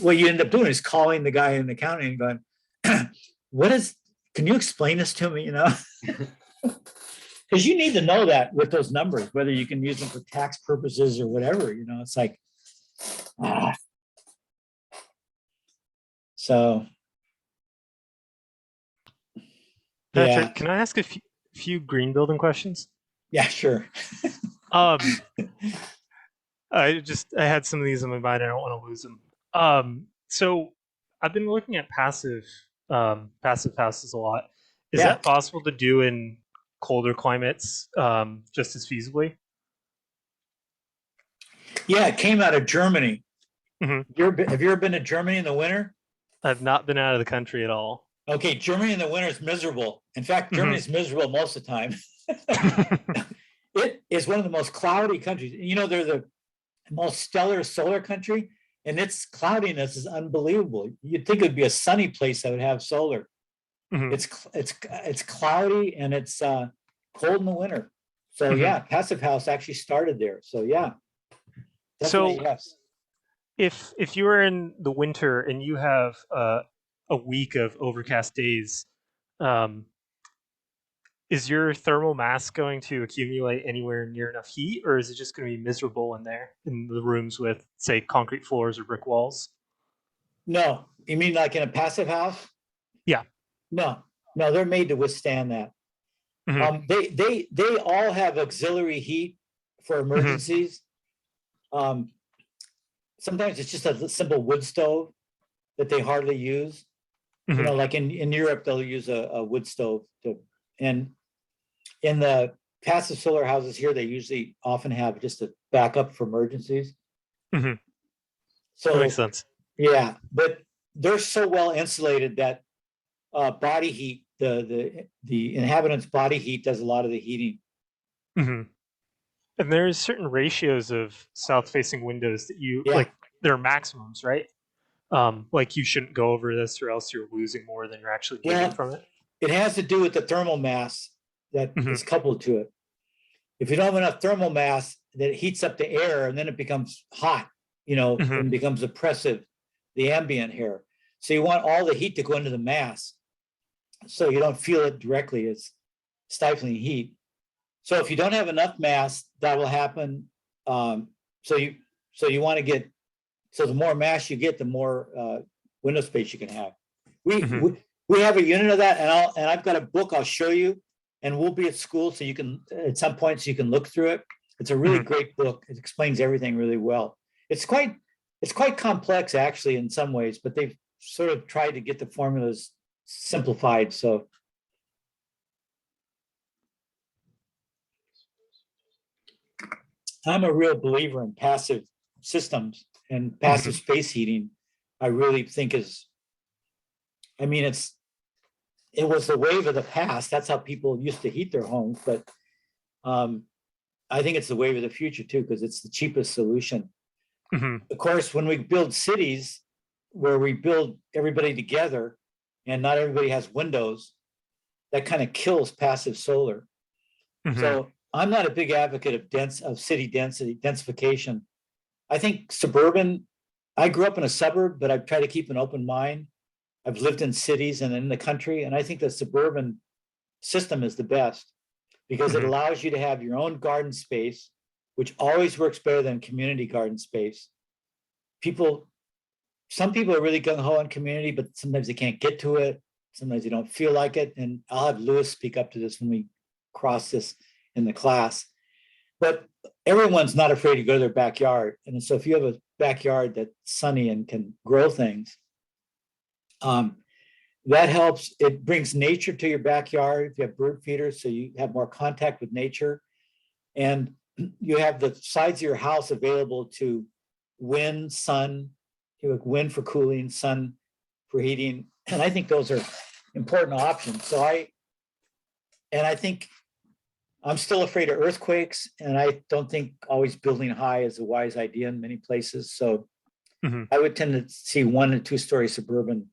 what you end up doing is calling the guy in accounting and going, can you explain this to me, you know? Because you need to know that with those numbers, whether you can use them for tax purposes or whatever, you know, it's like, so. Patrick, Yeah, can I ask a few green building questions? yeah, sure. Um, I had some of these in my mind. I don't want to lose them. So I've been looking at passive houses a lot. Is Yeah. that possible to do in colder climates, just as feasibly? Yeah, it came out of Germany. Mhm. Have you ever been to Germany in the winter? I've not been out of the country at all. Okay, Germany in the winter is miserable. In fact, Germany's miserable most of the time. It is one of the most cloudy countries. You know, they're the most stellar solar country, and its cloudiness is unbelievable. You'd think it'd be a sunny place that would have solar. Mhm. It's cloudy and it's cold in the winter. So Mhm. yeah, Passive House actually started there. So yeah, definitely So yes. if you were in the winter and you have a week of overcast days, um, is your thermal mass going to accumulate anywhere near enough heat, or is it just going to be miserable in there in the rooms with, say, concrete floors or brick walls? No, you mean like in a Passive House? Yeah. No, they're made to withstand that. Mhm. They all have auxiliary heat for emergencies. Sometimes it's just a simple wood stove that they hardly use. You know, like in Europe, they'll use a wood stove and in the passive solar houses here, they usually often have just a backup for emergencies. Mhm. So That makes sense. yeah, but they're so well insulated that body heat, the inhabitants' body heat does a lot of the heating. Mhm. And there's certain ratios of south-facing windows that you Yeah. like. There are maximums, right? Like you shouldn't go over this, or else you're losing more than you're actually getting Well, from it. it has to do with the thermal mass that is coupled to it. If you don't have enough thermal mass, that heats up the air and then it becomes hot, you know, and becomes oppressive, the ambient air. So you want all the heat to go into the mass, so you don't feel it directly. It's stifling heat. So if you don't have enough mass, that will happen. So you want to get, so the more mass you get, the more window space you can have. We have a unit of that, and I've got a book I'll show you, and we'll be at school so you can at some point so you can look through it. It's a really great book. It explains everything really well. It's quite complex actually in some ways, but they've sort of tried to get the formulas simplified. So I'm a real believer in passive systems and passive space heating. I really think I mean, it was the wave of the past. That's how people used to heat their homes, but I think it's the wave of the future too, because it's the cheapest solution. Of course, when we build cities where we build everybody together and not everybody has windows, that kind of kills passive solar. So I'm not a big advocate of city densification. I think I grew up in a suburb, but I try to keep an open mind. I've lived in cities and in the country, and I think the suburban system is the best because it allows you to have your own garden space, which always works better than community garden space. Some people are really gung ho on community, but sometimes they can't get to it. Sometimes they don't feel like it. And I'll have Lewis speak up to this when we cross this in the class. But everyone's not afraid to go to their backyard. And so if you have a backyard that's sunny and can grow things, that helps. It brings nature to your backyard. If you have bird feeders, so you have more contact with nature. And you have the sides of your house available to wind, sun, you have wind for cooling, sun for heating. And I think those are important options. So I think I'm still afraid of earthquakes, and I don't think always building high is a wise idea in many places. So I would tend to see 1 and 2 story suburban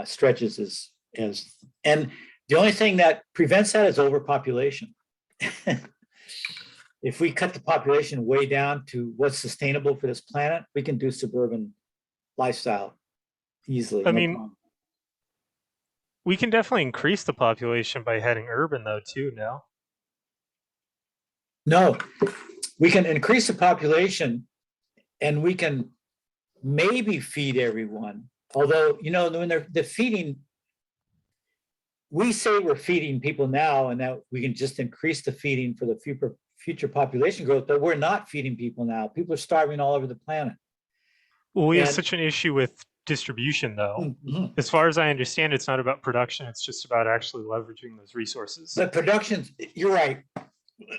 stretches and the only thing that prevents that is overpopulation. if we cut the population way down to what's sustainable for this planet, we can do suburban lifestyle easily. I no mean, problem. we can definitely increase the population by heading urban though too now. No, we can increase the population and we can maybe feed everyone. Although, you know, when they're feeding, we say we're feeding people now and that we can just increase the feeding for the future population growth, but we're not feeding people now. People are starving all over the planet. Well, we have And- such an issue with distribution though. Mhm. As far as I understand, it's not about production, it's just about actually leveraging those resources. The production, you're right,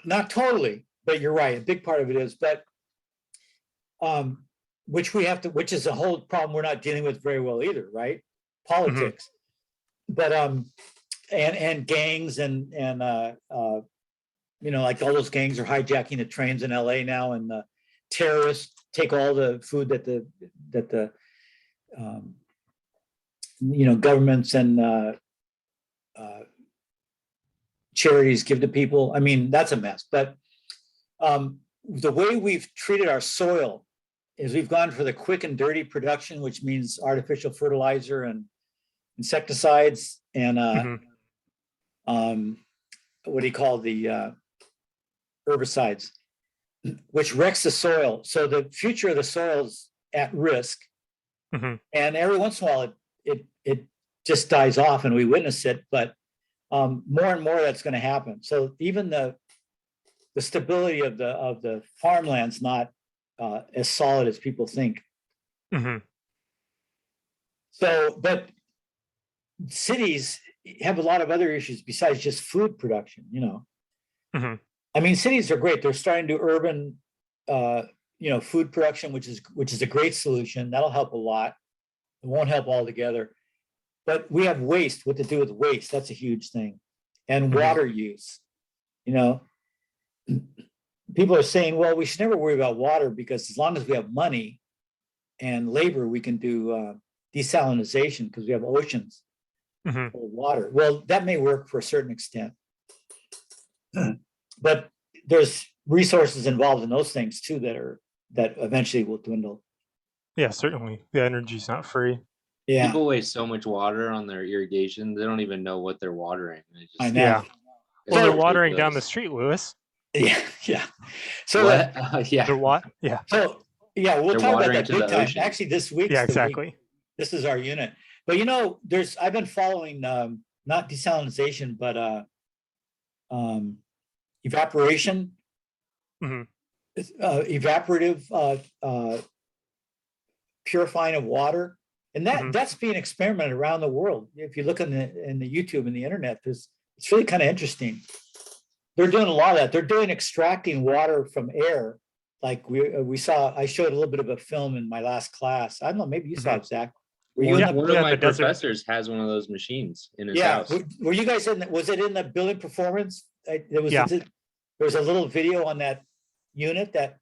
not totally, but you're right, a big part of it is, but which we have to, which is a whole problem we're not dealing with very well either, right? Politics. But and gangs and you know, like all those gangs are hijacking the trains in LA now, and the terrorists take all the food that the you know, governments and charities give to people. I mean, that's a mess. But the way we've treated our soil is we've gone for the quick and dirty production, which means artificial fertilizer and insecticides and what do you call the herbicides, which wrecks the soil. So the future of the soil is at risk. And every once in a while, it just dies off and we witness it, but more and more that's going to happen. So even the stability of the farmland's not as solid as people think. So, but cities have a lot of other issues besides just food production, you know. I mean, cities are great. They're starting to do urban, you know, food production, which is a great solution. That'll help a lot. It won't help altogether. But we have waste, what to do with waste. That's a huge thing. And water use, you know. People are saying, well, we should never worry about water because as long as we have money and labor, we can do desalinization because we have oceans full of water. Well, that may work for a certain extent. But there's resources involved in those things too that eventually will dwindle. Yeah, certainly. The energy's not free. Yeah, People waste so much water on their irrigation, they don't even know what they're watering. They just, I know. Yeah. it's Well, they're watering down the ridiculous. street, Lewis. Yeah. So, What? Yeah. They're what? Yeah. so yeah, we'll They're talk about watering that to big the time. ocean. Actually, this week's Yeah, the week. exactly. This is our unit. But you know, I've been following not desalinization, but evaporation, evaporative purifying of water. And that's being experimented around the world. If you look in the YouTube and the internet, it's really kind of interesting. They're doing a lot of that. They're doing extracting water from air. Like we saw, I showed a little bit of a film in my last class. I don't know, maybe you saw it, Zach. Were you One, in the, one yeah, of my the desert. professors has one of those machines in his yeah, house. were you guys in, was it in the building performance? There was, Yeah. there was a little video on that unit that,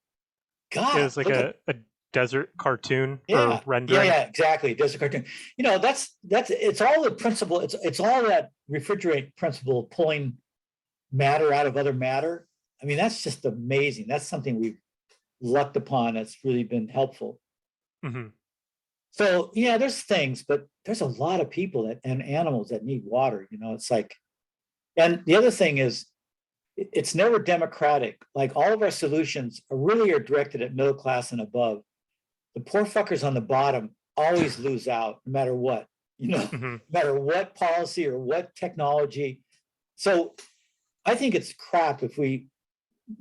God. It was like look a desert cartoon Yeah, or rendering. yeah, exactly. It does a cartoon. You know, that's it's all the principle. It's all that refrigerate principle pulling matter out of other matter. I mean, that's just amazing. That's something we've lucked upon. That's really been helpful. So yeah, there's things, but there's a lot of people and animals that need water. You know, it's like, and the other thing is, it's never democratic. Like all of our solutions really are directed at middle class and above. The poor fuckers on the bottom always lose out, no matter what, you know, no matter what policy or what technology. So I think it's crap if we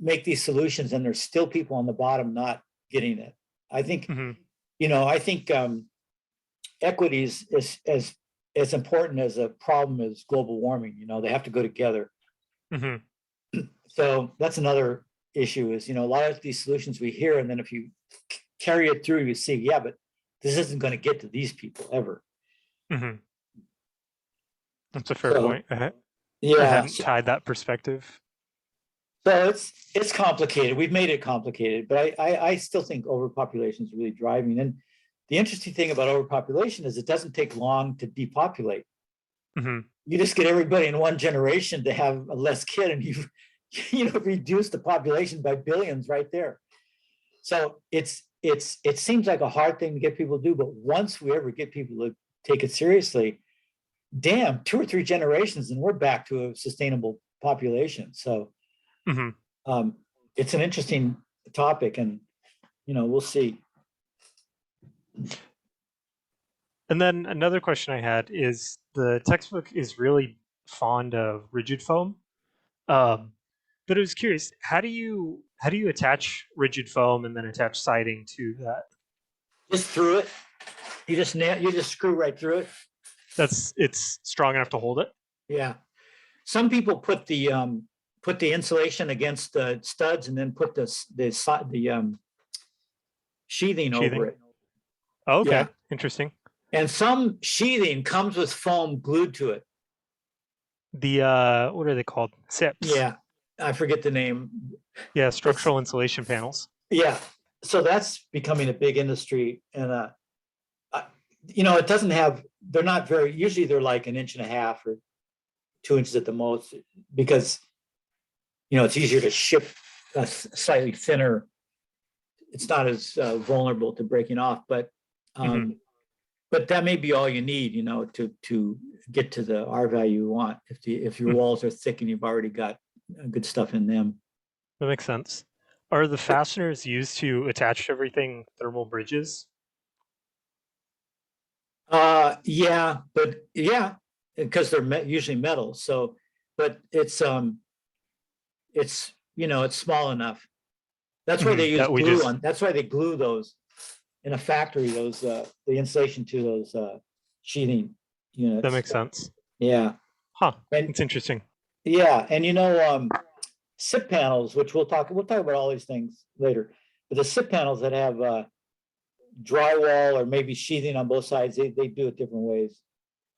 make these solutions and there's still people on the bottom not getting it. I think, you know, I think equity is as important as a problem as global warming. You know, they have to go together. So that's another issue is, you know, a lot of these solutions we hear, and then if you carry it through, you see, yeah, but this isn't going to get to these people ever. That's a fair So, point. I Yeah. hadn't tied that perspective. So it's complicated. We've made it complicated, but I still think overpopulation is really driving. And the interesting thing about overpopulation is it doesn't take long to depopulate. You just get everybody in one generation to have a less kid, and reduce the population by billions right there. So it seems like a hard thing to get people to do, but once we ever get people to take it seriously, damn, 2 or 3 generations and we're back to a sustainable population. So Hmm. it's an interesting topic, and we'll see. And then another question I had is the textbook is really fond of rigid foam. But I was curious, how do you attach rigid foam and then attach siding to that? Just through it. You just screw right through it. It's strong enough to hold it? Yeah. Some people put the insulation against the studs and then put the sheathing over it. Oh, okay. Yeah. Interesting. And some sheathing comes with foam glued to it. The what are they called? SIPs. Yeah. I forget the name. Yeah, structural insulation panels. Yeah. So that's becoming a big industry. And it doesn't have, they're not very, usually they're like 1.5 inches or 2 inches at the most, because it's easier to ship a slightly thinner. It's not as vulnerable to breaking off, but that may be all you need, to get to the R value you want. If your walls are thick and you've already got good stuff in them. That makes sense. Are the fasteners used to attach everything thermal bridges? Yeah, because they're usually metal. So, but it's small enough. That's why they use That we glue just- on. That's why they glue those in a factory. Those the insulation to those sheathing units. That makes sense. Yeah. Huh. And It's interesting. yeah, and SIP panels, which we'll talk about all these things later. But the SIP panels that have drywall or maybe sheathing on both sides, they do it different ways.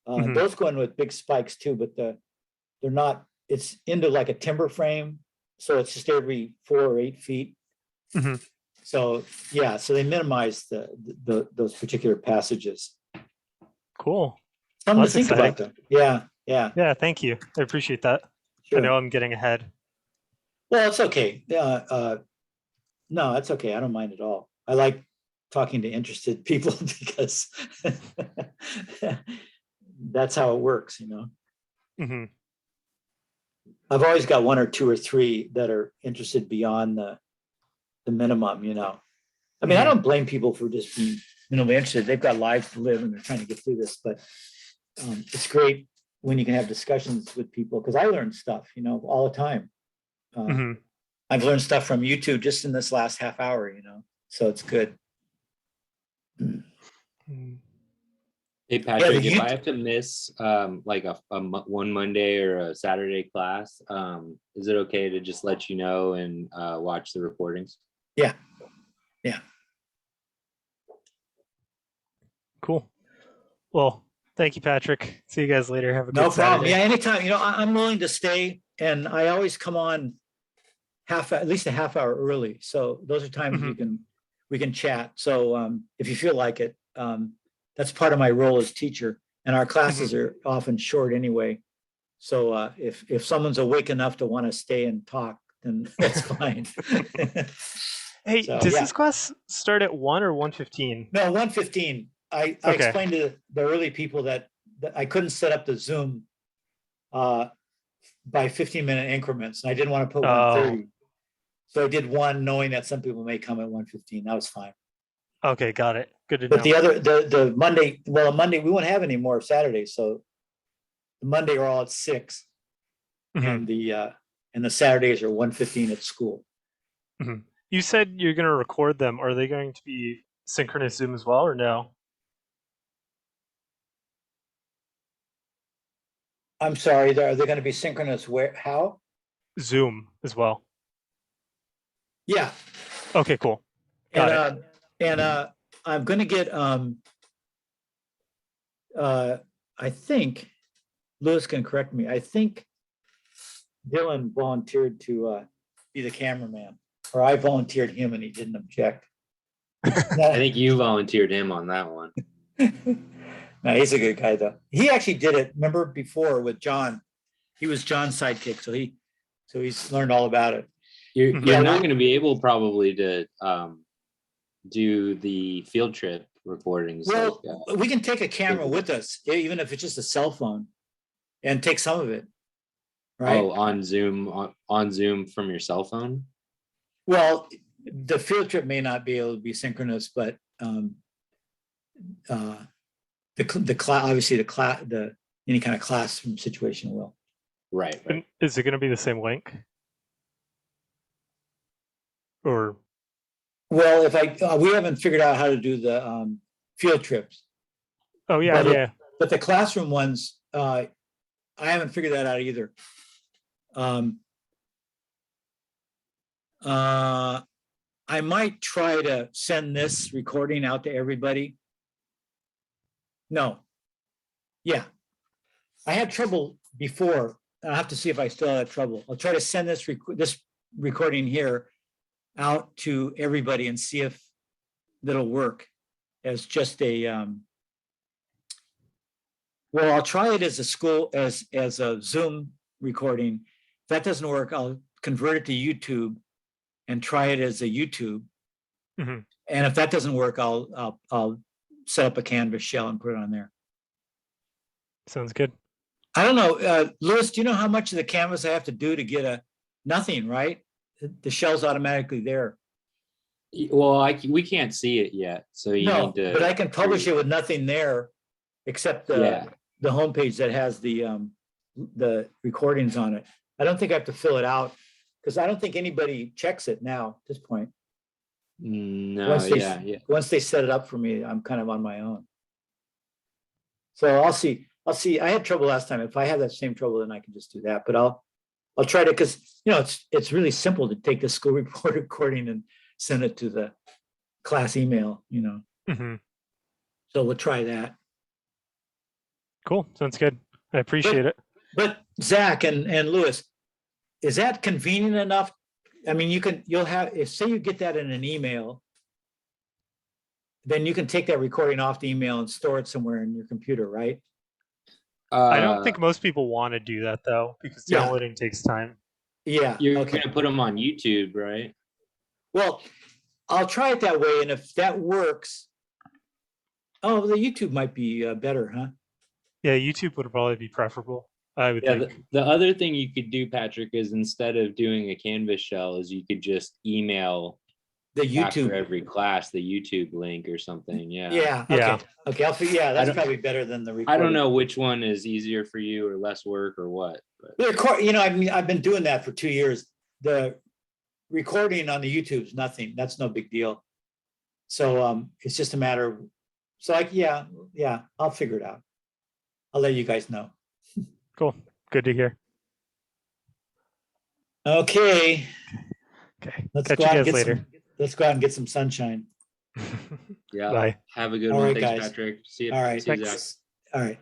Those go in with big spikes too, but they're not. It's into like a timber frame, so it's just every 4 or 8 feet. Mhm. So yeah, so they minimize those particular passages. Cool. Something That's to think exciting. about them. Yeah. Yeah, thank you. I appreciate that. Sure. I know I'm getting ahead. Well, it's okay. No, it's okay. I don't mind at all. I like talking to interested people because that's how it works, Hmm. I've always got 1 or 2 or 3 that are interested beyond the minimum, I mean, I don't blame people for just being minimally interested. They've got lives to live and they're trying to get through this, but it's great when you can have discussions with people, because I learn stuff, all the time. I've learned stuff from YouTube just in this last half hour, so it's good. Hey Patrick, the if I you- have to miss like one Monday or a Saturday class, is it okay to just let you know and watch the recordings? Yeah. Cool. Well, thank you, Patrick. See you guys later. Have a No good problem. Saturday. Yeah, anytime. I'm willing to stay, and I always come on at least a half hour early. So those are times we can chat. So if you feel like it, that's part of my role as teacher, and our classes are often short anyway. So if someone's awake enough to want to stay and talk, then that's fine. Hey, So, does yeah. this class start at 1 or 1:15? No, 1:15. I Okay. explained to the early people that I couldn't set up the Zoom by 15-minute increments, and I didn't want to put 1:30. So I did 1, knowing that some people may come at 1:15. That was fine. Okay, got it. Good to But know. the Monday, Monday we won't have any more Saturdays. So the Monday are all at 6, and the Saturdays are 1:15 at school. You said you're going to record them. Are they going to be synchronous Zoom as well, or no? I'm sorry, are they going to be synchronous? Where? How? Zoom as well. Yeah. Okay, cool. Got it. And I'm going to get I think Lewis can correct me. I think Dylan volunteered to be the cameraman, or I volunteered him and he didn't object. I think you volunteered him on that one. No, he's a good guy though. He actually did it. Remember before with John? He was John's sidekick, so he So he's learned all about it. You're Yeah, not we- going to be able probably to do the field trip recordings. Well, like, we can take a camera with us, even if it's just a cell phone, and take some of it. Right? oh, on Zoom from your cell phone. Well, the field trip may not be able to be synchronous, but the class, obviously the any kind of classroom situation will. Right. And is it going to be the same link? Or Well, if we haven't figured out how to do the field trips, oh yeah, But yeah. but the classroom ones, I haven't figured that out either. I might try to send this recording out to everybody. No. Yeah. I had trouble before. I'll have to see if I still have trouble. I'll try to send this recording here out to everybody and see if that'll work as just a well, I'll try it as a as a Zoom recording. If that doesn't work, I'll convert it to YouTube and try it as a YouTube. Mhm. And if that doesn't work, I'll set up a Canvas shell and put it on there. Sounds good. I don't know, Louis, do you know how much of the canvas I have to do to get nothing, right? The shell's automatically there. Well, we can't see it yet, so you No, need to. but I can publish it with nothing there except Yeah. the homepage that has the recordings on it. I don't think I have to fill it out because I don't think anybody checks it now at this point. No, Once they, yeah. once they set it up for me, I'm kind of on my own. So I'll see. I had trouble last time. If I have that same trouble, then I can just do that. But I'll try to, because it's really simple to take the school report recording and send it to the class email. Hmm. So we'll try that. Cool. Sounds good. I appreciate it. But Zach and Louis, is that convenient enough? I mean, you'll have, if say you get that in an email, then you can take that recording off the email and store it somewhere in your computer, right? I don't think most people want to do that though, because Yeah. downloading takes time. Yeah. You're Okay. gonna put them on YouTube, right? Well, I'll try it that way, and if that works, the YouTube might be better, huh? Yeah, YouTube would probably be preferable, I would Yeah. think. The other thing you could do, Patrick, is instead of doing a Canvas shell, is you could just email The after YouTube. every class the YouTube link or something. Yeah. Yeah. Yeah. Okay. Okay. Yeah, that's don't- probably better than the recording. I don't know which one is easier for you or less work or what. But I mean, I've been doing that for 2 years. The recording on the YouTube's nothing. That's no big deal. So it's just a matter of, yeah, I'll figure it out. I'll let you guys know. Cool. Good to hear. Okay. Okay. Let's Catch go you out and guys get later. let's go out and get some sunshine. yeah. Bye. Have a good All one. right, Thanks, guys. Patrick. See you. All right. See you, Zach. Thanks. All right.